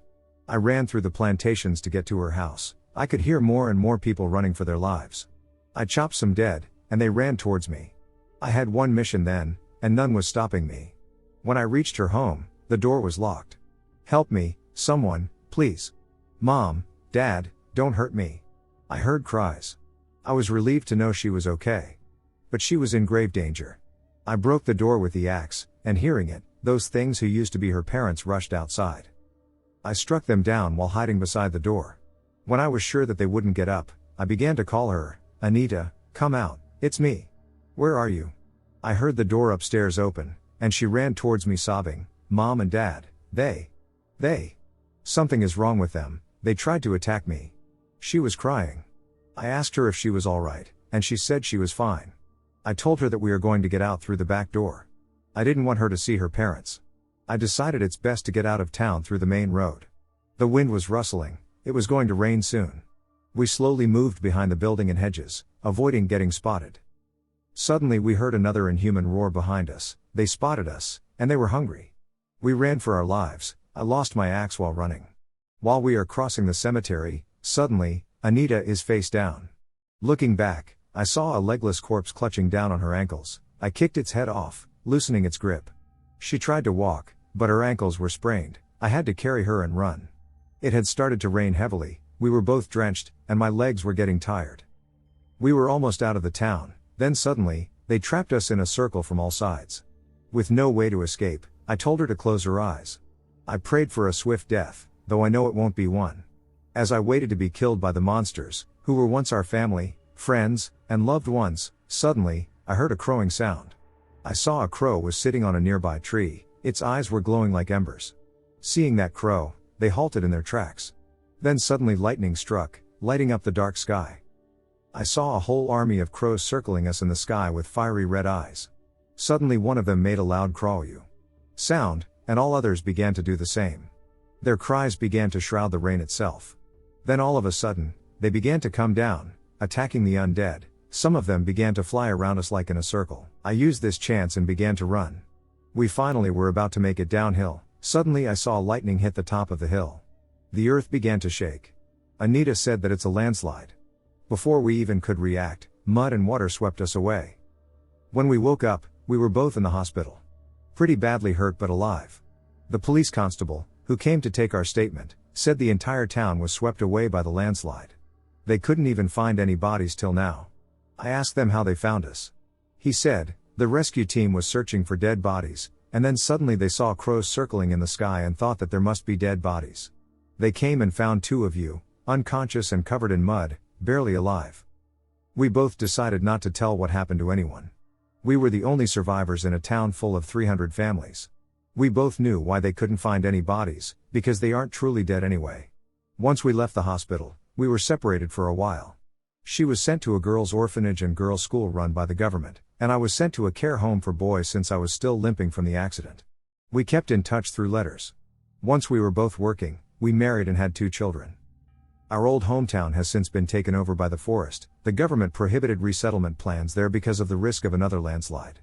I ran through the plantations to get to her house. I could hear more and more people running for their lives. I chopped some dead, and they ran towards me. I had one mission then, and none was stopping me. When I reached her home, the door was locked. Help me, someone, please. Mom, Dad, don't hurt me. I heard cries. I was relieved to know she was okay. But she was in grave danger. I broke the door with the axe, and hearing it, those things who used to be her parents rushed outside. I struck them down while hiding beside the door. When I was sure that they wouldn't get up, I began to call her, Anita, come out, it's me. Where are you? I heard the door upstairs open, and she ran towards me sobbing, Mom and Dad, they. Something is wrong with them, they tried to attack me. She was crying. I asked her if she was alright, and she said she was fine. I told her that we are going to get out through the back door. I didn't want her to see her parents. I decided it's best to get out of town through the main road. The wind was rustling, it was going to rain soon. We slowly moved behind the building and hedges, avoiding getting spotted. Suddenly we heard another inhuman roar behind us. They spotted us, and they were hungry. We ran for our lives. I lost my axe while running. While we are crossing the cemetery, suddenly, Anita is face down. Looking back, I saw a legless corpse clutching down on her ankles. I kicked its head off, loosening its grip. She tried to walk, but her ankles were sprained. I had to carry her and run. It had started to rain heavily, we were both drenched, and my legs were getting tired. We were almost out of the town, then suddenly, they trapped us in a circle from all sides. With no way to escape, I told her to close her eyes. I prayed for a swift death, though I know it won't be one. As I waited to be killed by the monsters, who were once our family, friends, and loved ones, suddenly, I heard a crowing sound. I saw a crow was sitting on a nearby tree, its eyes were glowing like embers. Seeing that crow, they halted in their tracks. Then suddenly lightning struck, lighting up the dark sky. I saw a whole army of crows circling us in the sky with fiery red eyes. Suddenly one of them made a loud craw-you sound, and all others began to do the same. Their cries began to shroud the rain itself. Then all of a sudden, they began to come down, attacking the undead. Some of them began to fly around us like in a circle. I used this chance and began to run. We finally were about to make it downhill. Suddenly I saw lightning hit the top of the hill. The earth began to shake. Anita said that it's a landslide. Before we even could react, mud and water swept us away. When we woke up, we were both in the hospital. Pretty badly hurt but alive. The police constable, who came to take our statement, said the entire town was swept away by the landslide. They couldn't even find any bodies till now. I asked them how they found us. He said, the rescue team was searching for dead bodies, and then suddenly they saw crows circling in the sky and thought that there must be dead bodies. They came and found two of you, unconscious and covered in mud, barely alive. We both decided not to tell what happened to anyone. We were the only survivors in a town full of 300 families. We both knew why they couldn't find any bodies, because they aren't truly dead anyway. Once we left the hospital, we were separated for a while. She was sent to a girls' orphanage and girls' school run by the government, and I was sent to a care home for boys since I was still limping from the accident. We kept in touch through letters. Once we were both working, we married and had 2 children. Our old hometown has since been taken over by the forest. The government prohibited resettlement plans there because of the risk of another landslide.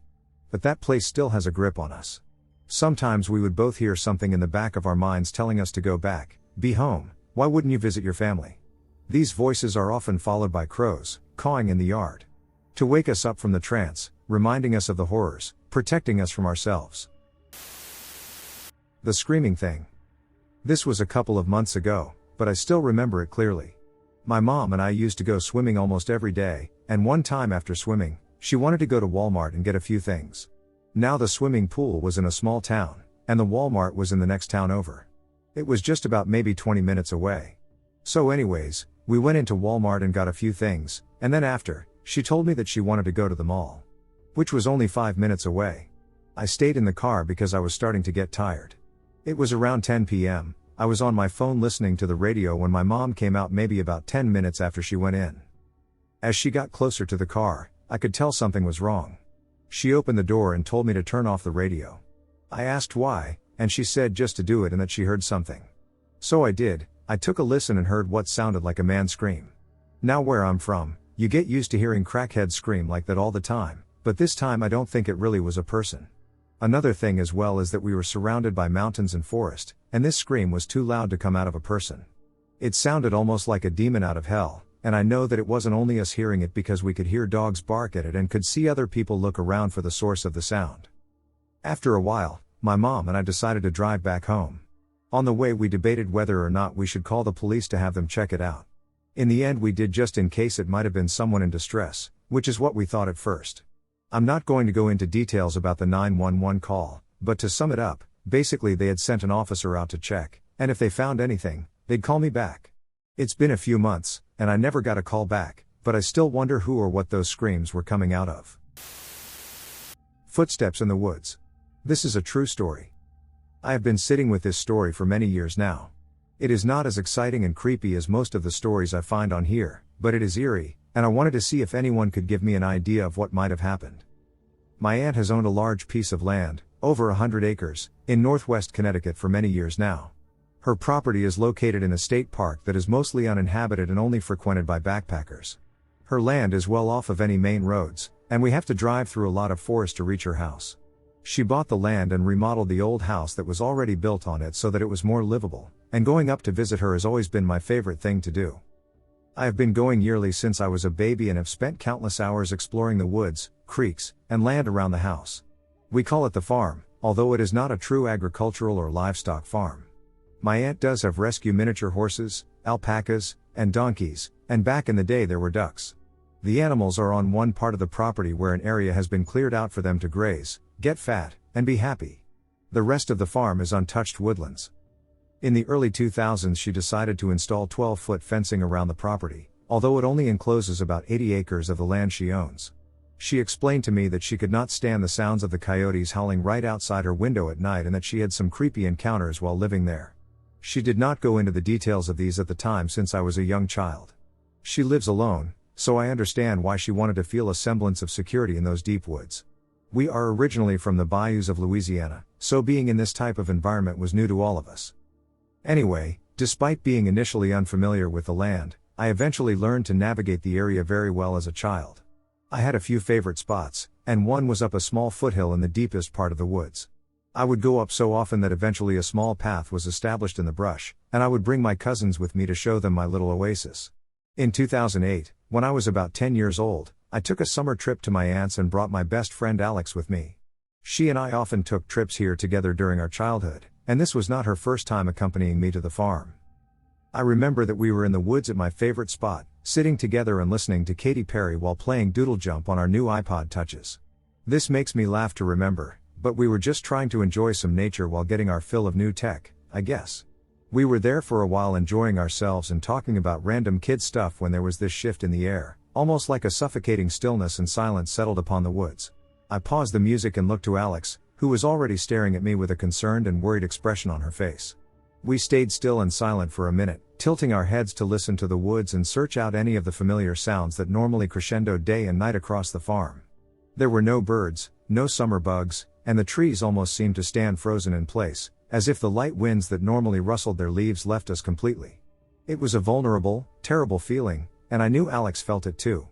But that place still has a grip on us. Sometimes we would both hear something in the back of our minds telling us to go back, be home, why wouldn't you visit your family? These voices are often followed by crows, cawing in the yard. To wake us up from the trance, reminding us of the horrors, protecting us from ourselves. The screaming thing. This was a couple of months ago, but I still remember it clearly. My mom and I used to go swimming almost every day, and one time after swimming, she wanted to go to Walmart and get a few things. Now the swimming pool was in a small town, and the Walmart was in the next town over. It was just about maybe 20 minutes away. So anyways, we went into Walmart and got a few things, and then after, she told me that she wanted to go to the mall, which was only 5 minutes away. I stayed in the car because I was starting to get tired. It was around 10 p.m., I was on my phone listening to the radio when my mom came out maybe about 10 minutes after she went in. As she got closer to the car, I could tell something was wrong. She opened the door and told me to turn off the radio. I asked why, and she said just to do it and that she heard something. So I did. I took a listen and heard what sounded like a man scream. Now where I'm from, you get used to hearing crackheads scream like that all the time, but this time I don't think it really was a person. Another thing as well is that we were surrounded by mountains and forest, and this scream was too loud to come out of a person. It sounded almost like a demon out of hell, and I know that it wasn't only us hearing it because we could hear dogs bark at it and could see other people look around for the source of the sound. After a while, my mom and I decided to drive back home. On the way we debated whether or not we should call the police to have them check it out. In the end we did just in case it might have been someone in distress, which is what we thought at first. I'm not going to go into details about the 911 call, but to sum it up, basically they had sent an officer out to check, and if they found anything, they'd call me back. It's been a few months, and I never got a call back, but I still wonder who or what those screams were coming out of. Footsteps in the woods. This is a true story. I have been sitting with this story for many years now. It is not as exciting and creepy as most of the stories I find on here, but it is eerie, and I wanted to see if anyone could give me an idea of what might have happened. My aunt has owned a large piece of land, over 100 acres, in northwest Connecticut for many years now. Her property is located in a state park that is mostly uninhabited and only frequented by backpackers. Her land is well off of any main roads, and we have to drive through a lot of forest to reach her house. She bought the land and remodeled the old house that was already built on it so that it was more livable, and going up to visit her has always been my favorite thing to do. I have been going yearly since I was a baby and have spent countless hours exploring the woods, creeks, and land around the house. We call it the farm, although it is not a true agricultural or livestock farm. My aunt does have rescue miniature horses, alpacas, and donkeys, and back in the day there were ducks. The animals are on one part of the property where an area has been cleared out for them to graze, get fat, and be happy. The rest of the farm is untouched woodlands. In the early 2000s she decided to install 12-foot fencing around the property, although it only encloses about 80 acres of the land she owns. She explained to me that she could not stand the sounds of the coyotes howling right outside her window at night and that she had some creepy encounters while living there. She did not go into the details of these at the time since I was a young child. She lives alone, so I understand why she wanted to feel a semblance of security in those deep woods. We are originally from the bayous of Louisiana, so being in this type of environment was new to all of us. Anyway, despite being initially unfamiliar with the land, I eventually learned to navigate the area very well as a child. I had a few favorite spots, and one was up a small foothill in the deepest part of the woods. I would go up so often that eventually a small path was established in the brush, and I would bring my cousins with me to show them my little oasis. In 2008, when I was about 10 years old, I took a summer trip to my aunt's and brought my best friend Alex with me. She and I often took trips here together during our childhood, and this was not her first time accompanying me to the farm. I remember that we were in the woods at my favorite spot, sitting together and listening to Katy Perry while playing Doodle Jump on our new iPod Touches. This makes me laugh to remember, but we were just trying to enjoy some nature while getting our fill of new tech, I guess. We were there for a while enjoying ourselves and talking about random kid stuff when there was this shift in the air, almost like a suffocating stillness and silence settled upon the woods. I paused the music and looked to Alex, who was already staring at me with a concerned and worried expression on her face. We stayed still and silent for a minute, tilting our heads to listen to the woods and search out any of the familiar sounds that normally crescendoed day and night across the farm. There were no birds, no summer bugs, and the trees almost seemed to stand frozen in place, as if the light winds that normally rustled their leaves left us completely. It was a vulnerable, terrible feeling, and I knew Alex felt it too.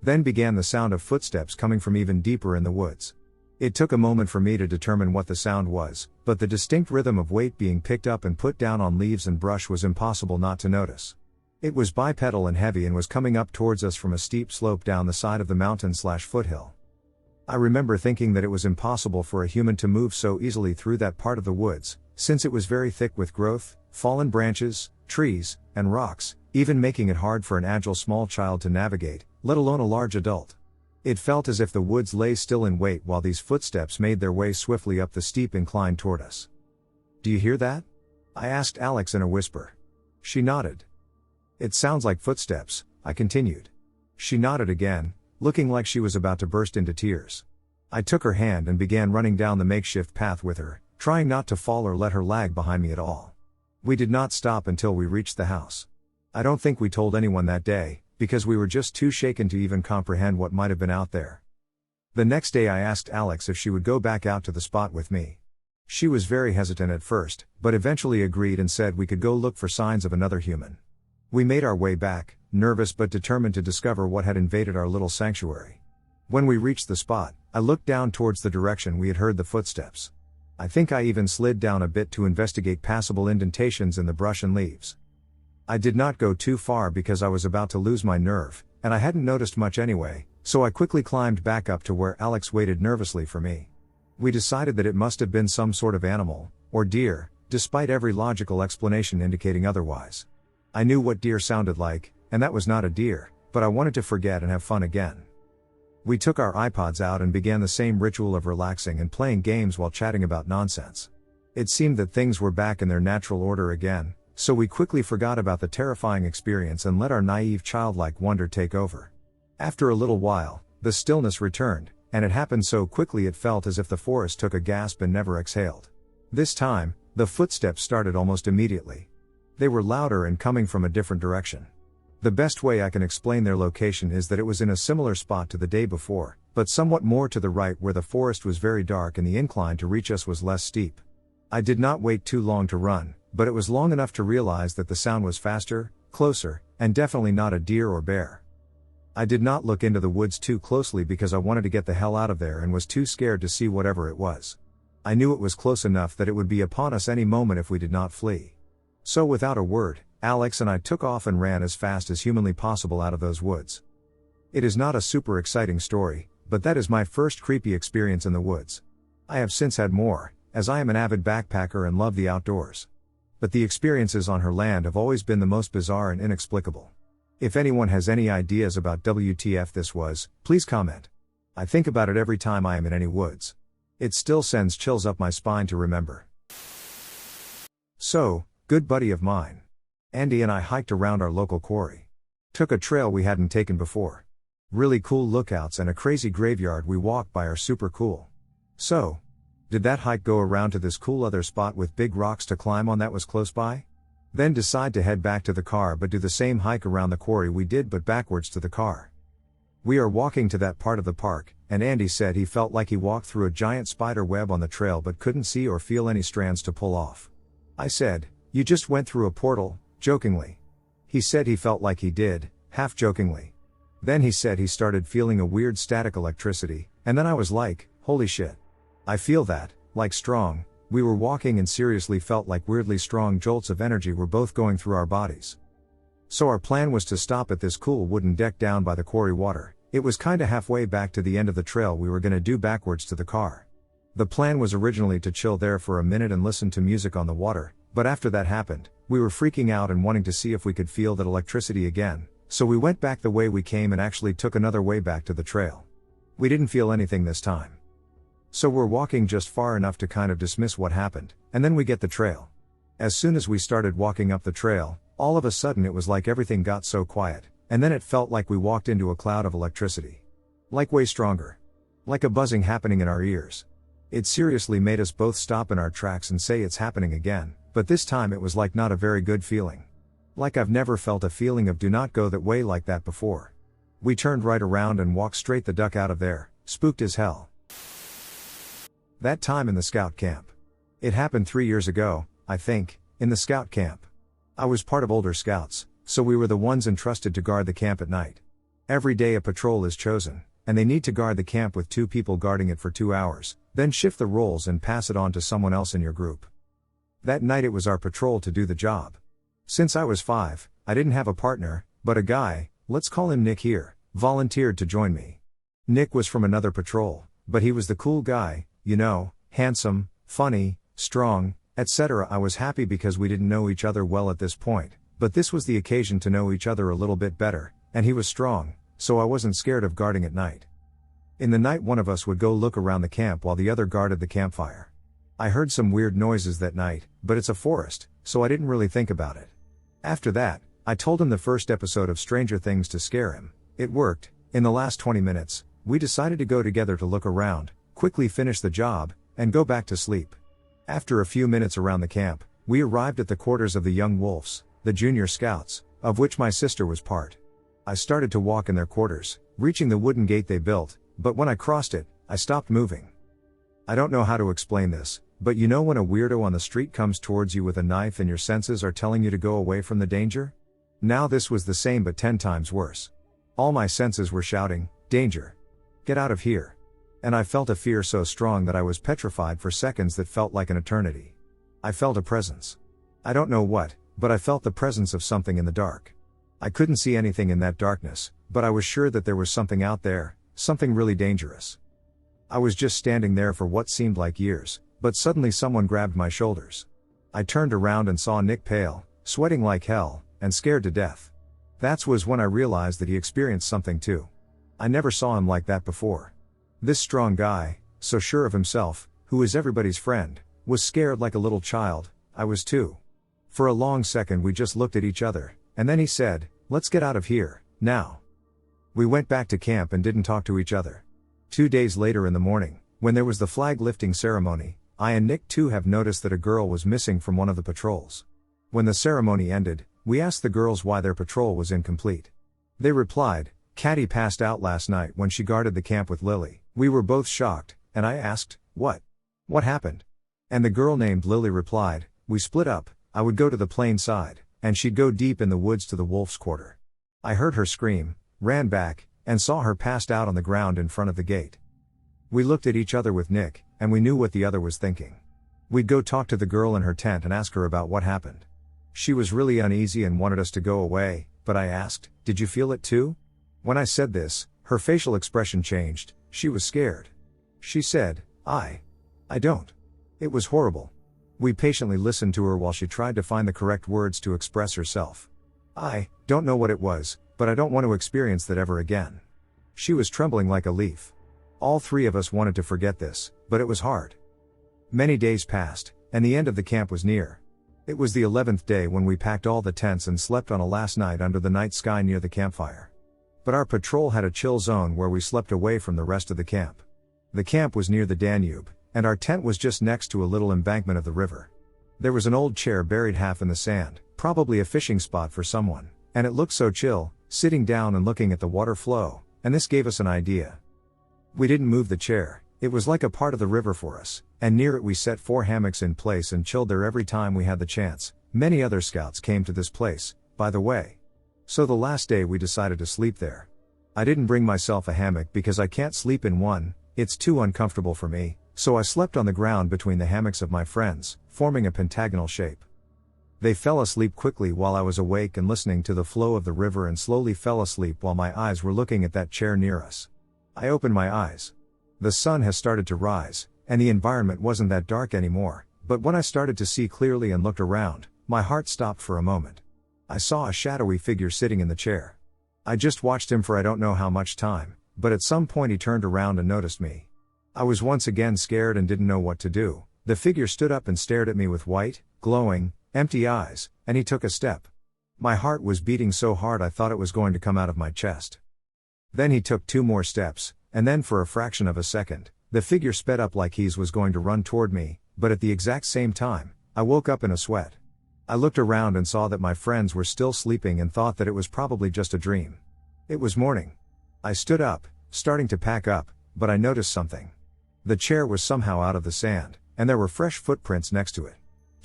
Then began the sound of footsteps coming from even deeper in the woods. It took a moment for me to determine what the sound was, but the distinct rhythm of weight being picked up and put down on leaves and brush was impossible not to notice. It was bipedal and heavy and was coming up towards us from a steep slope down the side of the mountain/foothill. I remember thinking that it was impossible for a human to move so easily through that part of the woods, since it was very thick with growth, fallen branches, trees, and rocks, even making it hard for an agile small child to navigate, let alone a large adult. It felt as if the woods lay still in wait while these footsteps made their way swiftly up the steep incline toward us. "Do you hear that?" I asked Alex in a whisper. She nodded. "It sounds like footsteps," I continued. She nodded again, looking like she was about to burst into tears. I took her hand and began running down the makeshift path with her, trying not to fall or let her lag behind me at all. We did not stop until we reached the house. I don't think we told anyone that day, because we were just too shaken to even comprehend what might have been out there. The next day I asked Alex if she would go back out to the spot with me. She was very hesitant at first, but eventually agreed and said we could go look for signs of another human. We made our way back, nervous but determined to discover what had invaded our little sanctuary. When we reached the spot, I looked down towards the direction we had heard the footsteps. I think I even slid down a bit to investigate passable indentations in the brush and leaves. I did not go too far because I was about to lose my nerve, and I hadn't noticed much anyway, so I quickly climbed back up to where Alex waited nervously for me. We decided that it must have been some sort of animal, or deer, despite every logical explanation indicating otherwise. I knew what deer sounded like, and that was not a deer, but I wanted to forget and have fun again. We took our iPods out and began the same ritual of relaxing and playing games while chatting about nonsense. It seemed that things were back in their natural order again, so we quickly forgot about the terrifying experience and let our naive childlike wonder take over. After a little while, the stillness returned, and it happened so quickly it felt as if the forest took a gasp and never exhaled. This time, the footsteps started almost immediately. They were louder and coming from a different direction. The best way I can explain their location is that it was in a similar spot to the day before, but somewhat more to the right where the forest was very dark and the incline to reach us was less steep. I did not wait too long to run, but it was long enough to realize that the sound was faster, closer, and definitely not a deer or bear. I did not look into the woods too closely because I wanted to get the hell out of there and was too scared to see whatever it was. I knew it was close enough that it would be upon us any moment if we did not flee. So without a word, Alex and I took off and ran as fast as humanly possible out of those woods. It is not a super exciting story, but that is my first creepy experience in the woods. I have since had more, as I am an avid backpacker and love the outdoors. But the experiences on her land have always been the most bizarre and inexplicable. If anyone has any ideas about WTF this was, please comment. I think about it every time I am in any woods. It still sends chills up my spine to remember. So, good buddy of mine, Andy and I hiked around our local quarry. Took a trail we hadn't taken before. Really cool lookouts and a crazy graveyard we walked by are super cool. So, did that hike go around to this cool other spot with big rocks to climb on that was close by? Then decide to head back to the car but do the same hike around the quarry we did but backwards to the car. We are walking to that part of the park, and Andy said he felt like he walked through a giant spider web on the trail but couldn't see or feel any strands to pull off. I said, "You just went through a portal," jokingly. He said he felt like he did, half jokingly. Then he said he started feeling a weird static electricity, and then I was like, holy shit. I feel that, like strong. We were walking and seriously felt like weirdly strong jolts of energy were both going through our bodies. So our plan was to stop at this cool wooden deck down by the quarry water. It was kinda halfway back to the end of the trail we were gonna do backwards to the car. The plan was originally to chill there for a minute and listen to music on the water, but after that happened, we were freaking out and wanting to see if we could feel that electricity again, so we went back the way we came and actually took another way back to the trail. We didn't feel anything this time. So we're walking just far enough to kind of dismiss what happened, and then we get the trail. As soon as we started walking up the trail, all of a sudden it was like everything got so quiet, and then it felt like we walked into a cloud of electricity. Like way stronger. Like a buzzing happening in our ears. It seriously made us both stop in our tracks and say it's happening again, but this time it was like not a very good feeling. Like I've never felt a feeling of do not go that way like that before. We turned right around and walked straight the duck out of there, spooked as hell. That time in the scout camp. It happened 3 years ago, I think, in the scout camp. I was part of older scouts, so we were the ones entrusted to guard the camp at night. Every day a patrol is chosen, and they need to guard the camp with 2 people guarding it for 2 hours, then shift the roles and pass it on to someone else in your group. That night it was our patrol to do the job. Since I was 5, I didn't have a partner, but a guy, let's call him Nick here, volunteered to join me. Nick was from another patrol, but he was the cool guy, you know, handsome, funny, strong, etc. I was happy because we didn't know each other well at this point, but this was the occasion to know each other a little bit better, and he was strong, so I wasn't scared of guarding at night. In the night one of us would go look around the camp while the other guarded the campfire. I heard some weird noises that night, but it's a forest, so I didn't really think about it. After that, I told him the first episode of Stranger Things to scare him. It worked. In the last 20 minutes, we decided to go together to look around, quickly finish the job, and go back to sleep. After a few minutes around the camp, we arrived at the quarters of the young wolves, the junior scouts, of which my sister was part. I started to walk in their quarters, reaching the wooden gate they built, but when I crossed it, I stopped moving. I don't know how to explain this, but you know when a weirdo on the street comes towards you with a knife and your senses are telling you to go away from the danger? Now this was the same but 10 times worse. All my senses were shouting, "Danger! Get out of here!" And I felt a fear so strong that I was petrified for seconds that felt like an eternity. I felt a presence. I don't know what, but I felt the presence of something in the dark. I couldn't see anything in that darkness, but I was sure that there was something out there, something really dangerous. I was just standing there for what seemed like years, but suddenly someone grabbed my shoulders. I turned around and saw Nick pale, sweating like hell, and scared to death. That was when I realized that he experienced something too. I never saw him like that before. This strong guy, so sure of himself, who is everybody's friend, was scared like a little child. I was too. For a long second we just looked at each other, and then he said, "Let's get out of here, now." We went back to camp and didn't talk to each other. 2 days later in the morning, when there was the flag lifting ceremony, I and Nick too have noticed that a girl was missing from one of the patrols. When the ceremony ended, we asked the girls why their patrol was incomplete. They replied, "Caddy passed out last night when she guarded the camp with Lily." We were both shocked, and I asked, "What? What happened?" And the girl named Lily replied, "We split up, I would go to the plain side, and she'd go deep in the woods to the wolf's quarter. I heard her scream, ran back, and saw her passed out on the ground in front of the gate." We looked at each other with Nick, and we knew what the other was thinking. We'd go talk to the girl in her tent and ask her about what happened. She was really uneasy and wanted us to go away, but I asked, "Did you feel it too?" When I said this, her facial expression changed. She was scared. She said, I don't. It was horrible." We patiently listened to her while she tried to find the correct words to express herself. "I don't know what it was, but I don't want to experience that ever again." She was trembling like a leaf. All 3 of us wanted to forget this, but it was hard. Many days passed, and the end of the camp was near. It was the 11th day when we packed all the tents and slept on a last night under the night sky near the campfire. But our patrol had a chill zone where we slept away from the rest of the camp. The camp was near the Danube, and our tent was just next to a little embankment of the river. There was an old chair buried half in the sand, probably a fishing spot for someone, and it looked so chill, sitting down and looking at the water flow, and this gave us an idea. We didn't move the chair, it was like a part of the river for us, and near it we set 4 hammocks in place and chilled there every time we had the chance. Many other scouts came to this place, by the way. So the last day we decided to sleep there. I didn't bring myself a hammock because I can't sleep in one, it's too uncomfortable for me, so I slept on the ground between the hammocks of my friends, forming a pentagonal shape. They fell asleep quickly while I was awake and listening to the flow of the river, and slowly fell asleep while my eyes were looking at that chair near us. I opened my eyes. The sun has started to rise, and the environment wasn't that dark anymore, but when I started to see clearly and looked around, my heart stopped for a moment. I saw a shadowy figure sitting in the chair. I just watched him for I don't know how much time, but at some point he turned around and noticed me. I was once again scared and didn't know what to do. The figure stood up and stared at me with white, glowing, empty eyes, and he took a step. My heart was beating so hard I thought it was going to come out of my chest. Then he took 2 more steps, and then for a fraction of a second, the figure sped up like he was going to run toward me, but at the exact same time, I woke up in a sweat. I looked around and saw that my friends were still sleeping and thought that it was probably just a dream. It was morning. I stood up, starting to pack up, but I noticed something. The chair was somehow out of the sand, and there were fresh footprints next to it.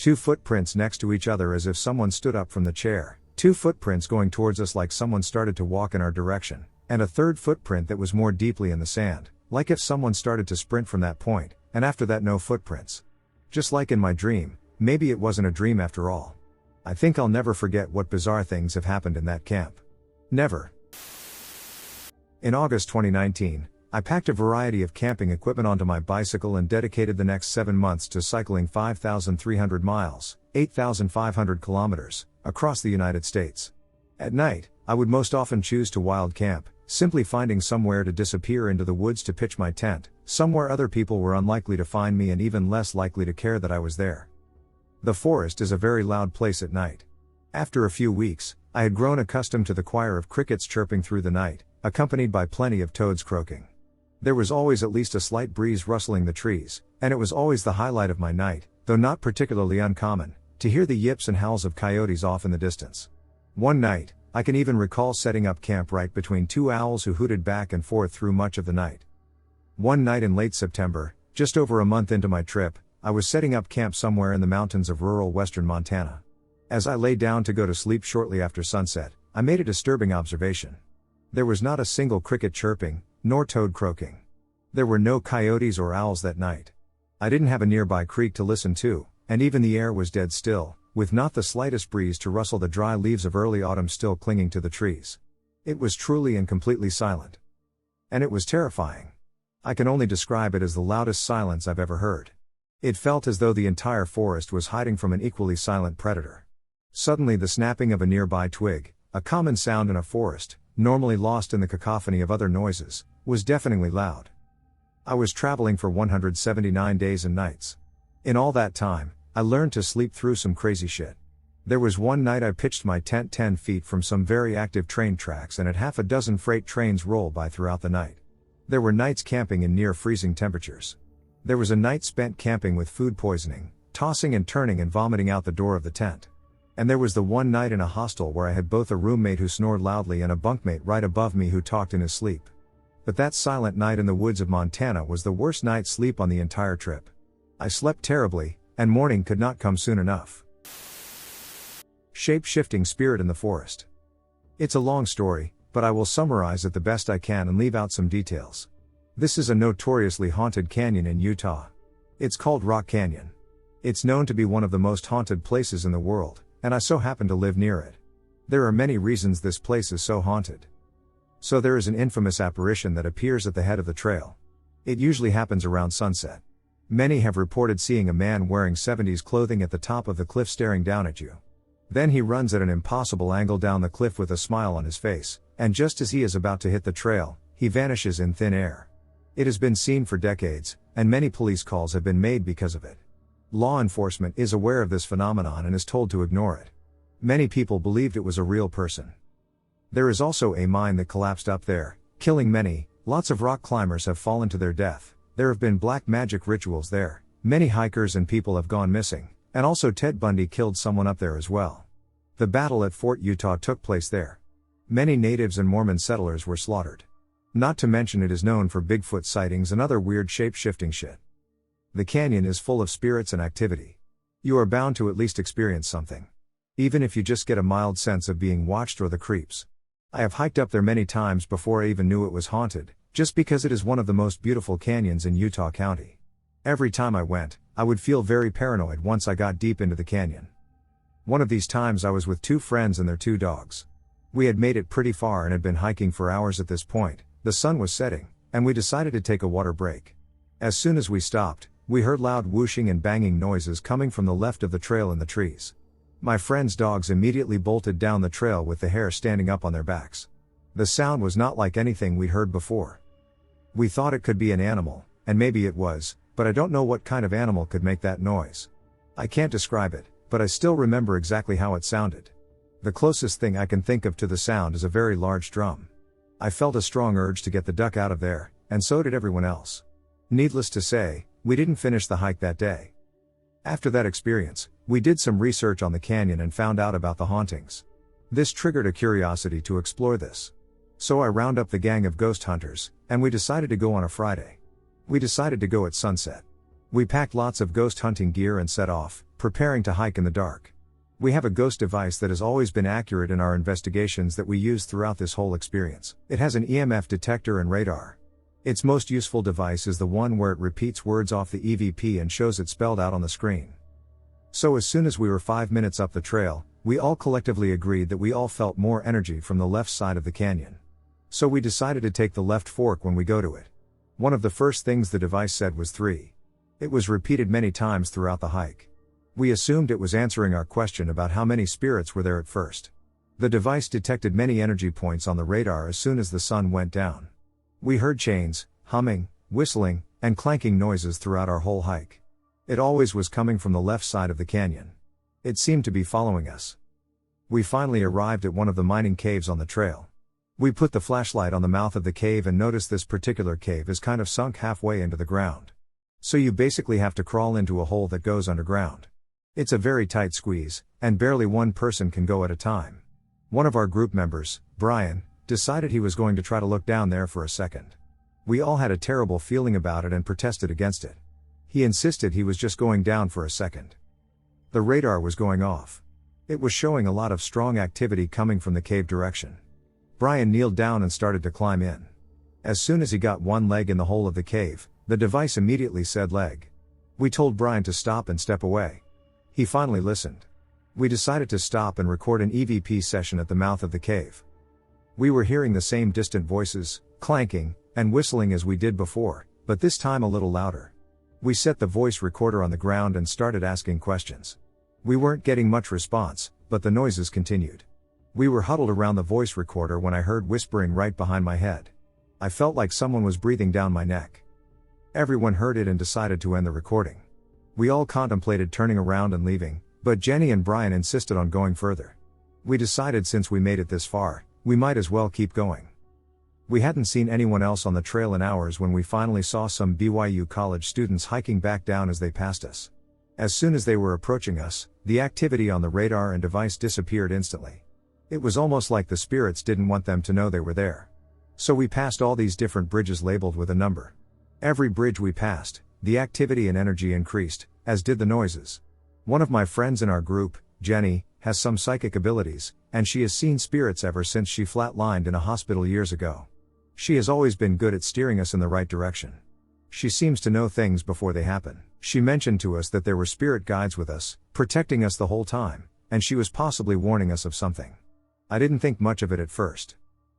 Two footprints next to each other as if someone stood up from the chair, two footprints going towards us like someone started to walk in our direction, and a third footprint that was more deeply in the sand, like if someone started to sprint from that point, and after that no footprints. Just like in my dream, maybe it wasn't a dream after all. I think I'll never forget what bizarre things have happened in that camp. Never. In August 2019, I packed a variety of camping equipment onto my bicycle and dedicated the next 7 months to cycling 5,300 miles, 8,500 kilometers, across the United States. At night, I would most often choose to wild camp, simply finding somewhere to disappear into the woods to pitch my tent, somewhere other people were unlikely to find me and even less likely to care that I was there. The forest is a very loud place at night. After a few weeks, I had grown accustomed to the choir of crickets chirping through the night, accompanied by plenty of toads croaking. There was always at least a slight breeze rustling the trees, and it was always the highlight of my night, though not particularly uncommon, to hear the yips and howls of coyotes off in the distance. One night, I can even recall setting up camp right between two owls who hooted back and forth through much of the night. One night in late September, just over a month into my trip, I was setting up camp somewhere in the mountains of rural western Montana. As I lay down to go to sleep shortly after sunset, I made a disturbing observation. There was not a single cricket chirping, nor toad croaking. There were no coyotes or owls that night. I didn't have a nearby creek to listen to, and even the air was dead still, with not the slightest breeze to rustle the dry leaves of early autumn still clinging to the trees. It was truly and completely silent. And it was terrifying. I can only describe it as the loudest silence I've ever heard. It felt as though the entire forest was hiding from an equally silent predator. Suddenly the snapping of a nearby twig, a common sound in a forest, normally lost in the cacophony of other noises, was deafeningly loud. I was traveling for 179 days and nights. In all that time, I learned to sleep through some crazy shit. There was one night I pitched my tent 10 feet from some very active train tracks and had half a dozen freight trains roll by throughout the night. There were nights camping in near freezing temperatures. There was a night spent camping with food poisoning, tossing and turning and vomiting out the door of the tent. And there was the one night in a hostel where I had both a roommate who snored loudly and a bunkmate right above me who talked in his sleep. But that silent night in the woods of Montana was the worst night's sleep on the entire trip. I slept terribly, and morning could not come soon enough. Shape-shifting spirit in the forest. It's a long story, but I will summarize it the best I can and leave out some details. This is a notoriously haunted canyon in Utah. It's called Rock Canyon. It's known to be one of the most haunted places in the world, and I so happen to live near it. There are many reasons this place is so haunted. So there is an infamous apparition that appears at the head of the trail. It usually happens around sunset. Many have reported seeing a man wearing 70s clothing at the top of the cliff staring down at you. Then he runs at an impossible angle down the cliff with a smile on his face, and just as he is about to hit the trail, he vanishes in thin air. It has been seen for decades, and many police calls have been made because of it. Law enforcement is aware of this phenomenon and is told to ignore it. Many people believed it was a real person. There is also a mine that collapsed up there, killing many. Lots of rock climbers have fallen to their death. There have been black magic rituals there. Many hikers and people have gone missing, and also Ted Bundy killed someone up there as well. The battle at Fort Utah took place there. Many natives and Mormon settlers were slaughtered. Not to mention it is known for Bigfoot sightings and other weird shape-shifting shit. The canyon is full of spirits and activity. You are bound to at least experience something. Even if you just get a mild sense of being watched or the creeps. I have hiked up there many times before I even knew it was haunted, just because it is one of the most beautiful canyons in Utah County. Every time I went, I would feel very paranoid once I got deep into the canyon. One of these times I was with two friends and their two dogs. We had made it pretty far and had been hiking for hours at this point. The sun was setting, and we decided to take a water break. As soon as we stopped, we heard loud whooshing and banging noises coming from the left of the trail in the trees. My friend's dogs immediately bolted down the trail with the hair standing up on their backs. The sound was not like anything we'd heard before. We thought it could be an animal, and maybe it was, but I don't know what kind of animal could make that noise. I can't describe it, but I still remember exactly how it sounded. The closest thing I can think of to the sound is a very large drum. I felt a strong urge to get the duck out of there, and so did everyone else. Needless to say, we didn't finish the hike that day. After that experience, we did some research on the canyon and found out about the hauntings. This triggered a curiosity to explore this. So I round up the gang of ghost hunters, and we decided to go on a Friday. We decided to go at sunset. We packed lots of ghost hunting gear and set off, preparing to hike in the dark. We have a ghost device that has always been accurate in our investigations that we used throughout this whole experience. It has an EMF detector and radar. Its most useful device is the one where it repeats words off the EVP and shows it spelled out on the screen. So as soon as we were 5 minutes up the trail, we all collectively agreed that we all felt more energy from the left side of the canyon. So we decided to take the left fork when we go to it. One of the first things the device said was 3. It was repeated many times throughout the hike. We assumed it was answering our question about how many spirits were there at first. The device detected many energy points on the radar as soon as the sun went down. We heard chains, humming, whistling, and clanking noises throughout our whole hike. It always was coming from the left side of the canyon. It seemed to be following us. We finally arrived at one of the mining caves on the trail. We put the flashlight on the mouth of the cave and noticed this particular cave is kind of sunk halfway into the ground. So you basically have to crawl into a hole that goes underground. It's a very tight squeeze, and barely one person can go at a time. One of our group members, Brian, decided he was going to try to look down there for a second. We all had a terrible feeling about it and protested against it. He insisted he was just going down for a second. The radar was going off. It was showing a lot of strong activity coming from the cave direction. Brian kneeled down and started to climb in. As soon as he got one leg in the hole of the cave, the device immediately said leg. We told Brian to stop and step away. He finally listened. We decided to stop and record an EVP session at the mouth of the cave. We were hearing the same distant voices, clanking, and whistling as we did before, but this time a little louder. We set the voice recorder on the ground and started asking questions. We weren't getting much response, but the noises continued. We were huddled around the voice recorder when I heard whispering right behind my head. I felt like someone was breathing down my neck. Everyone heard it and decided to end the recording. We all contemplated turning around and leaving, but Jenny and Brian insisted on going further. We decided since we made it this far, we might as well keep going. We hadn't seen anyone else on the trail in hours when we finally saw some BYU college students hiking back down as they passed us. As soon as they were approaching us, the activity on the radar and device disappeared instantly. It was almost like the spirits didn't want them to know they were there. So we passed all these different bridges labeled with a number. Every bridge we passed, the activity and energy increased, as did the noises. One of my friends in our group, Jenny, has some psychic abilities, and she has seen spirits ever since she flatlined in a hospital years ago. She has always been good at steering us in the right direction. She seems to know things before they happen. She mentioned to us that there were spirit guides with us, protecting us the whole time, and she was possibly warning us of something. I didn't think much of it at first.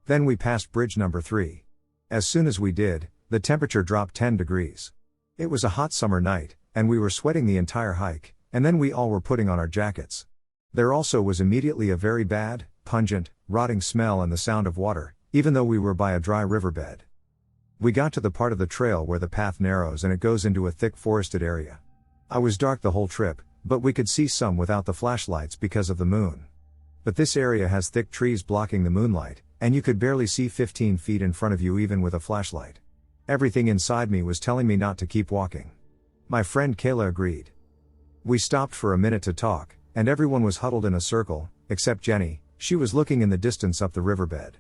Then we passed bridge number 3. As soon as we did, the temperature dropped 10 degrees. It was a hot summer night, and we were sweating the entire hike, and then we all were putting on our jackets. There also was immediately a very bad, pungent, rotting smell and the sound of water, even though we were by a dry riverbed. We got to the part of the trail where the path narrows and it goes into a thick forested area. I was dark the whole trip, but we could see some without the flashlights because of the moon. But this area has thick trees blocking the moonlight, and you could barely see 15 feet in front of you even with a flashlight. Everything inside me was telling me not to keep walking. My friend Kayla agreed. We stopped for a minute to talk, and everyone was huddled in a circle, except Jenny. She was looking in the distance up the riverbed.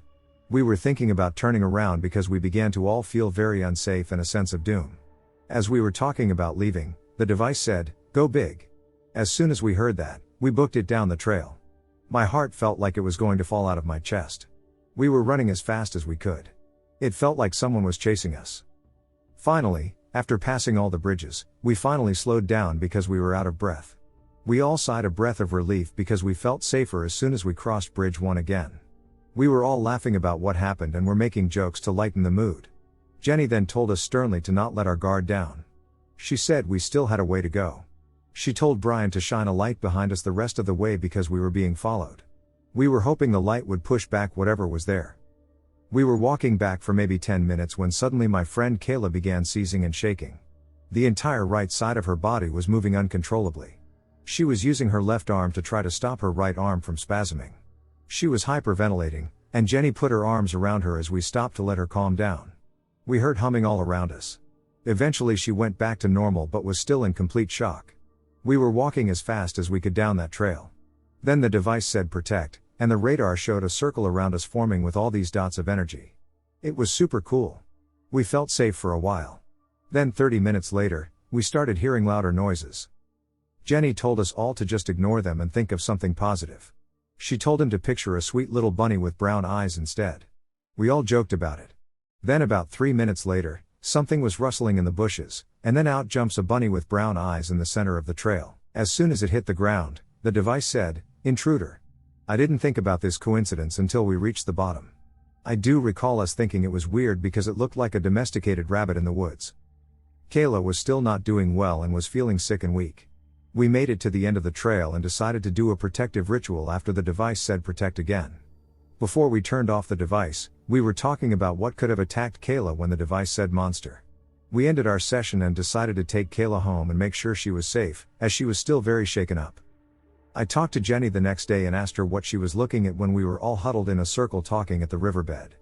We were thinking about turning around because we began to all feel very unsafe and a sense of doom. As we were talking about leaving, the device said, "Go big." As soon as we heard that, we booked it down the trail. My heart felt like it was going to fall out of my chest. We were running as fast as we could. It felt like someone was chasing us. Finally, after passing all the bridges, we finally slowed down because we were out of breath. We all sighed a breath of relief because we felt safer as soon as we crossed bridge 1 again. We were all laughing about what happened and were making jokes to lighten the mood. Jenny then told us sternly to not let our guard down. She said we still had a way to go. She told Brian to shine a light behind us the rest of the way because we were being followed. We were hoping the light would push back whatever was there. We were walking back for maybe 10 minutes when suddenly my friend Kayla began seizing and shaking. The entire right side of her body was moving uncontrollably. She was using her left arm to try to stop her right arm from spasming. She was hyperventilating, and Jenny put her arms around her as we stopped to let her calm down. We heard humming all around us. Eventually she went back to normal but was still in complete shock. We were walking as fast as we could down that trail. Then the device said protect, and the radar showed a circle around us forming with all these dots of energy. It was super cool. We felt safe for a while. Then 30 minutes later, we started hearing louder noises. Jenny told us all to just ignore them and think of something positive. She told him to picture a sweet little bunny with brown eyes instead. We all joked about it. Then about 3 minutes later, something was rustling in the bushes, and then out jumps a bunny with brown eyes in the center of the trail. As soon as it hit the ground, the device said, "Intruder." I didn't think about this coincidence until we reached the bottom. I do recall us thinking it was weird because it looked like a domesticated rabbit in the woods. Kayla was still not doing well and was feeling sick and weak. We made it to the end of the trail and decided to do a protective ritual after the device said protect again. Before we turned off the device, we were talking about what could have attacked Kayla when the device said monster. We ended our session and decided to take Kayla home and make sure she was safe, as she was still very shaken up. I talked to Jenny the next day and asked her what she was looking at when we were all huddled in a circle talking at the riverbed.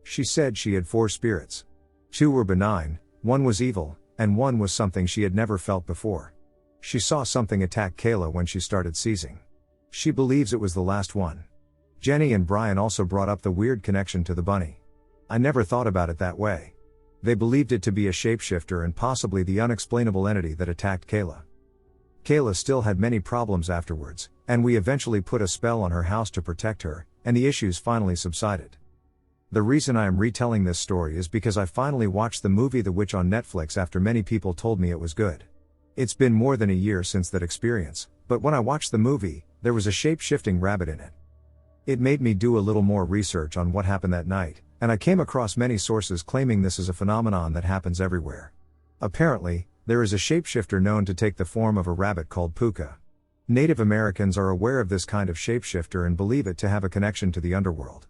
She said she had 4 spirits. 2 were benign, 1 was evil, and 1 was something she had never felt before. She saw something attack Kayla when she started seizing. She believes it was the last one. Jenny and Brian also brought up the weird connection to the bunny. I never thought about it that way. They believed it to be a shapeshifter and possibly the unexplainable entity that attacked Kayla. Kayla still had many problems afterwards, and we eventually put a spell on her house to protect her, and the issues finally subsided. The reason I am retelling this story is because I finally watched the movie The Witch on Netflix after many people told me it was good. It's been more than a year since that experience, but when I watched the movie, there was a shape-shifting rabbit in it. It made me do a little more research on what happened that night, and I came across many sources claiming this is a phenomenon that happens everywhere. Apparently, there is a shapeshifter known to take the form of a rabbit called puka. Native Americans are aware of this kind of shapeshifter and believe it to have a connection to the underworld.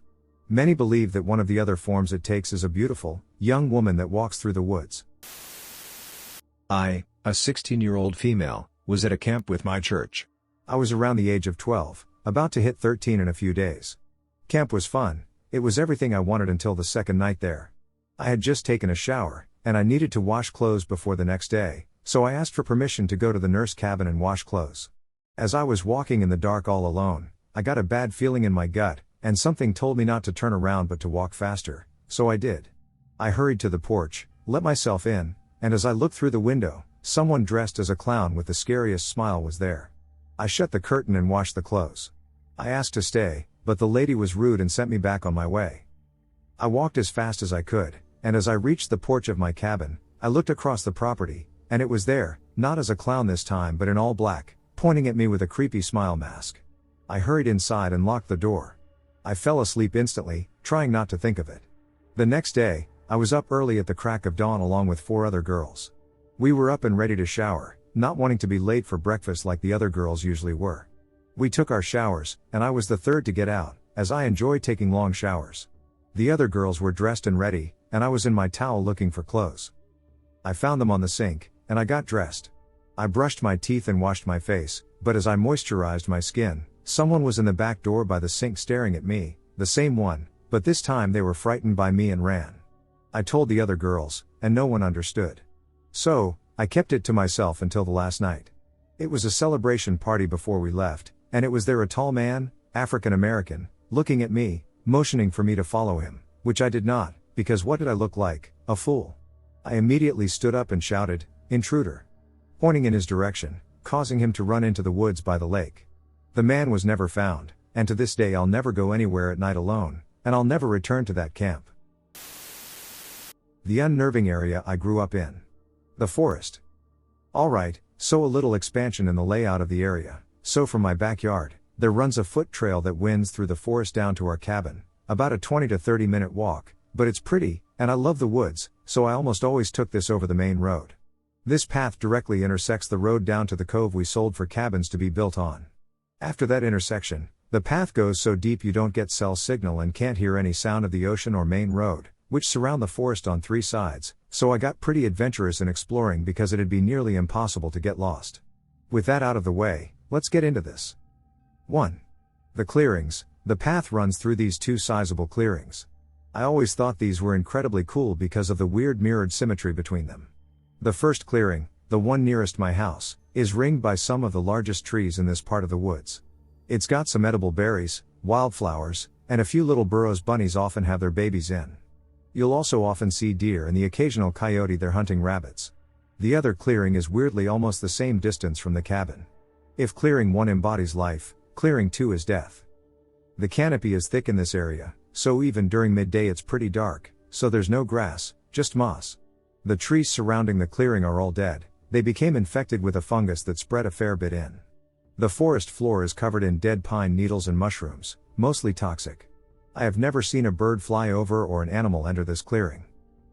Many believe that one of the other forms it takes is a beautiful, young woman that walks through the woods. I, a 16-year-old female, was at a camp with my church. I was around the age of 12, about to hit 13 in a few days. Camp was fun, it was everything I wanted until the second night there. I had just taken a shower, and I needed to wash clothes before the next day, so I asked for permission to go to the nurse cabin and wash clothes. As I was walking in the dark all alone, I got a bad feeling in my gut, and something told me not to turn around but to walk faster, so I did. I hurried to the porch, let myself in, and as I looked through the window, someone dressed as a clown with the scariest smile was there. I shut the curtain and washed the clothes. I asked to stay, but the lady was rude and sent me back on my way. I walked as fast as I could, and as I reached the porch of my cabin, I looked across the property, and it was there, not as a clown this time but in all black, pointing at me with a creepy smile mask. I hurried inside and locked the door. I fell asleep instantly, trying not to think of it. The next day, I was up early at the crack of dawn along with 4 other girls. We were up and ready to shower, not wanting to be late for breakfast like the other girls usually were. We took our showers, and I was the third to get out, as I enjoy taking long showers. The other girls were dressed and ready, and I was in my towel looking for clothes. I found them on the sink, and I got dressed. I brushed my teeth and washed my face, but as I moisturized my skin, someone was in the back door by the sink staring at me, the same one, but this time they were frightened by me and ran. I told the other girls, and no one understood. So, I kept it to myself until the last night. It was a celebration party before we left, and it was there a tall man, African American, looking at me, motioning for me to follow him, which I did not, because what did I look like? A fool. I immediately stood up and shouted, "Intruder!" pointing in his direction, causing him to run into the woods by the lake. The man was never found, and to this day I'll never go anywhere at night alone, and I'll never return to that camp. The unnerving area I grew up in. The forest. Alright, so a little expansion in the layout of the area. So from my backyard, there runs a foot trail that winds through the forest down to our cabin, about a 20 to 30 minute walk, but it's pretty, and I love the woods, so I almost always took this over the main road. This path directly intersects the road down to the cove we sold for cabins to be built on. After that intersection, the path goes so deep you don't get cell signal and can't hear any sound of the ocean or main road, which surround the forest on 3 sides, so I got pretty adventurous in exploring because it'd be nearly impossible to get lost. With that out of the way, let's get into this. 1. The clearings. The path runs through these 2 sizable clearings. I always thought these were incredibly cool because of the weird mirrored symmetry between them. The first clearing, the one nearest my house, is ringed by some of the largest trees in this part of the woods. It's got some edible berries, wildflowers, and a few little burrows bunnies often have their babies in. You'll also often see deer and the occasional coyote there hunting rabbits. The other clearing is weirdly almost the same distance from the cabin. If clearing 1 embodies life, clearing 2 is death. The canopy is thick in this area, so even during midday it's pretty dark, so there's no grass, just moss. The trees surrounding the clearing are all dead, they became infected with a fungus that spread a fair bit in. The forest floor is covered in dead pine needles and mushrooms, mostly toxic. I have never seen a bird fly over or an animal enter this clearing.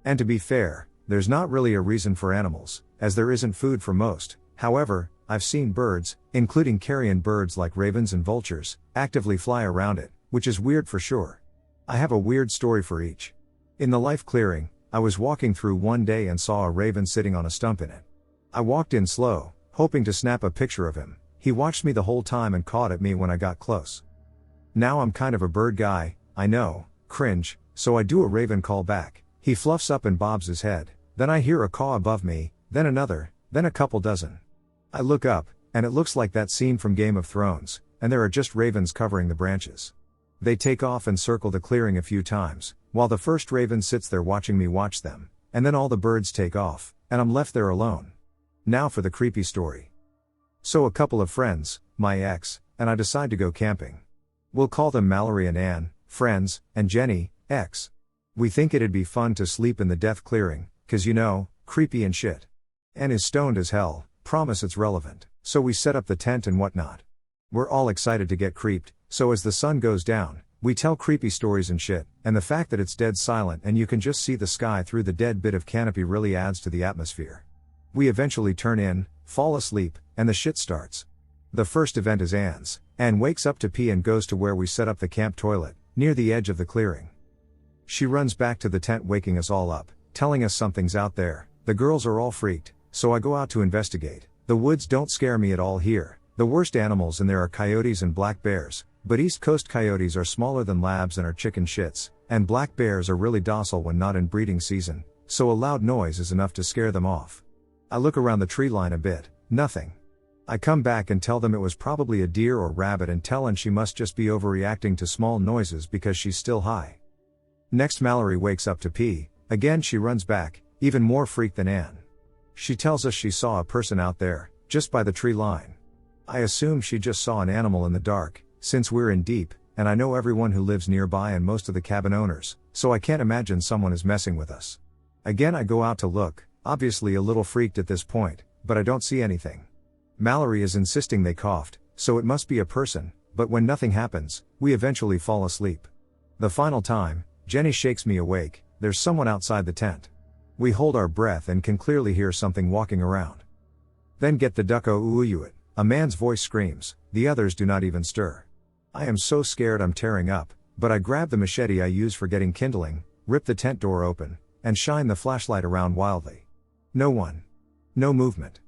And to be fair, there's not really a reason for animals, as there isn't food for most. However, I've seen birds, including carrion birds like ravens and vultures, actively fly around it, which is weird for sure. I have a weird story for each. In the life clearing, I was walking through one day and saw a raven sitting on a stump in it. I walked in slow, hoping to snap a picture of him. He watched me the whole time and cawed at me when I got close. Now I'm kind of a bird guy, I know, cringe, so I do a raven call back. He fluffs up and bobs his head, then I hear a caw above me, then another, then a couple dozen. I look up, and it looks like that scene from Game of Thrones, and there are just ravens covering the branches. They take off and circle the clearing a few times, while the first raven sits there watching me watch them, and then all the birds take off, and I'm left there alone. Now for the creepy story. So a couple of friends, my ex, and I decide to go camping. We'll call them Mallory and Ann, friends, and Jenny, ex. We think it'd be fun to sleep in the death clearing, 'cause you know, creepy and shit. Ann is stoned as hell, promise it's relevant, so we set up the tent and whatnot. We're all excited to get creeped, so as the sun goes down, we tell creepy stories and shit, and the fact that it's dead silent and you can just see the sky through the dead bit of canopy really adds to the atmosphere. We eventually turn in, fall asleep, and the shit starts. The first event is Ann's. Ann wakes up to pee and goes to where we set up the camp toilet, near the edge of the clearing. She runs back to the tent waking us all up, telling us something's out there. The girls are all freaked, so I go out to investigate. The woods don't scare me at all here. The worst animals in there are coyotes and black bears, but East Coast coyotes are smaller than labs and are chicken shits, and black bears are really docile when not in breeding season, so a loud noise is enough to scare them off. I look around the tree line a bit, nothing. I come back and tell them it was probably a deer or rabbit and tell Ann she must just be overreacting to small noises because she's still high. Next Mallory wakes up to pee, again she runs back, even more freaked than Ann. She tells us she saw a person out there, just by the tree line. I assume she just saw an animal in the dark, since we're in deep, and I know everyone who lives nearby and most of the cabin owners, so I can't imagine someone is messing with us. Again I go out to look, obviously a little freaked at this point, but I don't see anything. Mallory is insisting they coughed, so it must be a person, but when nothing happens, we eventually fall asleep. The final time, Jenny shakes me awake, there's someone outside the tent. We hold our breath and can clearly hear something walking around. Then get the ducko uuyuit, a man's voice screams, the others do not even stir. I am so scared I'm tearing up, but I grab the machete I use for getting kindling, rip the tent door open, and shine the flashlight around wildly. No one. No movement.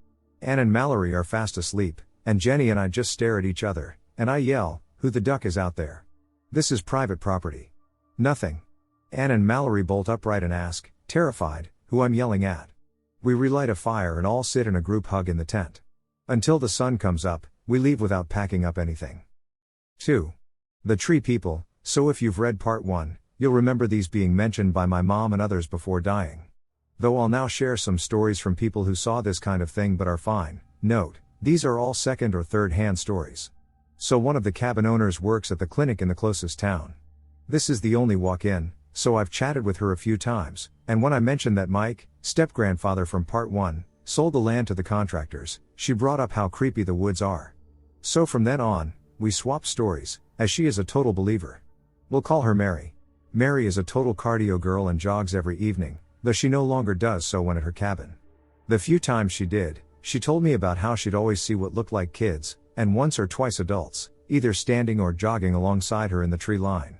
Ann and Mallory are fast asleep, and Jenny and I just stare at each other, and I yell, "Who the duck is out there? This is private property." Nothing. Ann and Mallory bolt upright and ask, terrified, who I'm yelling at. We relight a fire and all sit in a group hug in the tent. Until the sun comes up, we leave without packing up anything. 2. The Tree People. So if you've read part 1, you'll remember these being mentioned by my mom and others before dying. Though I'll now share some stories from people who saw this kind of thing but are fine. Note, these are all second or third hand stories. So one of the cabin owners works at the clinic in the closest town. This is the only walk-in, so I've chatted with her a few times, and when I mentioned that Mike, step-grandfather from part 1, sold the land to the contractors, she brought up how creepy the woods are. So from then on, we swap stories, as she is a total believer. We'll call her Mary. Mary is a total cardio girl and jogs every evening, though she no longer does so when at her cabin. The few times she did, she told me about how she'd always see what looked like kids, and once or twice adults, either standing or jogging alongside her in the tree line.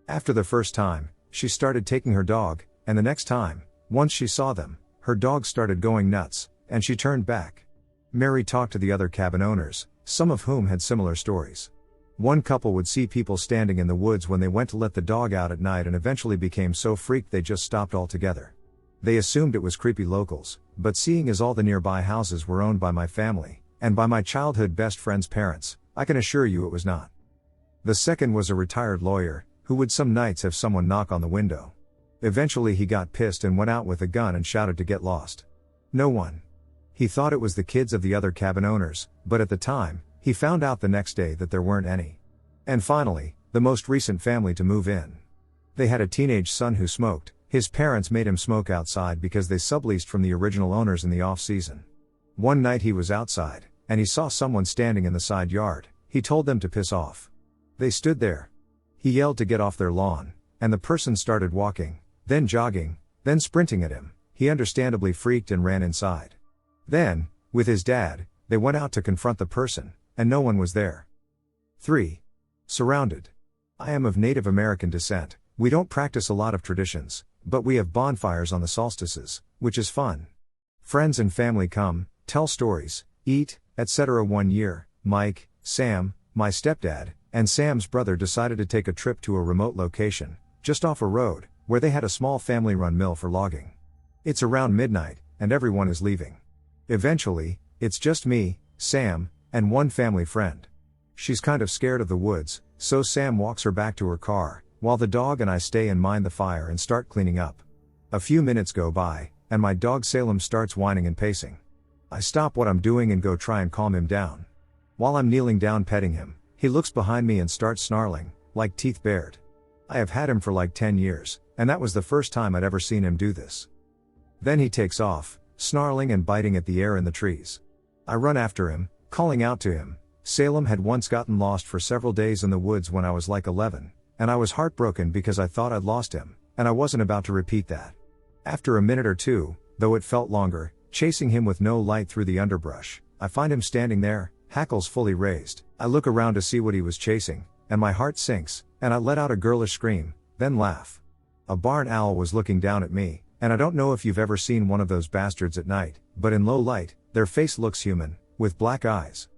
After the first time, she started taking her dog, and the next time, once she saw them, her dog started going nuts, and she turned back. Mary talked to the other cabin owners, some of whom had similar stories. One couple would see people standing in the woods when they went to let the dog out at night and eventually became so freaked they just stopped altogether. They assumed it was creepy locals, but seeing as all the nearby houses were owned by my family, and by my childhood best friend's parents, I can assure you it was not. The second was a retired lawyer, who would some nights have someone knock on the window. Eventually he got pissed and went out with a gun and shouted to get lost. No one. He thought it was the kids of the other cabin owners, but at the time, He found out the next day that there weren't any. And finally, the most recent family to move in. They had a teenage son who smoked. His parents made him smoke outside because they subleased from the original owners in the off-season. One night he was outside, and he saw someone standing in the side yard. He told them to piss off. They stood there. He yelled to get off their lawn, and the person started walking, then jogging, then sprinting at him. He understandably freaked and ran inside. Then, with his dad, they went out to confront the person, and no one was there. 3. Surrounded. I am of Native American descent. We don't practice a lot of traditions, but we have bonfires on the solstices, which is fun. Friends and family come, tell stories, eat, etc. One year, Mike, Sam, my stepdad, and Sam's brother decided to take a trip to a remote location, just off a road, where they had a small family-run mill for logging. It's around midnight, and everyone is leaving. Eventually, it's just me, Sam, and one family friend. She's kind of scared of the woods, so Sam walks her back to her car, while the dog and I stay and mind the fire and start cleaning up. A few minutes go by, and my dog Salem starts whining and pacing. I stop what I'm doing and go try and calm him down. While I'm kneeling down petting him, he looks behind me and starts snarling, like teeth bared. I have had him for like 10 years, and that was the first time I'd ever seen him do this. Then he takes off, snarling and biting at the air in the trees. I run after him, calling out to him. Salem had once gotten lost for several days in the woods when I was like 11, and I was heartbroken because I thought I'd lost him, and I wasn't about to repeat that. After a minute or two, though it felt longer, chasing him with no light through the underbrush, I find him standing there, hackles fully raised. I look around to see what he was chasing, and my heart sinks, and I let out a girlish scream, then laugh. A barn owl was looking down at me, and I don't know if you've ever seen one of those bastards at night, but in low light, their face looks human, with black eyes.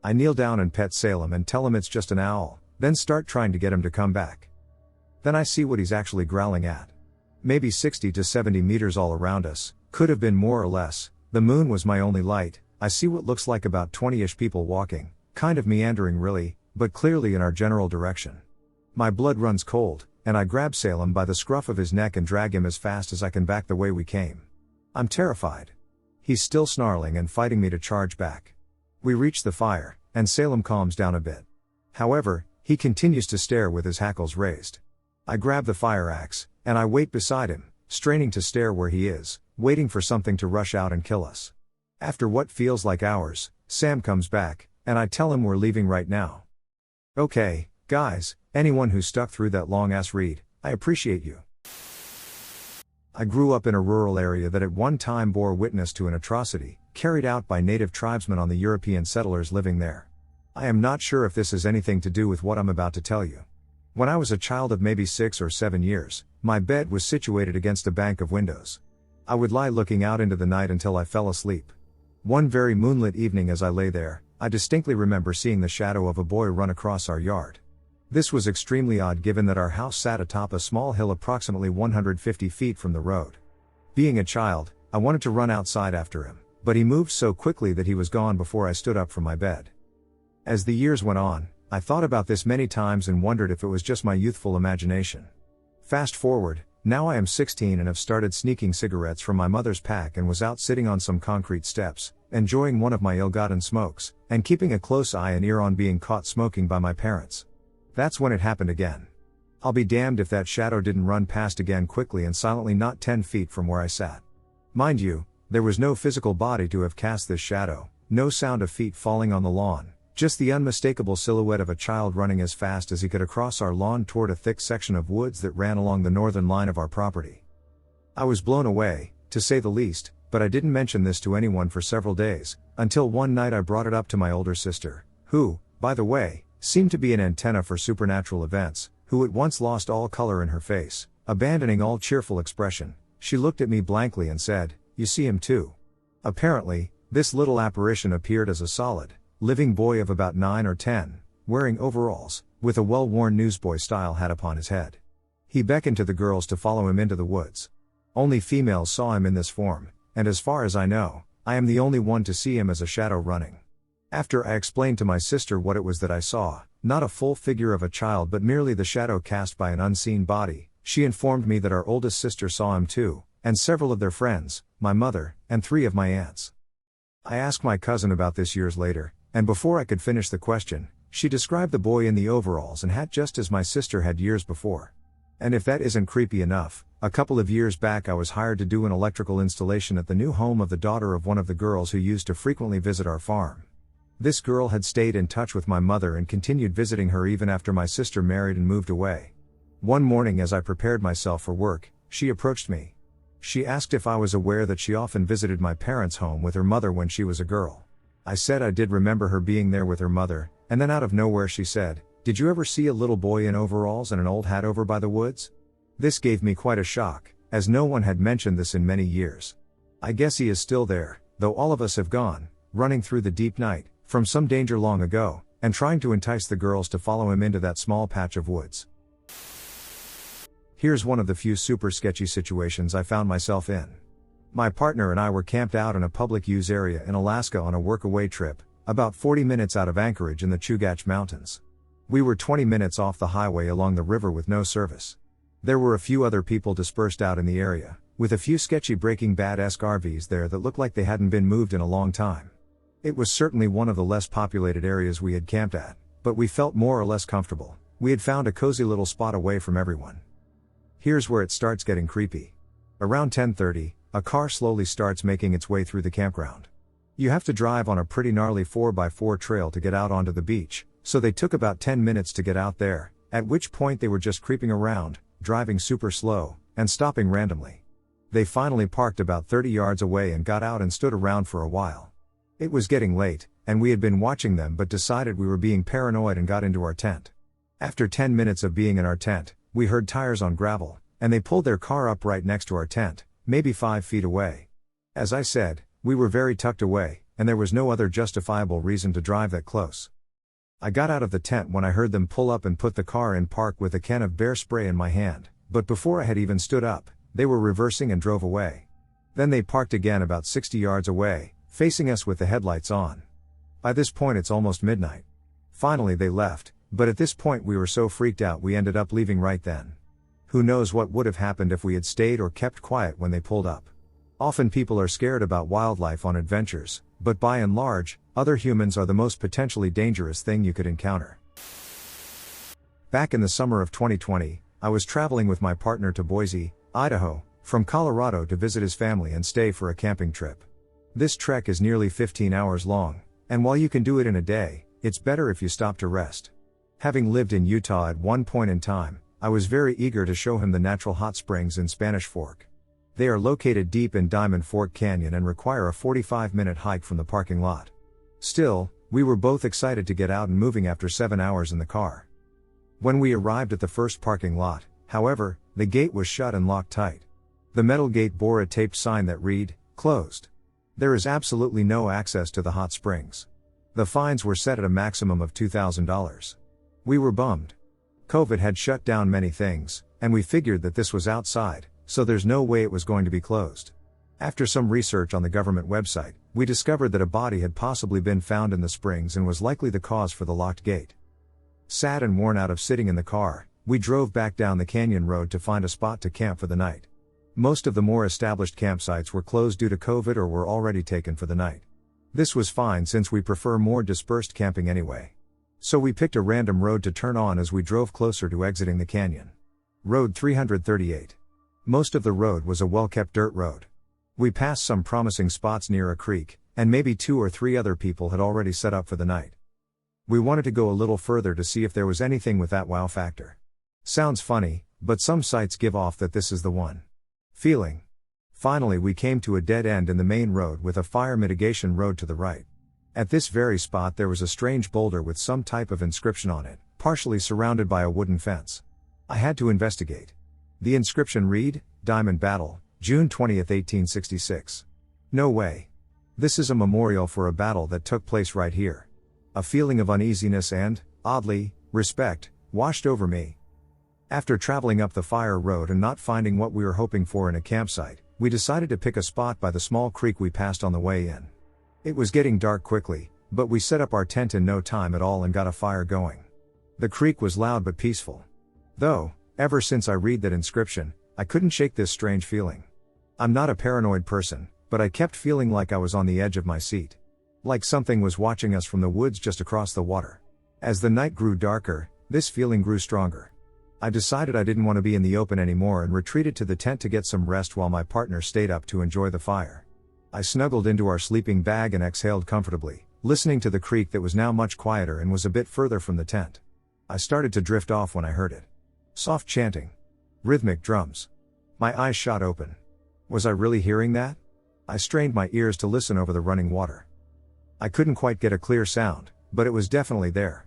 I kneel down and pet Salem and tell him it's just an owl, then start trying to get him to come back. Then I see what he's actually growling at. Maybe 60 to 70 meters all around us, could have been more or less. The moon was my only light. I see what looks like about 20-ish people walking, kind of meandering really, but clearly in our general direction. My blood runs cold, and I grab Salem by the scruff of his neck and drag him as fast as I can back the way we came. I'm terrified. He's still snarling and fighting me to charge back. We reach the fire, and Salem calms down a bit. However, he continues to stare with his hackles raised. I grab the fire axe, and I wait beside him, straining to stare where he is, waiting for something to rush out and kill us. After what feels like hours, Sam comes back, and I tell him we're leaving right now. Okay, guys, anyone who stuck through that long-ass read, I appreciate you. I grew up in a rural area that at one time bore witness to an atrocity, carried out by native tribesmen on the European settlers living there. I am not sure if this has anything to do with what I'm about to tell you. When I was a child of maybe 6 or 7 years, my bed was situated against a bank of windows. I would lie looking out into the night until I fell asleep. One very moonlit evening as I lay there, I distinctly remember seeing the shadow of a boy run across our yard. This was extremely odd given that our house sat atop a small hill approximately 150 feet from the road. Being a child, I wanted to run outside after him, but he moved so quickly that he was gone before I stood up from my bed. As the years went on, I thought about this many times and wondered if it was just my youthful imagination. Fast forward, now I am 16 and have started sneaking cigarettes from my mother's pack and was out sitting on some concrete steps, enjoying one of my ill-gotten smokes, and keeping a close eye and ear on being caught smoking by my parents. That's when it happened again. I'll be damned if that shadow didn't run past again quickly and silently not 10 feet from where I sat. Mind you, there was no physical body to have cast this shadow, no sound of feet falling on the lawn, just the unmistakable silhouette of a child running as fast as he could across our lawn toward a thick section of woods that ran along the northern line of our property. I was blown away, to say the least, but I didn't mention this to anyone for several days, until one night I brought it up to my older sister, who, by the way, seemed to be an antenna for supernatural events, who at once lost all color in her face, abandoning all cheerful expression. She looked at me blankly and said, "You see him too." Apparently, this little apparition appeared as a solid, living boy of about 9 or 10, wearing overalls, with a well-worn newsboy-style hat upon his head. He beckoned to the girls to follow him into the woods. Only females saw him in this form, and as far as I know, I am the only one to see him as a shadow running. After I explained to my sister what it was that I saw, not a full figure of a child but merely the shadow cast by an unseen body, she informed me that our oldest sister saw him too, and several of their friends, my mother, and 3 of my aunts. I asked my cousin about this years later, And before I could finish the question, she described the boy in the overalls and hat just as my sister had years before. And if that isn't creepy enough, a couple of years back I was hired to do an electrical installation at the new home of the daughter of one of the girls who used to frequently visit our farm. This girl had stayed in touch with my mother and continued visiting her even after my sister married and moved away. One morning as I prepared myself for work, she approached me. She asked if I was aware that she often visited my parents' home with her mother when she was a girl. I said I did remember her being there with her mother, and then out of nowhere she said, "Did you ever see a little boy in overalls and an old hat over by the woods?" This gave me quite a shock, as no one had mentioned this in many years. I guess he is still there, though all of us have gone, running through the deep night, from some danger long ago, and trying to entice the girls to follow him into that small patch of woods. Here's one of the few super sketchy situations I found myself in. My partner and I were camped out in a public use area in Alaska on a work-away trip, about 40 minutes out of Anchorage in the Chugach Mountains. We were 20 minutes off the highway along the river with no service. There were a few other people dispersed out in the area, with a few sketchy Breaking Bad-esque RVs there that looked like they hadn't been moved in a long time. It was certainly one of the less populated areas we had camped at, but we felt more or less comfortable. We had found a cozy little spot away from everyone. Here's where it starts getting creepy. Around 10:30, a car slowly starts making its way through the campground. You have to drive on a pretty gnarly 4x4 trail to get out onto the beach, so they took about 10 minutes to get out there, at which point they were just creeping around, driving super slow, and stopping randomly. They finally parked about 30 yards away and got out and stood around for a while. It was getting late, and we had been watching them but decided we were being paranoid and got into our tent. After 10 minutes of being in our tent, we heard tires on gravel, and they pulled their car up right next to our tent, maybe 5 feet away. As I said, we were very tucked away, and there was no other justifiable reason to drive that close. I got out of the tent when I heard them pull up and put the car in park with a can of bear spray in my hand, but before I had even stood up, they were reversing and drove away. Then they parked again about 60 yards away, facing us with the headlights on. By this point it's almost midnight. Finally they left, but at this point we were so freaked out we ended up leaving right then. Who knows what would have happened if we had stayed or kept quiet when they pulled up. Often people are scared about wildlife on adventures, but by and large, other humans are the most potentially dangerous thing you could encounter. Back in the summer of 2020, I was traveling with my partner to Boise, Idaho, from Colorado to visit his family and stay for a camping trip. This trek is nearly 15 hours long, and while you can do it in a day, it's better if you stop to rest. Having lived in Utah at one point in time, I was very eager to show him the natural hot springs in Spanish Fork. They are located deep in Diamond Fork Canyon and require a 45-minute hike from the parking lot. Still, we were both excited to get out and moving after 7 hours in the car. When we arrived at the first parking lot, however, the gate was shut and locked tight. The metal gate bore a taped sign that read, "Closed." There is absolutely no access to the hot springs. The fines were set at a maximum of $2,000. We were bummed. COVID had shut down many things, and we figured that this was outside, so there's no way it was going to be closed. After some research on the government website, we discovered that a body had possibly been found in the springs and was likely the cause for the locked gate. Sad and worn out of sitting in the car, we drove back down the canyon road to find a spot to camp for the night. Most of the more established campsites were closed due to COVID or were already taken for the night. This was fine since we prefer more dispersed camping anyway. So we picked a random road to turn on as we drove closer to exiting the canyon. Road 338. Most of the road was a well-kept dirt road. We passed some promising spots near a creek, and maybe 2 or 3 other people had already set up for the night. We wanted to go a little further to see if there was anything with that wow factor. Sounds funny, but some sites give off that this is the one. Feeling. Finally we came to a dead end in the main road with a fire mitigation road to the right. At this very spot there was a strange boulder with some type of inscription on it, partially surrounded by a wooden fence. I had to investigate. The inscription read, "Diamond Battle, June 20, 1866. No way. This is a memorial for a battle that took place right here. A feeling of uneasiness and, oddly, respect, washed over me. After traveling up the fire road and not finding what we were hoping for in a campsite, we decided to pick a spot by the small creek we passed on the way in. It was getting dark quickly, but we set up our tent in no time at all and got a fire going. The creek was loud but peaceful. Though, ever since I read that inscription, I couldn't shake this strange feeling. I'm not a paranoid person, but I kept feeling like I was on the edge of my seat. Like something was watching us from the woods just across the water. As the night grew darker, this feeling grew stronger. I decided I didn't want to be in the open anymore and retreated to the tent to get some rest while my partner stayed up to enjoy the fire. I snuggled into our sleeping bag and exhaled comfortably, listening to the creek that was now much quieter and was a bit further from the tent. I started to drift off when I heard it. Soft chanting. Rhythmic drums. My eyes shot open. Was I really hearing that? I strained my ears to listen over the running water. I couldn't quite get a clear sound, but it was definitely there.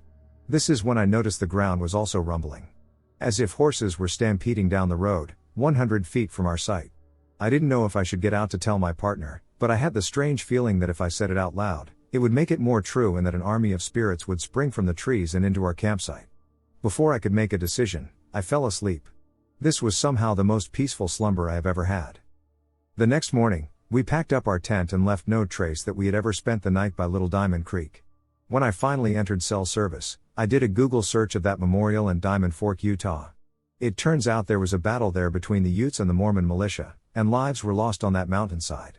This is when I noticed the ground was also rumbling. As if horses were stampeding down the road, 100 feet from our site. I didn't know if I should get out to tell my partner, but I had the strange feeling that if I said it out loud, it would make it more true and that an army of spirits would spring from the trees and into our campsite. Before I could make a decision, I fell asleep. This was somehow the most peaceful slumber I have ever had. The next morning, we packed up our tent and left no trace that we had ever spent the night by Little Diamond Creek. When I finally entered cell service, I did a Google search of that memorial in Diamond Fork, Utah. It turns out there was a battle there between the Utes and the Mormon militia, and lives were lost on that mountainside.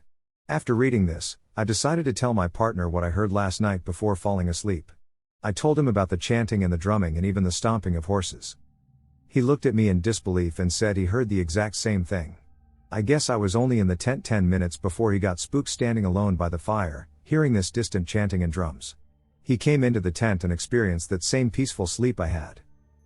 After reading this, I decided to tell my partner what I heard last night before falling asleep. I told him about the chanting and the drumming and even the stomping of horses. He looked at me in disbelief and said he heard the exact same thing. I guess I was only in the tent 10 minutes before he got spooked standing alone by the fire, hearing this distant chanting and drums. He came into the tent and experienced that same peaceful sleep I had.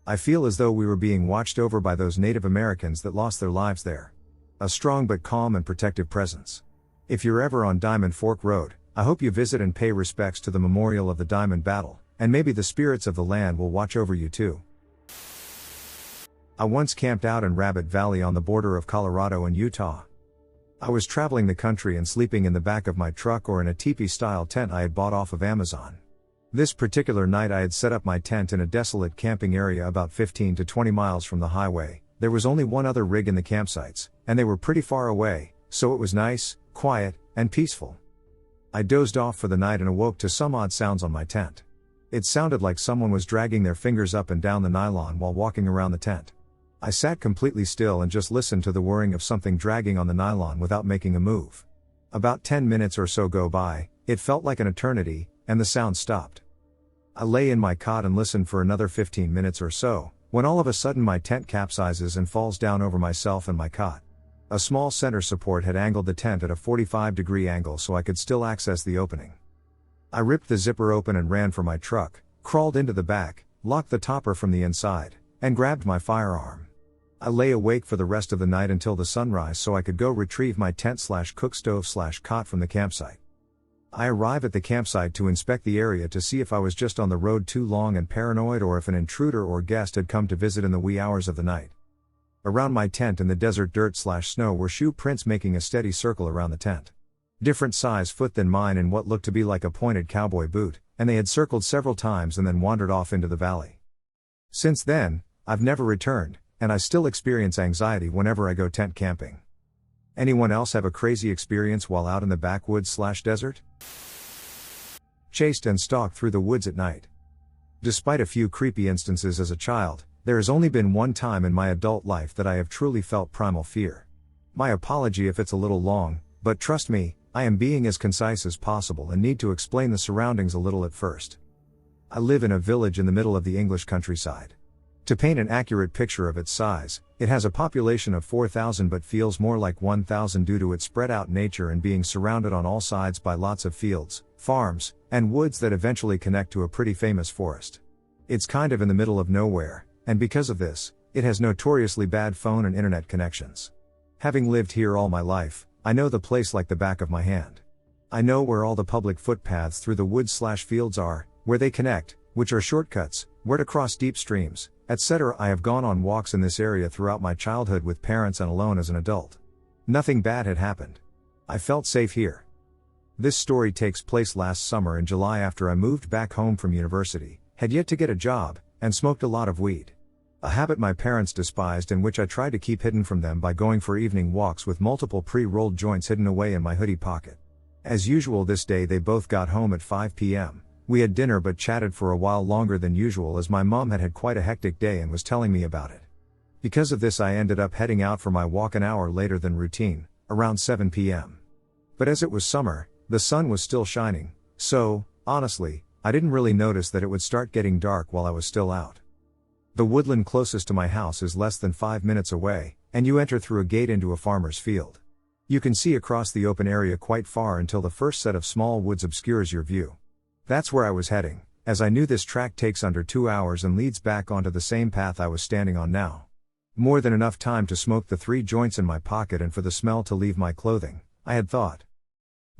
I feel as though we were being watched over by those Native Americans that lost their lives there. A strong but calm and protective presence. If you're ever on Diamond Fork Road, I hope you visit and pay respects to the memorial of the Diamond Battle, and maybe the spirits of the land will watch over you too. I once camped out in Rabbit Valley on the border of Colorado and Utah. I was traveling the country and sleeping in the back of my truck or in a teepee-style tent I had bought off of Amazon. This particular night I had set up my tent in a desolate camping area about 15 to 20 miles from the highway. There was only one other rig in the campsites, and they were pretty far away, so it was nice, quiet, and peaceful. I dozed off for the night and awoke to some odd sounds on my tent. It sounded like someone was dragging their fingers up and down the nylon while walking around the tent. I sat completely still and just listened to the whirring of something dragging on the nylon without making a move. About 10 minutes or so go by, it felt like an eternity, and the sound stopped. I lay in my cot and listened for another 15 minutes or so, when all of a sudden my tent capsizes and falls down over myself and my cot. A small center support had angled the tent at a 45-degree angle so I could still access the opening. I ripped the zipper open and ran for my truck, crawled into the back, locked the topper from the inside, and grabbed my firearm. I lay awake for the rest of the night until the sunrise so I could go retrieve my tent/cook stove/cot from the campsite. I arrive at the campsite to inspect the area to see if I was just on the road too long and paranoid or if an intruder or guest had come to visit in the wee hours of the night. Around my tent in the desert dirt/snow were shoe prints making a steady circle around the tent. Different size foot than mine in what looked to be like a pointed cowboy boot, and they had circled several times and then wandered off into the valley. Since then, I've never returned, and I still experience anxiety whenever I go tent camping. Anyone else have a crazy experience while out in the backwoods/desert? Chased and stalked through the woods at night. Despite a few creepy instances as a child, there has only been one time in my adult life that I have truly felt primal fear. My apology if it's a little long, but trust me, I am being as concise as possible and need to explain the surroundings a little at first. I live in a village in the middle of the English countryside. To paint an accurate picture of its size, it has a population of 4,000 but feels more like 1,000 due to its spread out nature and being surrounded on all sides by lots of fields, farms, and woods that eventually connect to a pretty famous forest. It's kind of in the middle of nowhere, and because of this, it has notoriously bad phone and internet connections. Having lived here all my life, I know the place like the back of my hand. I know where all the public footpaths through the woods/fields are, where they connect, which are shortcuts, where to cross deep streams, etc. I have gone on walks in this area throughout my childhood with parents and alone as an adult. Nothing bad had happened. I felt safe here. This story takes place last summer in July after I moved back home from university, had yet to get a job, and smoked a lot of weed. A habit my parents despised and which I tried to keep hidden from them by going for evening walks with multiple pre-rolled joints hidden away in my hoodie pocket. As usual this day they both got home at 5 p.m. We had dinner but chatted for a while longer than usual as my mom had had quite a hectic day and was telling me about it. Because of this I ended up heading out for my walk an hour later than routine, around 7 p.m. But as it was summer, the sun was still shining, So, honestly, I didn't really notice that it would start getting dark while I was still out. The woodland closest to my house is less than 5 minutes away, and you enter through a gate into a farmer's field. You can see across the open area quite far until the first set of small woods obscures your view. That's where I was heading, as I knew this track takes under 2 hours and leads back onto the same path I was standing on now. More than enough time to smoke the 3 joints in my pocket and for the smell to leave my clothing, I had thought.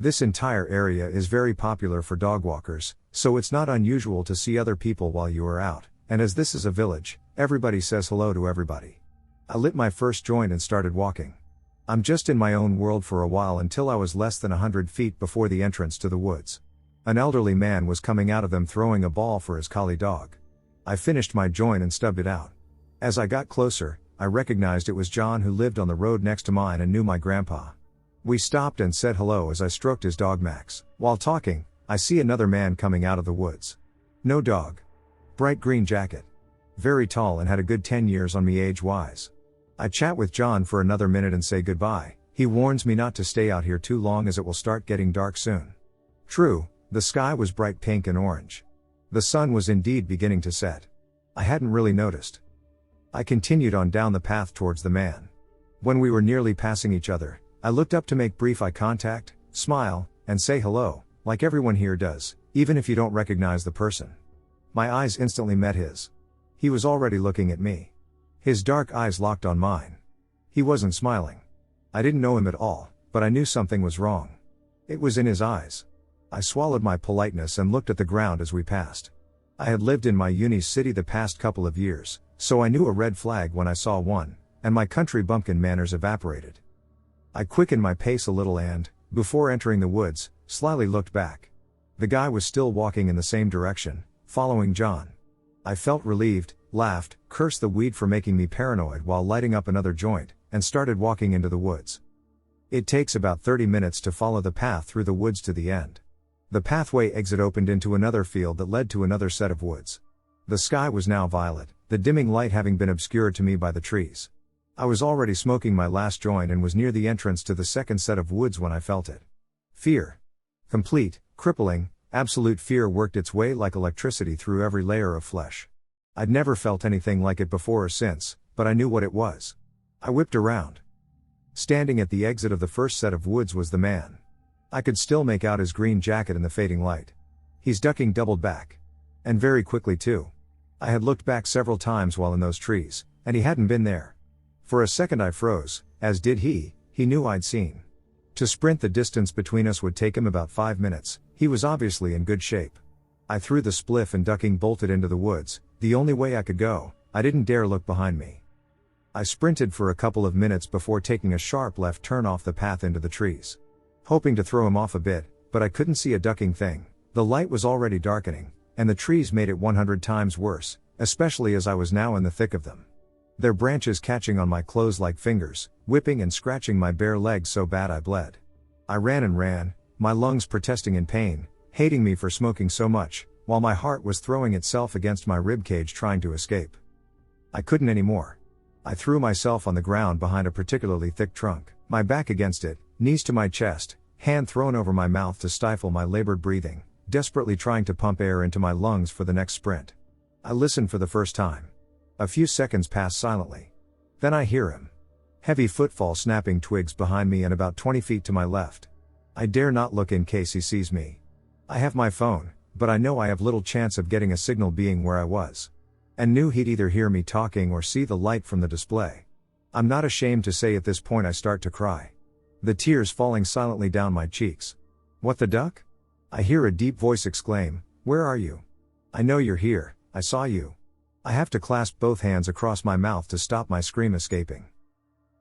This entire area is very popular for dog walkers, so it's not unusual to see other people while you are out, and as this is a village, everybody says hello to everybody. I lit my first joint and started walking. I'm just in my own world for a while until I was less than 100 feet before the entrance to the woods. An elderly man was coming out of them throwing a ball for his collie dog. I finished my joint and stubbed it out. As I got closer, I recognized it was John, who lived on the road next to mine and knew my grandpa. We stopped and said hello as I stroked his dog Max. While talking, I see another man coming out of the woods. No dog. Bright green jacket. Very tall and had a good 10 years on me age-wise. I chat with John for another minute and say goodbye. He warns me not to stay out here too long as it will start getting dark soon. True, the sky was bright pink and orange. The sun was indeed beginning to set. I hadn't really noticed. I continued on down the path towards the man. When we were nearly passing each other, I looked up to make brief eye contact, smile, and say hello, like everyone here does, even if you don't recognize the person. My eyes instantly met his. He was already looking at me. His dark eyes locked on mine. He wasn't smiling. I didn't know him at all, but I knew something was wrong. It was in his eyes. I swallowed my politeness and looked at the ground as we passed. I had lived in my uni city the past couple of years, so I knew a red flag when I saw one, and my country bumpkin manners evaporated. I quickened my pace a little and, before entering the woods, slyly looked back. The guy was still walking in the same direction, following John. I felt relieved, laughed, cursed the weed for making me paranoid while lighting up another joint, and started walking into the woods. It takes about 30 minutes to follow the path through the woods to the end. The pathway exit opened into another field that led to another set of woods. The sky was now violet, the dimming light having been obscured to me by the trees. I was already smoking my last joint and was near the entrance to the second set of woods when I felt it. Fear. Complete, crippling, absolute fear worked its way like electricity through every layer of flesh. I'd never felt anything like it before or since, but I knew what it was. I whipped around. Standing at the exit of the first set of woods was the man. I could still make out his green jacket in the fading light. He's ducking doubled back. And very quickly too. I had looked back several times while in those trees, and he hadn't been there. For a second I froze, as did he. He knew I'd seen. To sprint the distance between us would take him about 5 minutes, he was obviously in good shape. I threw the spliff and ducking bolted into the woods, the only way I could go. I didn't dare look behind me. I sprinted for a couple of minutes before taking a sharp left turn off the path into the trees. Hoping to throw him off a bit, but I couldn't see a ducking thing. The light was already darkening, and the trees made it 100 times worse, especially as I was now in the thick of them. Their branches catching on my clothes like fingers, whipping and scratching my bare legs so bad I bled. I ran and ran, my lungs protesting in pain, hating me for smoking so much, while my heart was throwing itself against my ribcage trying to escape. I couldn't anymore. I threw myself on the ground behind a particularly thick trunk, my back against it, knees to my chest, hand thrown over my mouth to stifle my labored breathing, desperately trying to pump air into my lungs for the next sprint. I listened for the first time. A few seconds pass silently. Then I hear him. Heavy footfall snapping twigs behind me and about 20 feet to my left. I dare not look in case he sees me. I have my phone, but I know I have little chance of getting a signal being where I was. And knew he'd either hear me talking or see the light from the display. I'm not ashamed to say at this point I start to cry. The tears falling silently down my cheeks. What the duck? I hear a deep voice exclaim, "Where are you? I know you're here, I saw you." I have to clasp both hands across my mouth to stop my scream escaping.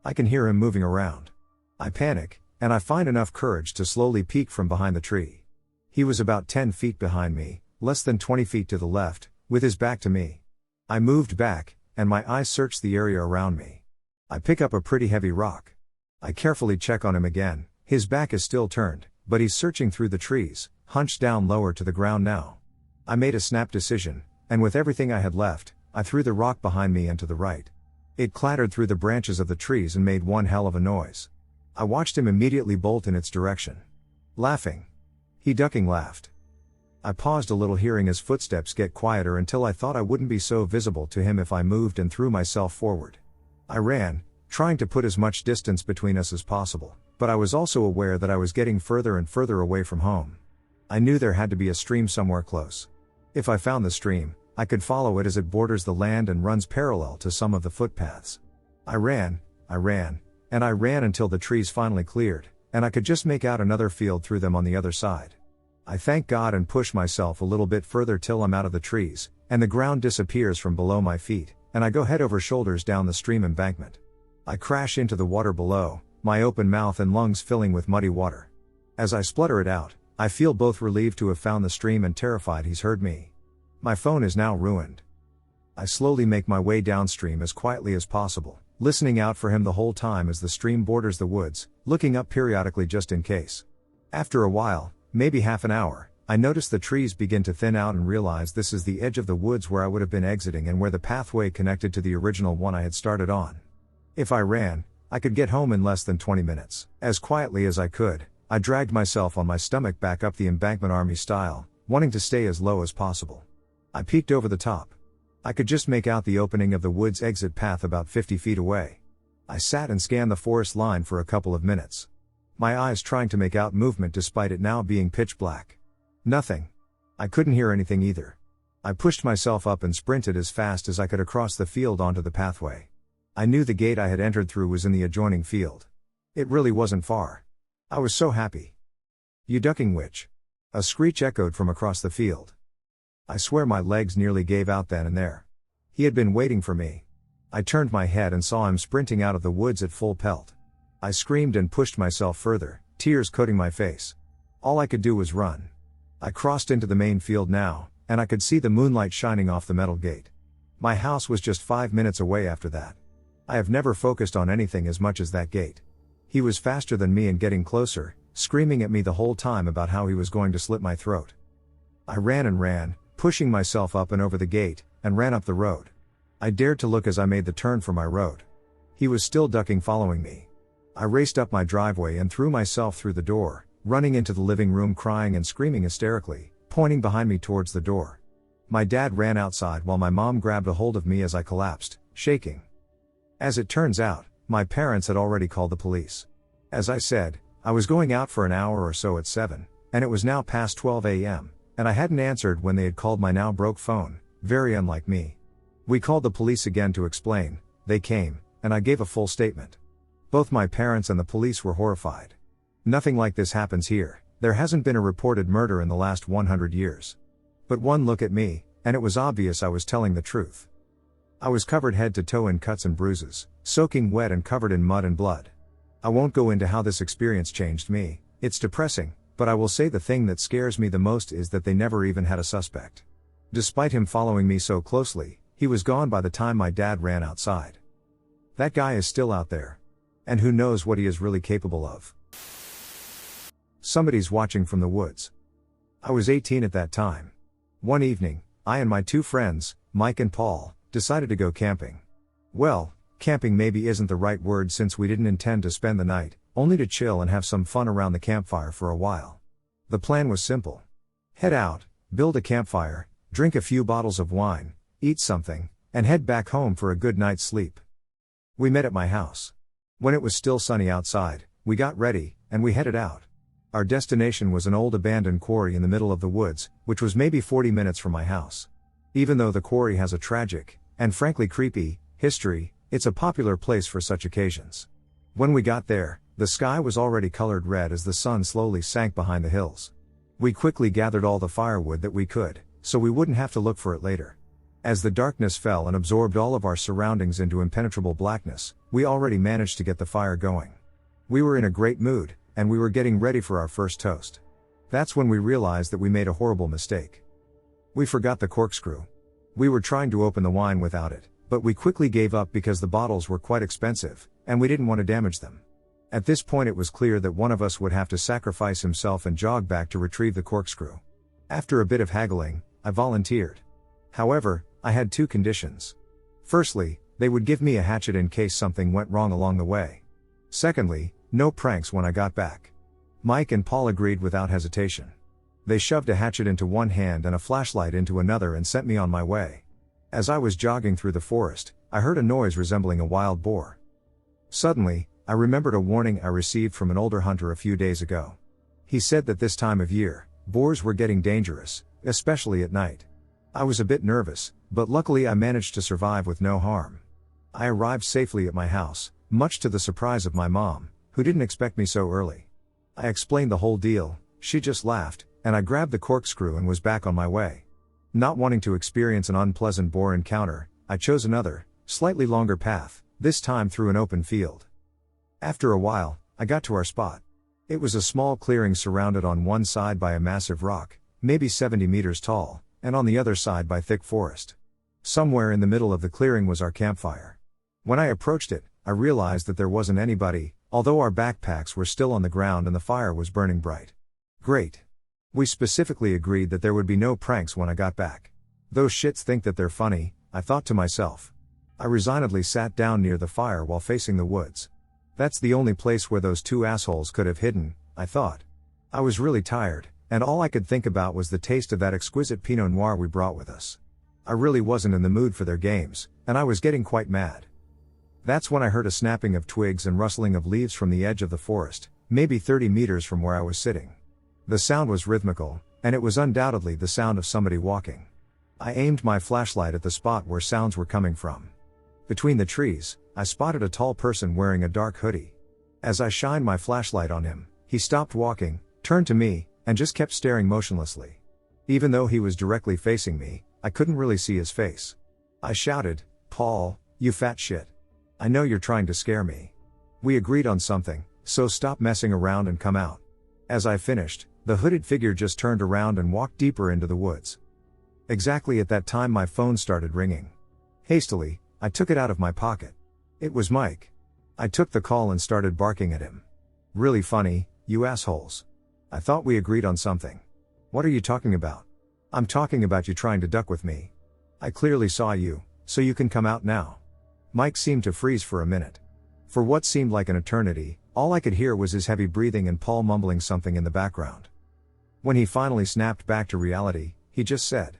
I can hear him moving around. I panic, and I find enough courage to slowly peek from behind the tree. He was about 10 feet behind me, less than 20 feet to the left, with his back to me. I moved back, and my eyes searched the area around me. I pick up a pretty heavy rock. I carefully check on him again. His back is still turned, but he's searching through the trees, hunched down lower to the ground now. I made a snap decision, and with everything I had left, I threw the rock behind me and to the right. It clattered through the branches of the trees and made one hell of a noise. I watched him immediately bolt in its direction. Laughing. He ducking laughed. I paused a little, hearing his footsteps get quieter until I thought I wouldn't be so visible to him if I moved, and threw myself forward. I ran, trying to put as much distance between us as possible, but I was also aware that I was getting further and further away from home. I knew there had to be a stream somewhere close. If I found the stream, I could follow it as it borders the land and runs parallel to some of the footpaths. I ran, and I ran until the trees finally cleared, and I could just make out another field through them on the other side. I thank God and push myself a little bit further till I'm out of the trees, and the ground disappears from below my feet, and I go head over shoulders down the stream embankment. I crash into the water below, my open mouth and lungs filling with muddy water. As I splutter it out, I feel both relieved to have found the stream and terrified he's heard me. My phone is now ruined. I slowly make my way downstream as quietly as possible, listening out for him the whole time as the stream borders the woods, looking up periodically just in case. After a while, maybe half an hour, I notice the trees begin to thin out and realize this is the edge of the woods where I would have been exiting and where the pathway connected to the original one I had started on. If I ran, I could get home in less than 20 minutes. As quietly as I could, I dragged myself on my stomach back up the embankment army style, wanting to stay as low as possible. I peeked over the top. I could just make out the opening of the woods exit path about 50 feet away. I sat and scanned the forest line for a couple of minutes. My eyes trying to make out movement despite it now being pitch black. Nothing. I couldn't hear anything either. I pushed myself up and sprinted as fast as I could across the field onto the pathway. I knew the gate I had entered through was in the adjoining field. It really wasn't far. I was so happy. "You ducking, witch?" A screech echoed from across the field. I swear my legs nearly gave out then and there. He had been waiting for me. I turned my head and saw him sprinting out of the woods at full pelt. I screamed and pushed myself further, tears coating my face. All I could do was run. I crossed into the main field now, and I could see the moonlight shining off the metal gate. My house was just 5 minutes away after that. I have never focused on anything as much as that gate. He was faster than me and getting closer, screaming at me the whole time about how he was going to slit my throat. I ran and ran, pushing myself up and over the gate, and ran up the road. I dared to look as I made the turn for my road. He was still ducking, following me. I raced up my driveway and threw myself through the door, running into the living room crying and screaming hysterically, pointing behind me towards the door. My dad ran outside while my mom grabbed a hold of me as I collapsed, shaking. As it turns out, my parents had already called the police. As I said, I was going out for an hour or so at 7, and it was now past 12 a.m., and I hadn't answered when they had called my now broke phone, very unlike me. We called the police again to explain. They came, and I gave a full statement. Both my parents and the police were horrified. Nothing like this happens here. There hasn't been a reported murder in the last 100 years. But one look at me, and it was obvious I was telling the truth. I was covered head to toe in cuts and bruises, soaking wet and covered in mud and blood. I won't go into how this experience changed me, it's depressing, but I will say the thing that scares me the most is that they never even had a suspect. Despite him following me so closely, he was gone by the time my dad ran outside. That guy is still out there. And who knows what he is really capable of. Somebody's watching from the woods. I was 18 at that time. One evening, I and my two friends, Mike and Paul, decided to go camping. Well, camping maybe isn't the right word since we didn't intend to spend the night, only to chill and have some fun around the campfire for a while. The plan was simple. Head out, build a campfire, drink a few bottles of wine, eat something, and head back home for a good night's sleep. We met at my house. When it was still sunny outside, we got ready, and we headed out. Our destination was an old abandoned quarry in the middle of the woods, which was maybe 40 minutes from my house. Even though the quarry has a tragic, and frankly creepy, history, it's a popular place for such occasions. When we got there, the sky was already colored red as the sun slowly sank behind the hills. We quickly gathered all the firewood that we could, so we wouldn't have to look for it later. As the darkness fell and absorbed all of our surroundings into impenetrable blackness, we already managed to get the fire going. We were in a great mood, and we were getting ready for our first toast. That's when we realized that we made a horrible mistake. We forgot the corkscrew. We were trying to open the wine without it, but we quickly gave up because the bottles were quite expensive, and we didn't want to damage them. At this point it was clear that one of us would have to sacrifice himself and jog back to retrieve the corkscrew. After a bit of haggling, I volunteered. However, I had two conditions. Firstly, they would give me a hatchet in case something went wrong along the way. Secondly, no pranks when I got back. Mike and Paul agreed without hesitation. They shoved a hatchet into one hand and a flashlight into another and sent me on my way. As I was jogging through the forest, I heard a noise resembling a wild boar. Suddenly, I remembered a warning I received from an older hunter a few days ago. He said that this time of year, boars were getting dangerous, especially at night. I was a bit nervous, but luckily I managed to survive with no harm. I arrived safely at my house, much to the surprise of my mom, who didn't expect me so early. I explained the whole deal, she just laughed, and I grabbed the corkscrew and was back on my way. Not wanting to experience an unpleasant boar encounter, I chose another, slightly longer path, this time through an open field. After a while, I got to our spot. It was a small clearing surrounded on one side by a massive rock, maybe 70 meters tall, and on the other side by thick forest. Somewhere in the middle of the clearing was our campfire. When I approached it, I realized that there wasn't anybody, although our backpacks were still on the ground and the fire was burning bright. Great. We specifically agreed that there would be no pranks when I got back. Those shits think that they're funny, I thought to myself. I resignedly sat down near the fire while facing the woods. That's the only place where those two assholes could have hidden, I thought. I was really tired, and all I could think about was the taste of that exquisite Pinot Noir we brought with us. I really wasn't in the mood for their games, and I was getting quite mad. That's when I heard a snapping of twigs and rustling of leaves from the edge of the forest, maybe 30 meters from where I was sitting. The sound was rhythmical, and it was undoubtedly the sound of somebody walking. I aimed my flashlight at the spot where sounds were coming from. Between the trees, I spotted a tall person wearing a dark hoodie. As I shined my flashlight on him, he stopped walking, turned to me, and just kept staring motionlessly. Even though he was directly facing me, I couldn't really see his face. I shouted, "Paul, you fat shit. I know you're trying to scare me. We agreed on something, so stop messing around and come out." As I finished, the hooded figure just turned around and walked deeper into the woods. Exactly at that time my phone started ringing. Hastily, I took it out of my pocket. It was Mike. I took the call and started barking at him. "Really funny, you assholes. I thought we agreed on something. What are you talking about?" "I'm talking about you trying to duck with me. I clearly saw you, so you can come out now." Mike seemed to freeze for a minute. For what seemed like an eternity, all I could hear was his heavy breathing and Paul mumbling something in the background. When he finally snapped back to reality, he just said,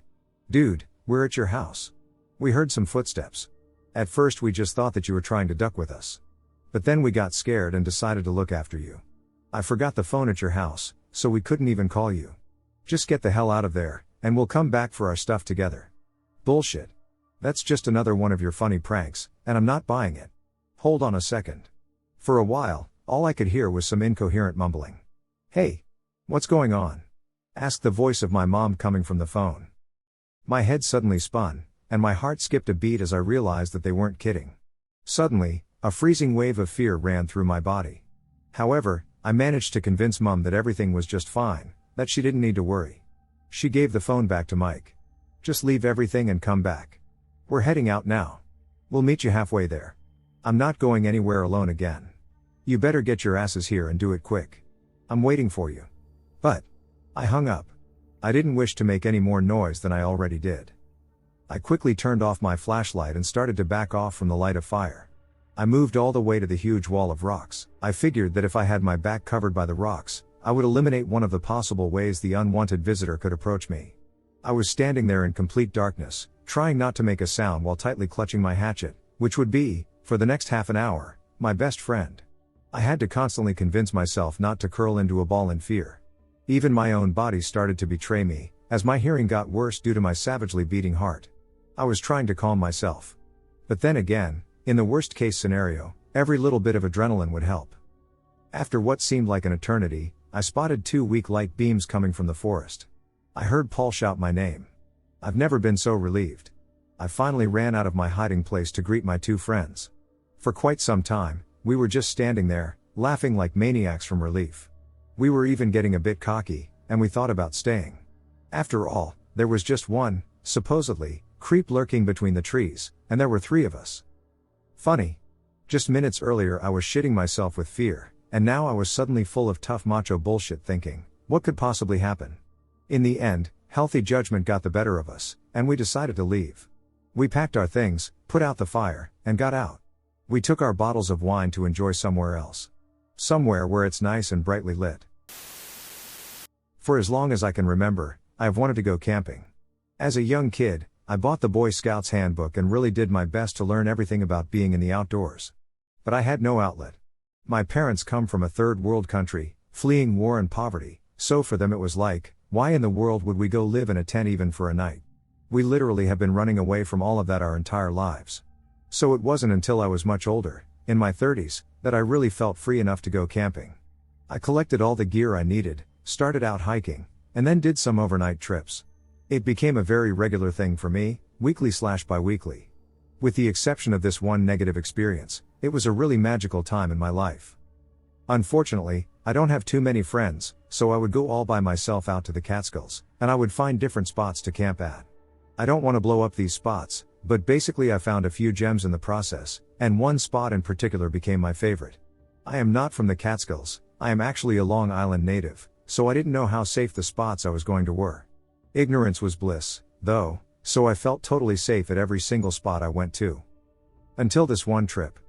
"Dude, we're at your house. We heard some footsteps. At first we just thought that you were trying to duck with us. But then we got scared and decided to look after you. I forgot the phone at your house, so we couldn't even call you. Just get the hell out of there, and we'll come back for our stuff together." Bullshit. That's just another one of your funny pranks, and I'm not buying it. Hold on a second. For a while, all I could hear was some incoherent mumbling. "Hey! What's going on?" asked the voice of my mom coming from the phone. My head suddenly spun, and my heart skipped a beat as I realized that they weren't kidding. Suddenly, a freezing wave of fear ran through my body. However, I managed to convince Mom that everything was just fine, that she didn't need to worry. She gave the phone back to Mike. "Just leave everything and come back. We're heading out now. We'll meet you halfway there. I'm not going anywhere alone again. You better get your asses here and do it quick. I'm waiting for you." But I hung up. I didn't wish to make any more noise than I already did. I quickly turned off my flashlight and started to back off from the light of fire. I moved all the way to the huge wall of rocks. I figured that if I had my back covered by the rocks, I would eliminate one of the possible ways the unwanted visitor could approach me. I was standing there in complete darkness, trying not to make a sound while tightly clutching my hatchet, which would be, for the next half an hour, my best friend. I had to constantly convince myself not to curl into a ball in fear. Even my own body started to betray me, as my hearing got worse due to my savagely beating heart. I was trying to calm myself. But then again, in the worst case scenario, every little bit of adrenaline would help. After what seemed like an eternity, I spotted two weak light beams coming from the forest. I heard Paul shout my name. I've never been so relieved. I finally ran out of my hiding place to greet my two friends. For quite some time, we were just standing there, laughing like maniacs from relief. We were even getting a bit cocky, and we thought about staying. After all, there was just one, supposedly, creep lurking between the trees, and there were three of us. Funny. Just minutes earlier I was shitting myself with fear, and now I was suddenly full of tough macho bullshit thinking, what could possibly happen? In the end, healthy judgment got the better of us, and we decided to leave. We packed our things, put out the fire, and got out. We took our bottles of wine to enjoy somewhere else. Somewhere where it's nice and brightly lit. For as long as I can remember, I have wanted to go camping. As a young kid, I bought the Boy Scouts handbook and really did my best to learn everything about being in the outdoors. But I had no outlet. My parents come from a third world country, fleeing war and poverty, so for them it was like, why in the world would we go live in a tent even for a night? We literally have been running away from all of that our entire lives. So it wasn't until I was much older, in my 30s, that I really felt free enough to go camping. I collected all the gear I needed, started out hiking, and then did some overnight trips. It became a very regular thing for me, weekly/bi-weekly. With the exception of this one negative experience, it was a really magical time in my life. Unfortunately, I don't have too many friends, so I would go all by myself out to the Catskills, and I would find different spots to camp at. I don't want to blow up these spots, but basically I found a few gems in the process, and one spot in particular became my favorite. I am not from the Catskills, I am actually a Long Island native, so I didn't know how safe the spots I was going to were. Ignorance was bliss, though, so I felt totally safe at every single spot I went to. Until this one trip.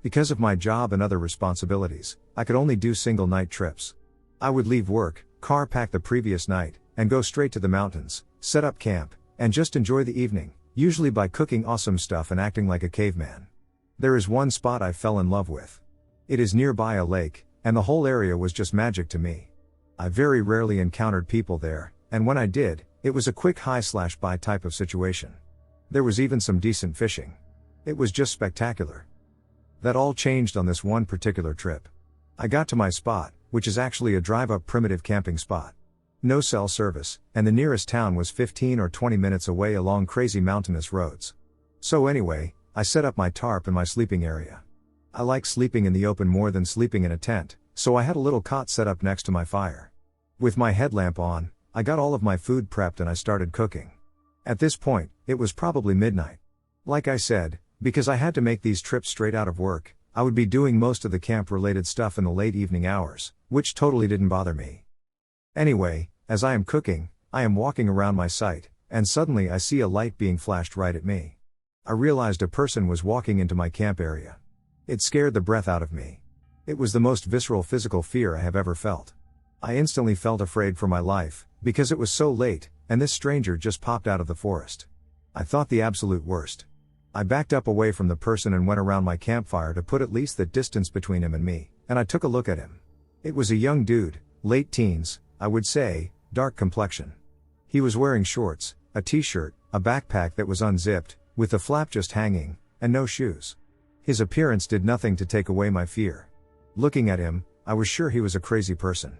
Because of my job and other responsibilities, I could only do single night trips. I would leave work, car pack the previous night, and go straight to the mountains, set up camp, and just enjoy the evening, usually by cooking awesome stuff and acting like a caveman. There is one spot I fell in love with. It is nearby a lake, and the whole area was just magic to me. I very rarely encountered people there, and when I did, it was a quick hi/bye type of situation. There was even some decent fishing. It was just spectacular. That all changed on this one particular trip. I got to my spot, which is actually a drive-up primitive camping spot. No cell service, and the nearest town was 15 or 20 minutes away along crazy mountainous roads. So anyway, I set up my tarp in my sleeping area. I like sleeping in the open more than sleeping in a tent, so I had a little cot set up next to my fire. With my headlamp on, I got all of my food prepped and I started cooking. At this point, it was probably midnight. Like I said, because I had to make these trips straight out of work, I would be doing most of the camp-related stuff in the late evening hours, which totally didn't bother me. Anyway, as I am cooking, I am walking around my site, and suddenly I see a light being flashed right at me. I realized a person was walking into my camp area. It scared the breath out of me. It was the most visceral physical fear I have ever felt. I instantly felt afraid for my life, because it was so late, and this stranger just popped out of the forest. I thought the absolute worst. I backed up away from the person and went around my campfire to put at least that distance between him and me, and I took a look at him. It was a young dude, late teens, I would say, dark complexion. He was wearing shorts, a t-shirt, a backpack that was unzipped, with the flap just hanging, and no shoes. His appearance did nothing to take away my fear. Looking at him, I was sure he was a crazy person.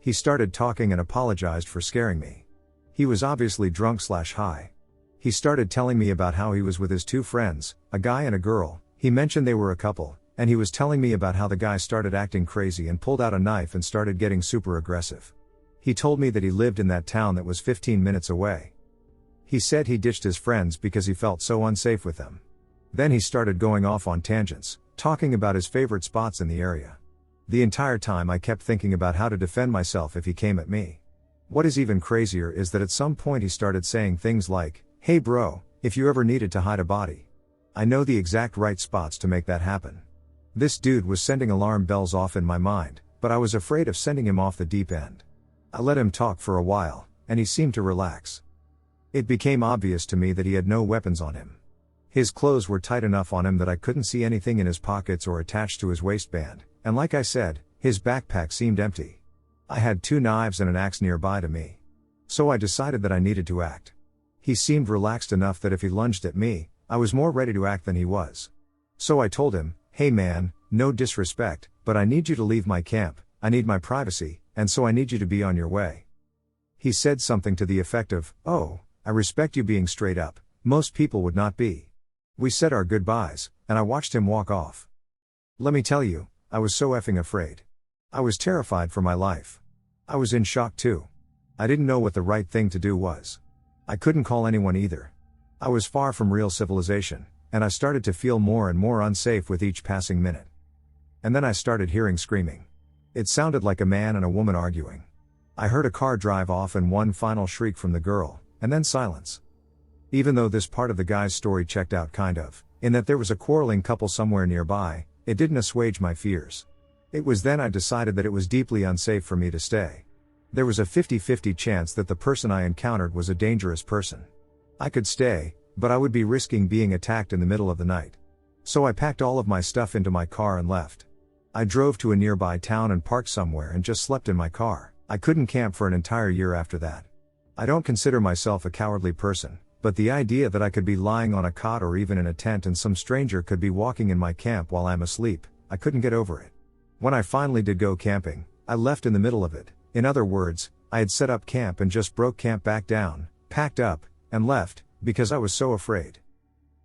He started talking and apologized for scaring me. He was obviously drunk/high. He started telling me about how he was with his two friends, a guy and a girl. He mentioned they were a couple, and he was telling me about how the guy started acting crazy and pulled out a knife and started getting super aggressive. He told me that he lived in that town that was 15 minutes away. He said he ditched his friends because he felt so unsafe with them. Then he started going off on tangents, talking about his favorite spots in the area. The entire time I kept thinking about how to defend myself if he came at me. What is even crazier is that at some point he started saying things like, "Hey bro, if you ever needed to hide a body, I know the exact right spots to make that happen." This dude was sending alarm bells off in my mind, but I was afraid of sending him off the deep end. I let him talk for a while, and he seemed to relax. It became obvious to me that he had no weapons on him. His clothes were tight enough on him that I couldn't see anything in his pockets or attached to his waistband, and like I said, his backpack seemed empty. I had 2 knives and an axe nearby to me. So I decided that I needed to act. He seemed relaxed enough that if he lunged at me, I was more ready to act than he was. So I told him, "Hey man, no disrespect, but I need you to leave my camp, I need my privacy, and so I need you to be on your way." He said something to the effect of, "Oh, I respect you being straight up, most people would not be." We said our goodbyes, and I watched him walk off. Let me tell you, I was so effing afraid. I was terrified for my life. I was in shock too. I didn't know what the right thing to do was. I couldn't call anyone either. I was far from real civilization, and I started to feel more and more unsafe with each passing minute. And then I started hearing screaming. It sounded like a man and a woman arguing. I heard a car drive off and one final shriek from the girl, and then silence. Even though this part of the guy's story checked out kind of, in that there was a quarreling couple somewhere nearby, it didn't assuage my fears. It was then I decided that it was deeply unsafe for me to stay. There was a 50-50 chance that the person I encountered was a dangerous person. I could stay, but I would be risking being attacked in the middle of the night. So I packed all of my stuff into my car and left. I drove to a nearby town and parked somewhere and just slept in my car. I couldn't camp for an entire year after that. I don't consider myself a cowardly person, but the idea that I could be lying on a cot or even in a tent and some stranger could be walking in my camp while I'm asleep, I couldn't get over it. When I finally did go camping, I left in the middle of it. In other words, I had set up camp and just broke camp back down, packed up, and left, because I was so afraid.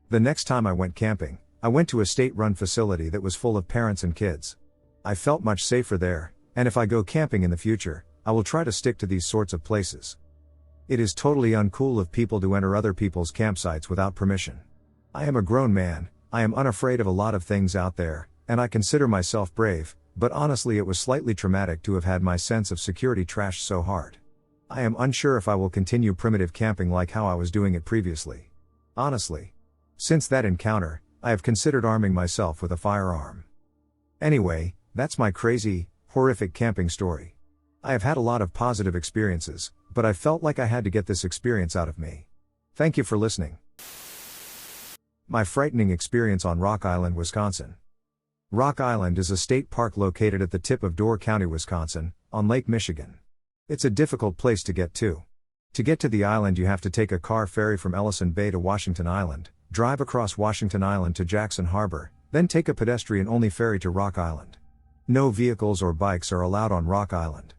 The next time I went camping, I went to a state-run facility that was full of parents and kids. I felt much safer there, and if I go camping in the future, I will try to stick to these sorts of places. It is totally uncool of people to enter other people's campsites without permission. I am a grown man, I am unafraid of a lot of things out there, and I consider myself brave, but honestly it was slightly traumatic to have had my sense of security trashed so hard. I am unsure if I will continue primitive camping like how I was doing it previously. Honestly. Since that encounter, I have considered arming myself with a firearm. Anyway, that's my crazy, horrific camping story. I have had a lot of positive experiences, but I felt like I had to get this experience out of me. Thank you for listening. My frightening experience on Rock Island, Wisconsin. Rock Island is a state park located at the tip of Door County, Wisconsin, on Lake Michigan. It's a difficult place to get to. To get to the island you have to take a car ferry from Ellison Bay to Washington Island, drive across Washington Island to Jackson Harbor, then take a pedestrian-only ferry to Rock Island. No vehicles or bikes are allowed on Rock Island.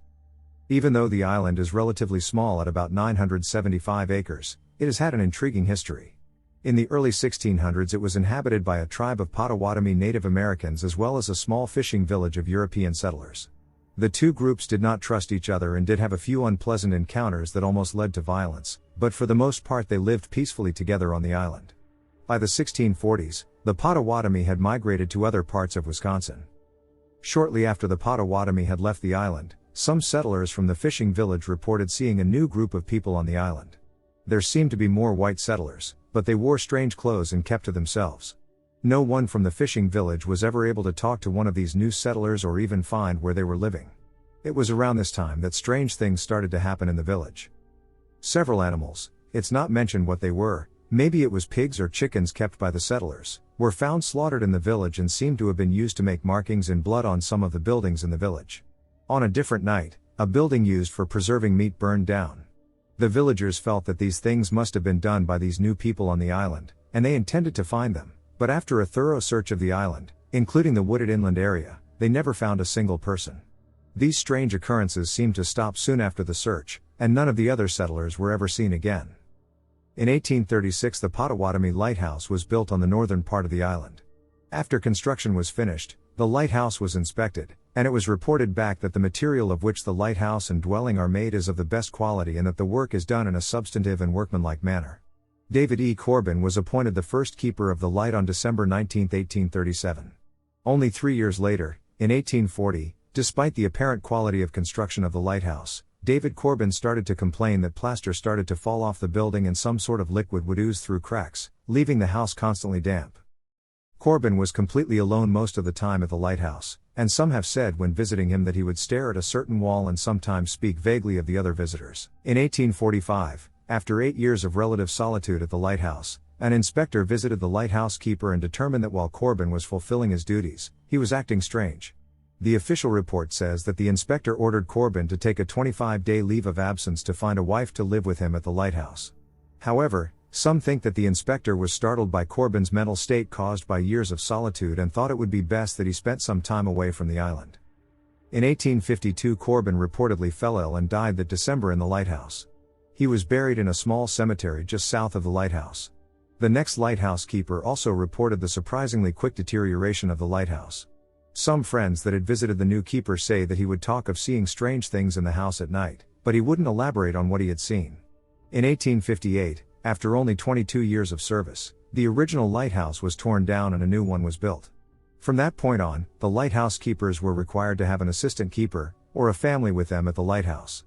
Even though the island is relatively small at about 975 acres, it has had an intriguing history. In the early 1600s it was inhabited by a tribe of Potawatomi Native Americans as well as a small fishing village of European settlers. The two groups did not trust each other and did have a few unpleasant encounters that almost led to violence, but for the most part they lived peacefully together on the island. By the 1640s, the Potawatomi had migrated to other parts of Wisconsin. Shortly after the Potawatomi had left the island, some settlers from the fishing village reported seeing a new group of people on the island. There seemed to be more white settlers, but they wore strange clothes and kept to themselves. No one from the fishing village was ever able to talk to one of these new settlers or even find where they were living. It was around this time that strange things started to happen in the village. Several animals, it's not mentioned what they were, maybe it was pigs or chickens kept by the settlers, were found slaughtered in the village and seemed to have been used to make markings in blood on some of the buildings in the village. On a different night, a building used for preserving meat burned down. The villagers felt that these things must have been done by these new people on the island, and they intended to find them, but after a thorough search of the island, including the wooded inland area, they never found a single person. These strange occurrences seemed to stop soon after the search, and none of the other settlers were ever seen again. In 1836 the Potawatomi Lighthouse was built on the northern part of the island. After construction was finished, the lighthouse was inspected, and it was reported back that the material of which the lighthouse and dwelling are made is of the best quality and that the work is done in a substantive and workmanlike manner. David E. Corbin was appointed the first keeper of the light on December 19, 1837. Only 3 years later, in 1840, despite the apparent quality of construction of the lighthouse, David Corbin started to complain that plaster started to fall off the building and some sort of liquid would ooze through cracks, leaving the house constantly damp. Corbin was completely alone most of the time at the lighthouse, and some have said when visiting him that he would stare at a certain wall and sometimes speak vaguely of the other visitors. In 1845, after 8 years of relative solitude at the lighthouse, an inspector visited the lighthouse keeper and determined that while Corbin was fulfilling his duties, he was acting strange. The official report says that the inspector ordered Corbin to take a 25-day leave of absence to find a wife to live with him at the lighthouse. However, some think that the inspector was startled by Corbin's mental state caused by years of solitude and thought it would be best that he spent some time away from the island. In 1852 Corbin reportedly fell ill and died that December in the lighthouse. He was buried in a small cemetery just south of the lighthouse. The next lighthouse keeper also reported the surprisingly quick deterioration of the lighthouse. Some friends that had visited the new keeper say that he would talk of seeing strange things in the house at night, but he wouldn't elaborate on what he had seen. In 1858, after only 22 years of service, the original lighthouse was torn down and a new one was built. From that point on, the lighthouse keepers were required to have an assistant keeper, or a family with them at the lighthouse.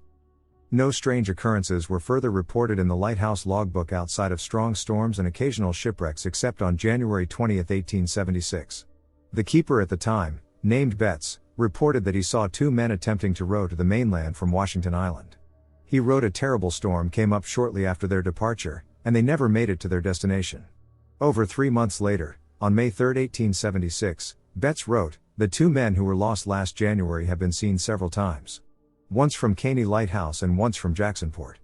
No strange occurrences were further reported in the lighthouse logbook outside of strong storms and occasional shipwrecks except on January 20, 1876. The keeper at the time, named Betts, reported that he saw two men attempting to row to the mainland from Washington Island. He wrote a terrible storm came up shortly after their departure, and they never made it to their destination. Over 3 months later, on May 3, 1876, Betts wrote, "The two men who were lost last January have been seen several times. Once from Caney Lighthouse and once from Jacksonport.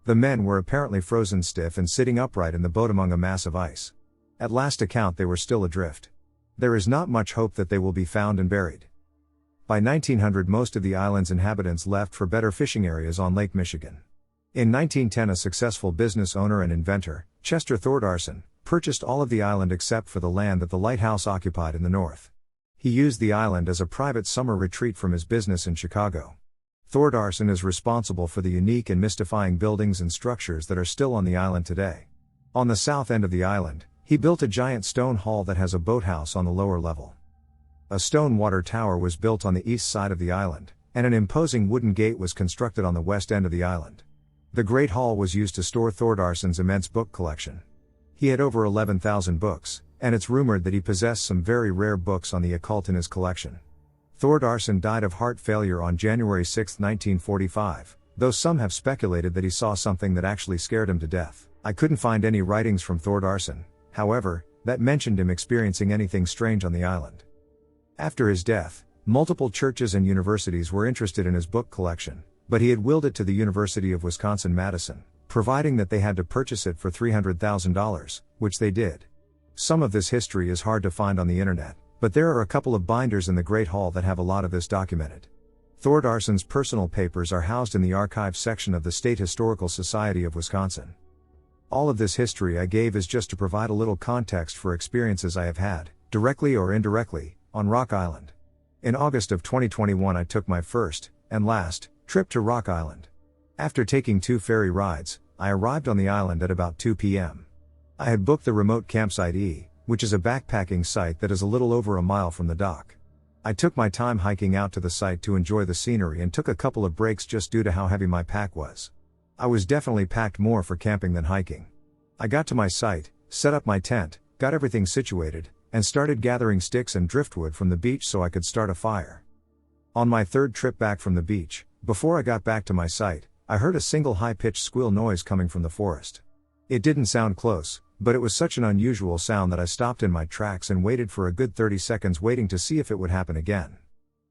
The men were apparently frozen stiff and sitting upright in the boat among a mass of ice. At last account they were still adrift. There is not much hope that they will be found and buried." By 1900 most of the island's inhabitants left for better fishing areas on Lake Michigan. In 1910 a successful business owner and inventor, Chester Thordarson, purchased all of the island except for the land that the lighthouse occupied in the north. He used the island as a private summer retreat from his business in Chicago. Thordarson is responsible for the unique and mystifying buildings and structures that are still on the island today. On the south end of the island, he built a giant stone hall that has a boathouse on the lower level. A stone water tower was built on the east side of the island, and an imposing wooden gate was constructed on the west end of the island. The Great Hall was used to store Thordarson's immense book collection. He had over 11,000 books, and it's rumored that he possessed some very rare books on the occult in his collection. Thordarson died of heart failure on January 6, 1945, though some have speculated that he saw something that actually scared him to death. I couldn't find any writings from Thordarson, however, that mentioned him experiencing anything strange on the island. After his death, multiple churches and universities were interested in his book collection, but he had willed it to the University of Wisconsin-Madison, providing that they had to purchase it for $300,000, which they did. Some of this history is hard to find on the internet, but there are a couple of binders in the Great Hall that have a lot of this documented. Thordarson's personal papers are housed in the archives section of the State Historical Society of Wisconsin. All of this history I gave is just to provide a little context for experiences I have had, directly or indirectly, on Rock Island. In August of 2021 I took my first, and last, trip to Rock Island. After taking 2 ferry rides, I arrived on the island at about 2 p.m. I had booked the remote campsite E, which is a backpacking site that is a little over a mile from the dock. I took my time hiking out to the site to enjoy the scenery and took a couple of breaks just due to how heavy my pack was. I was definitely packed more for camping than hiking. I got to my site, set up my tent, got everything situated, and started gathering sticks and driftwood from the beach so I could start a fire. On my third trip back from the beach, before I got back to my site, I heard a single high-pitched squeal noise coming from the forest. It didn't sound close, but it was such an unusual sound that I stopped in my tracks and waited for a good 30 seconds waiting to see if it would happen again.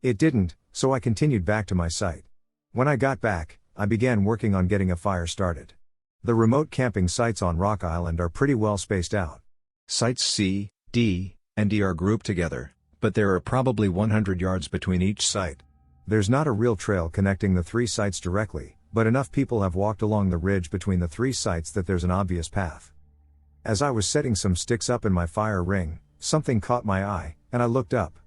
It didn't, so I continued back to my site. When I got back, I began working on getting a fire started. The remote camping sites on Rock Island are pretty well spaced out. Sites C, D, and E are grouped together, but there are probably 100 yards between each site. There's not a real trail connecting the 3 sites directly, but enough people have walked along the ridge between the 3 sites that there's an obvious path. As I was setting some sticks up in my fire ring, something caught my eye, and I looked up.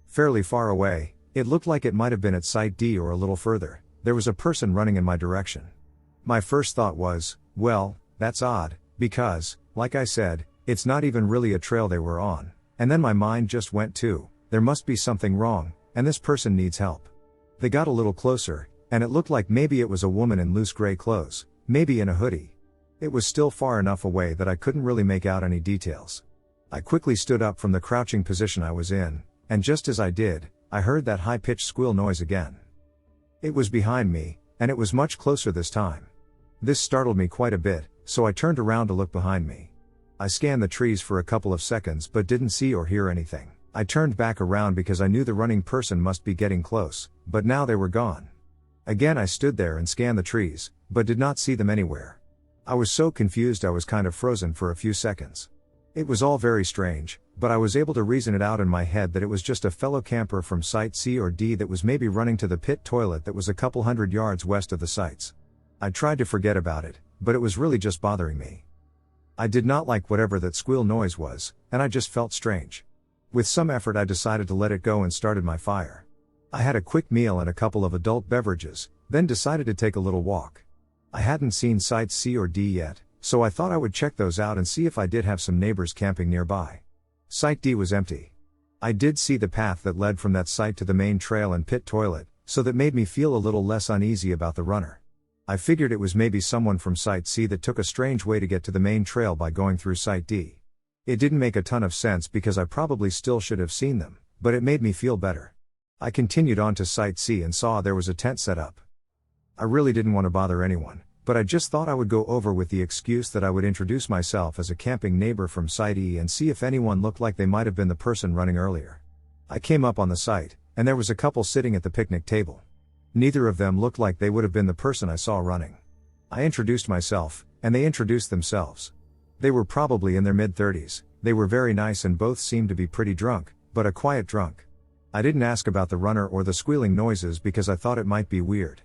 Fairly far away, it looked like it might have been at site D or a little further. There was a person running in my direction. My first thought was, well, that's odd, because, like I said, it's not even really a trail they were on, and then my mind just went to, there must be something wrong, and this person needs help. They got a little closer, and it looked like maybe it was a woman in loose gray clothes, maybe in a hoodie. It was still far enough away that I couldn't really make out any details. I quickly stood up from the crouching position I was in, and just as I did, I heard that high-pitched squeal noise again. It was behind me, and it was much closer this time. This startled me quite a bit, so I turned around to look behind me. I scanned the trees for a couple of seconds but didn't see or hear anything. I turned back around because I knew the running person must be getting close, but now they were gone. Again I stood there and scanned the trees, but did not see them anywhere. I was so confused I was kind of frozen for a few seconds. It was all very strange, but I was able to reason it out in my head that it was just a fellow camper from site C or D that was maybe running to the pit toilet that was a couple hundred yards west of the sites. I tried to forget about it, but it was really just bothering me. I did not like whatever that squeal noise was, and I just felt strange. With some effort I decided to let it go and started my fire. I had a quick meal and a couple of adult beverages, then decided to take a little walk. I hadn't seen sites C or D yet, so I thought I would check those out and see if I did have some neighbors camping nearby. Site D was empty. I did see the path that led from that site to the main trail and pit toilet, so that made me feel a little less uneasy about the runner. I figured it was maybe someone from site C that took a strange way to get to the main trail by going through site D. It didn't make a ton of sense because I probably still should have seen them, but it made me feel better. I continued on to Site C and saw there was a tent set up. I really didn't want to bother anyone, but I just thought I would go over with the excuse that I would introduce myself as a camping neighbor from Site E and see if anyone looked like they might have been the person running earlier. I came up on the site, and there was a couple sitting at the picnic table. Neither of them looked like they would have been the person I saw running. I introduced myself, and they introduced themselves. They were probably in their mid-30s, they were very nice and both seemed to be pretty drunk, but a quiet drunk. I didn't ask about the runner or the squealing noises because I thought it might be weird.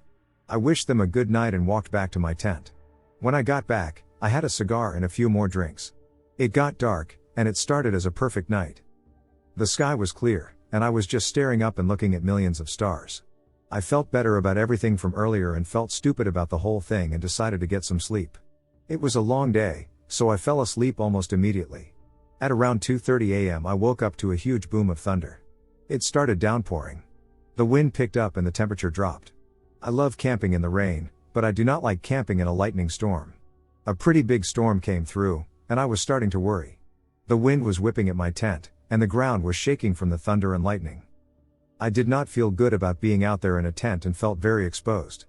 I wished them a good night and walked back to my tent. When I got back, I had a cigar and a few more drinks. It got dark, and it started as a perfect night. The sky was clear, and I was just staring up and looking at millions of stars. I felt better about everything from earlier and felt stupid about the whole thing and decided to get some sleep. It was a long day, so I fell asleep almost immediately. At around 2:30 a.m. I woke up to a huge boom of thunder. It started downpouring. The wind picked up and the temperature dropped. I love camping in the rain, but I do not like camping in a lightning storm. A pretty big storm came through, and I was starting to worry. The wind was whipping at my tent, and the ground was shaking from the thunder and lightning. I did not feel good about being out there in a tent and felt very exposed.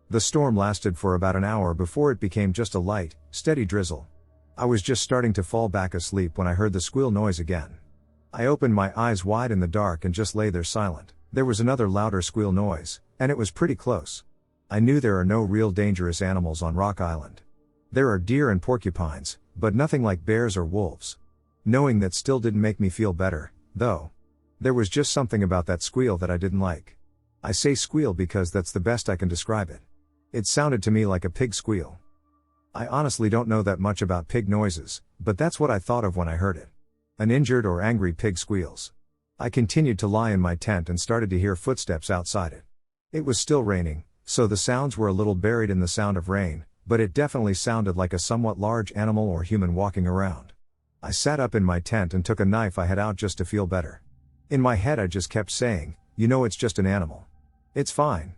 The storm lasted for about an hour before it became just a light, steady drizzle. I was just starting to fall back asleep when I heard the squeal noise again. I opened my eyes wide in the dark and just lay there silent. There was another louder squeal noise, and it was pretty close. I knew there are no real dangerous animals on Rock Island. There are deer and porcupines, but nothing like bears or wolves. Knowing that still didn't make me feel better, though. There was just something about that squeal that I didn't like. I say squeal because that's the best I can describe it. It sounded to me like a pig squeal. I honestly don't know that much about pig noises, but that's what I thought of when I heard it. An injured or angry pig squeals. I continued to lie in my tent and started to hear footsteps outside it. It was still raining, so the sounds were a little buried in the sound of rain, but it definitely sounded like a somewhat large animal or human walking around. I sat up in my tent and took a knife I had out just to feel better. In my head I just kept saying, it's just an animal. It's fine.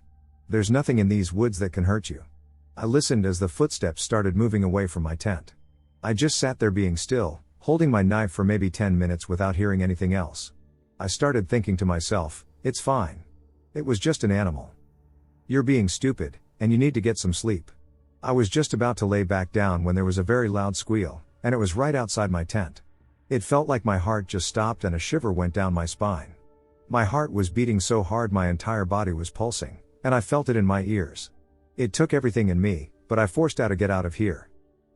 There's nothing in these woods that can hurt you. I listened as the footsteps started moving away from my tent. I just sat there being still, holding my knife for maybe 10 minutes without hearing anything else. I started thinking to myself, it's fine. It was just an animal. You're being stupid, and you need to get some sleep. I was just about to lay back down when there was a very loud squeal, and it was right outside my tent. It felt like my heart just stopped and a shiver went down my spine. My heart was beating so hard my entire body was pulsing, and I felt it in my ears. It took everything in me, but I forced out a get out of here.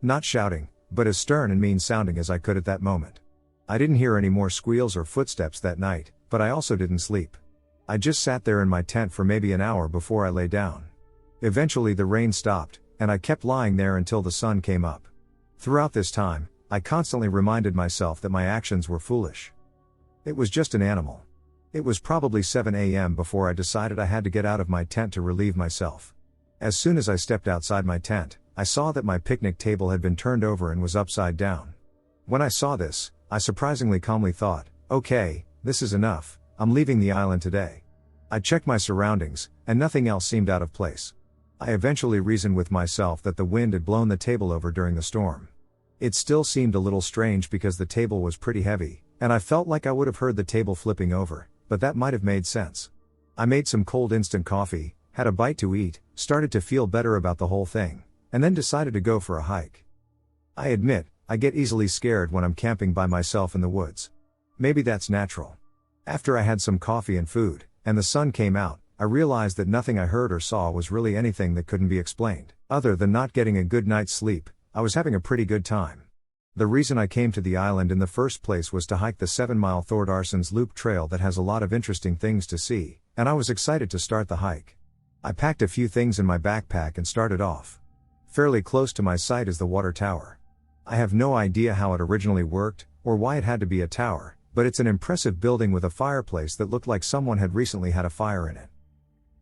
Not shouting, but as stern and mean sounding as I could at that moment. I didn't hear any more squeals or footsteps that night, but I also didn't sleep. I just sat there in my tent for maybe an hour before I lay down. Eventually the rain stopped, and I kept lying there until the sun came up. Throughout this time, I constantly reminded myself that my actions were foolish. It was just an animal. It was probably 7 a.m. before I decided I had to get out of my tent to relieve myself. As soon as I stepped outside my tent, I saw that my picnic table had been turned over and was upside down. When I saw this, I surprisingly calmly thought, okay, this is enough, I'm leaving the island today. I checked my surroundings, and nothing else seemed out of place. I eventually reasoned with myself that the wind had blown the table over during the storm. It still seemed a little strange because the table was pretty heavy, and I felt like I would have heard the table flipping over, but that might have made sense. I made some cold instant coffee, had a bite to eat, started to feel better about the whole thing, and then decided to go for a hike. I admit, I get easily scared when I'm camping by myself in the woods. Maybe that's natural. After I had some coffee and food, and the sun came out, I realized that nothing I heard or saw was really anything that couldn't be explained. Other than not getting a good night's sleep, I was having a pretty good time. The reason I came to the island in the first place was to hike the 7-mile Thordarson's Loop trail that has a lot of interesting things to see, and I was excited to start the hike. I packed a few things in my backpack and started off. Fairly close to my site is the water tower. I have no idea how it originally worked, or why it had to be a tower, but it's an impressive building with a fireplace that looked like someone had recently had a fire in it.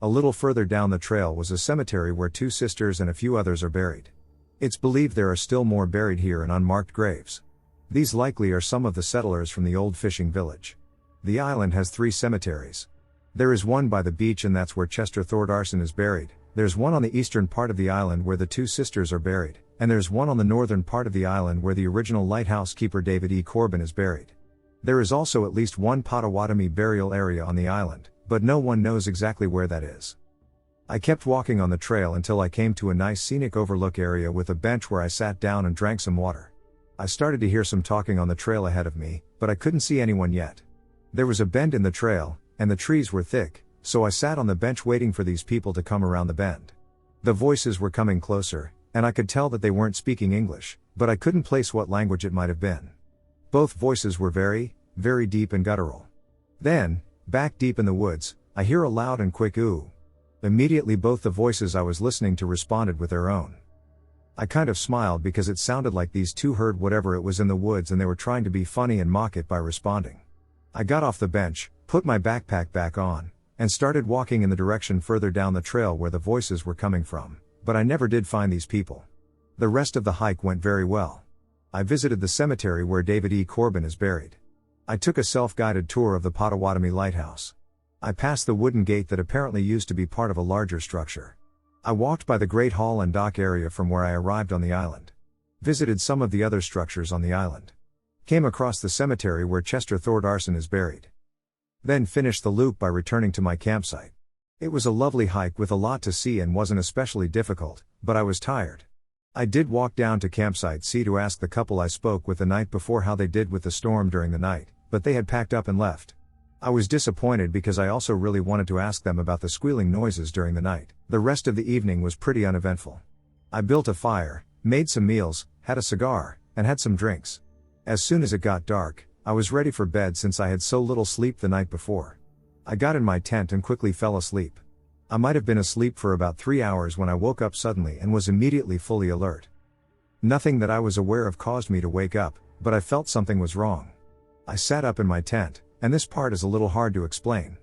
A little further down the trail was a cemetery where 2 sisters and a few others are buried. It's believed there are still more buried here in unmarked graves. These likely are some of the settlers from the old fishing village. The island has 3 cemeteries. There is one by the beach and that's where Chester Thordarson is buried. There's one on the eastern part of the island where the 2 sisters are buried, and there's one on the northern part of the island where the original lighthouse keeper David E. Corbin is buried. There is also at least one Potawatomi burial area on the island, but no one knows exactly where that is. I kept walking on the trail until I came to a nice scenic overlook area with a bench where I sat down and drank some water. I started to hear some talking on the trail ahead of me, but I couldn't see anyone yet. There was a bend in the trail, and the trees were thick, so I sat on the bench waiting for these people to come around the bend. The voices were coming closer, and I could tell that they weren't speaking English, but I couldn't place what language it might have been. Both voices were very, very deep and guttural. Then, back deep in the woods, I hear a loud and quick ooh. Immediately both the voices I was listening to responded with their own. I kind of smiled because it sounded like these two heard whatever it was in the woods and they were trying to be funny and mock it by responding. I got off the bench, put my backpack back on, and started walking in the direction further down the trail where the voices were coming from, but I never did find these people. The rest of the hike went very well. I visited the cemetery where David E. Corbin is buried. I took a self-guided tour of the Potawatomi Lighthouse. I passed the wooden gate that apparently used to be part of a larger structure. I walked by the Great Hall and Dock area from where I arrived on the island. Visited some of the other structures on the island. Came across the cemetery where Chester Thordarson is buried. Then finished the loop by returning to my campsite. It was a lovely hike with a lot to see and wasn't especially difficult, but I was tired. I did walk down to campsite C to ask the couple I spoke with the night before how they did with the storm during the night, but they had packed up and left. I was disappointed because I also really wanted to ask them about the squealing noises during the night. The rest of the evening was pretty uneventful. I built a fire, made some meals, had a cigar, and had some drinks. As soon as it got dark, I was ready for bed since I had so little sleep the night before. I got in my tent and quickly fell asleep. I might have been asleep for about 3 hours when I woke up suddenly and was immediately fully alert. Nothing that I was aware of caused me to wake up, but I felt something was wrong. I sat up in my tent, and this part is a little hard to explain.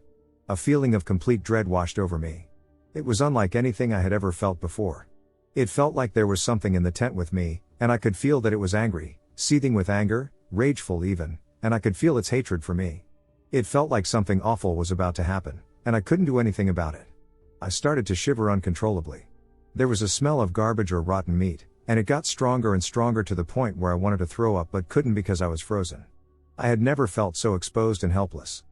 A feeling of complete dread washed over me. It was unlike anything I had ever felt before. It felt like there was something in the tent with me, and I could feel that it was angry, seething with anger, rageful even, and I could feel its hatred for me. It felt like something awful was about to happen, and I couldn't do anything about it. I started to shiver uncontrollably. There was a smell of garbage or rotten meat, and it got stronger and stronger to the point where I wanted to throw up but couldn't because I was frozen. I had never felt so exposed and helpless.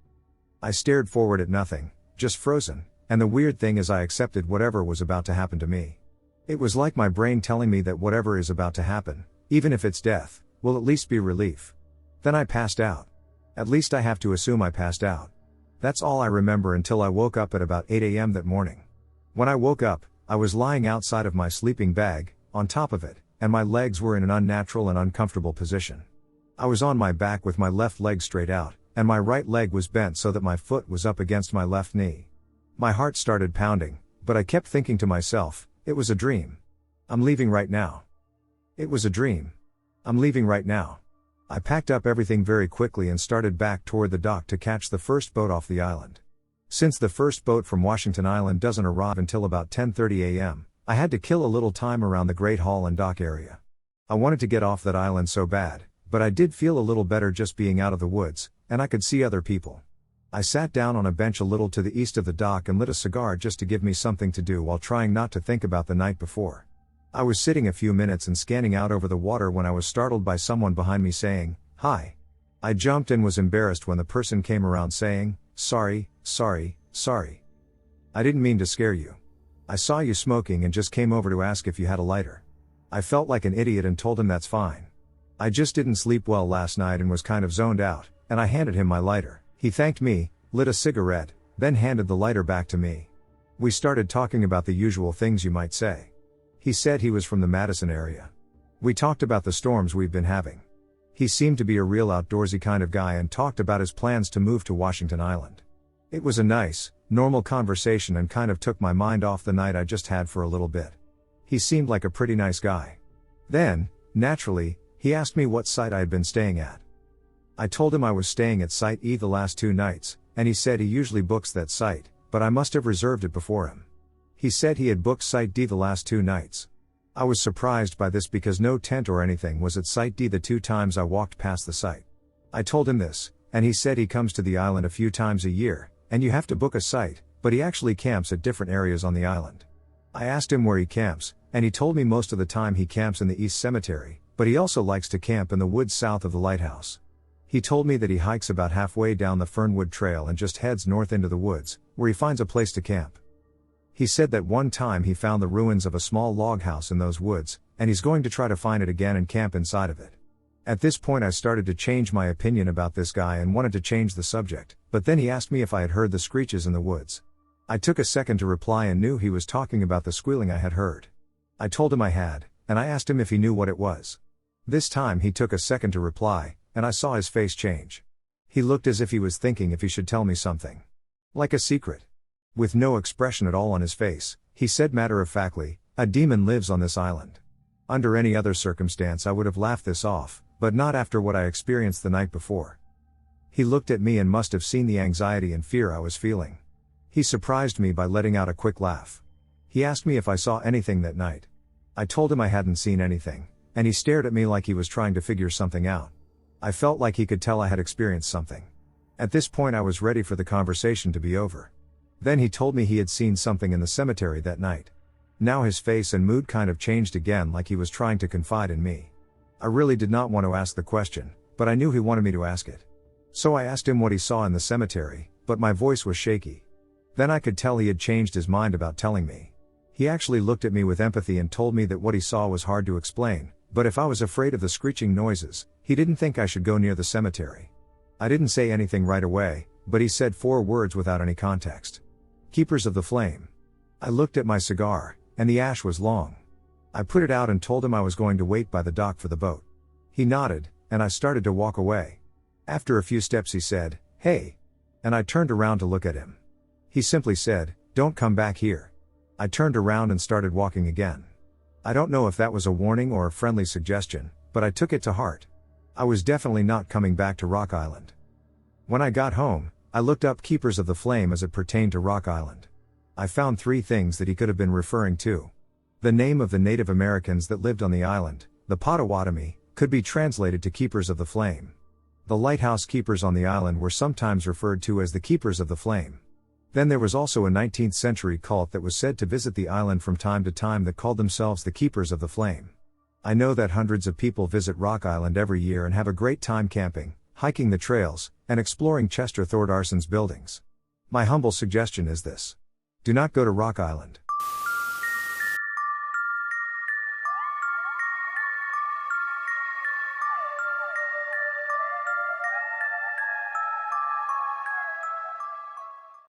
I stared forward at nothing, just frozen, and the weird thing is I accepted whatever was about to happen to me. It was like my brain telling me that whatever is about to happen, even if it's death, will at least be relief. Then I passed out. At least I have to assume I passed out. That's all I remember until I woke up at about 8 a.m. that morning. When I woke up, I was lying outside of my sleeping bag, on top of it, and my legs were in an unnatural and uncomfortable position. I was on my back with my left leg straight out, and my right leg was bent so that my foot was up against my left knee. My heart started pounding, but I kept thinking to myself, it was a dream. I'm leaving right now. It was a dream. I'm leaving right now. I packed up everything very quickly and started back toward the dock to catch the first boat off the island. Since the first boat from Washington Island doesn't arrive until about 10:30 a.m., I had to kill a little time around the Great Hall and Dock area. I wanted to get off that island so bad, but I did feel a little better just being out of the woods, and I could see other people. I sat down on a bench a little to the east of the dock and lit a cigar just to give me something to do while trying not to think about the night before. I was sitting a few minutes and scanning out over the water when I was startled by someone behind me saying, "Hi." I jumped and was embarrassed when the person came around saying, sorry. I didn't mean to scare you. I saw you smoking and just came over to ask if you had a lighter." I felt like an idiot and told him that's fine. I just didn't sleep well last night and was kind of zoned out, and I handed him my lighter. He thanked me, lit a cigarette, then handed the lighter back to me. We started talking about the usual things you might say. He said he was from the Madison area. We talked about the storms we've been having. He seemed to be a real outdoorsy kind of guy and talked about his plans to move to Washington Island. It was a nice, normal conversation and kind of took my mind off the night I just had for a little bit. He seemed like a pretty nice guy. Then, naturally, he asked me what site I had been staying at. I told him I was staying at Site E the last 2 nights, and he said he usually books that site, but I must have reserved it before him. He said he had booked Site D the last 2 nights. I was surprised by this because no tent or anything was at Site D the 2 times I walked past the site. I told him this, and he said he comes to the island a few times a year, and you have to book a site, but he actually camps at different areas on the island. I asked him where he camps, and he told me most of the time he camps in the East Cemetery, but he also likes to camp in the woods south of the lighthouse. He told me that he hikes about halfway down the Fernwood Trail and just heads north into the woods, where he finds a place to camp. He said that one time he found the ruins of a small log house in those woods, and he's going to try to find it again and camp inside of it. At this point I started to change my opinion about this guy and wanted to change the subject, but then he asked me if I had heard the screeches in the woods. I took a second to reply and knew he was talking about the squealing I had heard. I told him I had, and I asked him if he knew what it was. This time he took a second to reply, and I saw his face change. He looked as if he was thinking if he should tell me something. Like a secret. With no expression at all on his face, he said matter-of-factly, "A demon lives on this island." Under any other circumstance I would have laughed this off, but not after what I experienced the night before. He looked at me and must have seen the anxiety and fear I was feeling. He surprised me by letting out a quick laugh. He asked me if I saw anything that night. I told him I hadn't seen anything, and he stared at me like he was trying to figure something out. I felt like he could tell I had experienced something. At this point I was ready for the conversation to be over. Then he told me he had seen something in the cemetery that night. Now his face and mood kind of changed again, like he was trying to confide in me. I really did not want to ask the question, but I knew he wanted me to ask it. So I asked him what he saw in the cemetery, but my voice was shaky. Then I could tell he had changed his mind about telling me. He actually looked at me with empathy and told me that what he saw was hard to explain, but if I was afraid of the screeching noises, he didn't think I should go near the cemetery. I didn't say anything right away, but he said 4 words without any context. Keepers of the flame. I looked at my cigar, and the ash was long. I put it out and told him I was going to wait by the dock for the boat. He nodded, and I started to walk away. After a few steps he said, "Hey." And I turned around to look at him. He simply said, "Don't come back here." I turned around and started walking again. I don't know if that was a warning or a friendly suggestion, but I took it to heart. I was definitely not coming back to Rock Island. When I got home, I looked up Keepers of the Flame as it pertained to Rock Island. I found 3 things that he could have been referring to. The name of the Native Americans that lived on the island, the Potawatomi, could be translated to Keepers of the Flame. The lighthouse keepers on the island were sometimes referred to as the Keepers of the Flame. Then there was also a 19th century cult that was said to visit the island from time to time that called themselves the Keepers of the Flame. I know that hundreds of people visit Rock Island every year and have a great time camping, hiking the trails, and exploring Chester Thordarson's buildings. My humble suggestion is this. Do not go to Rock Island.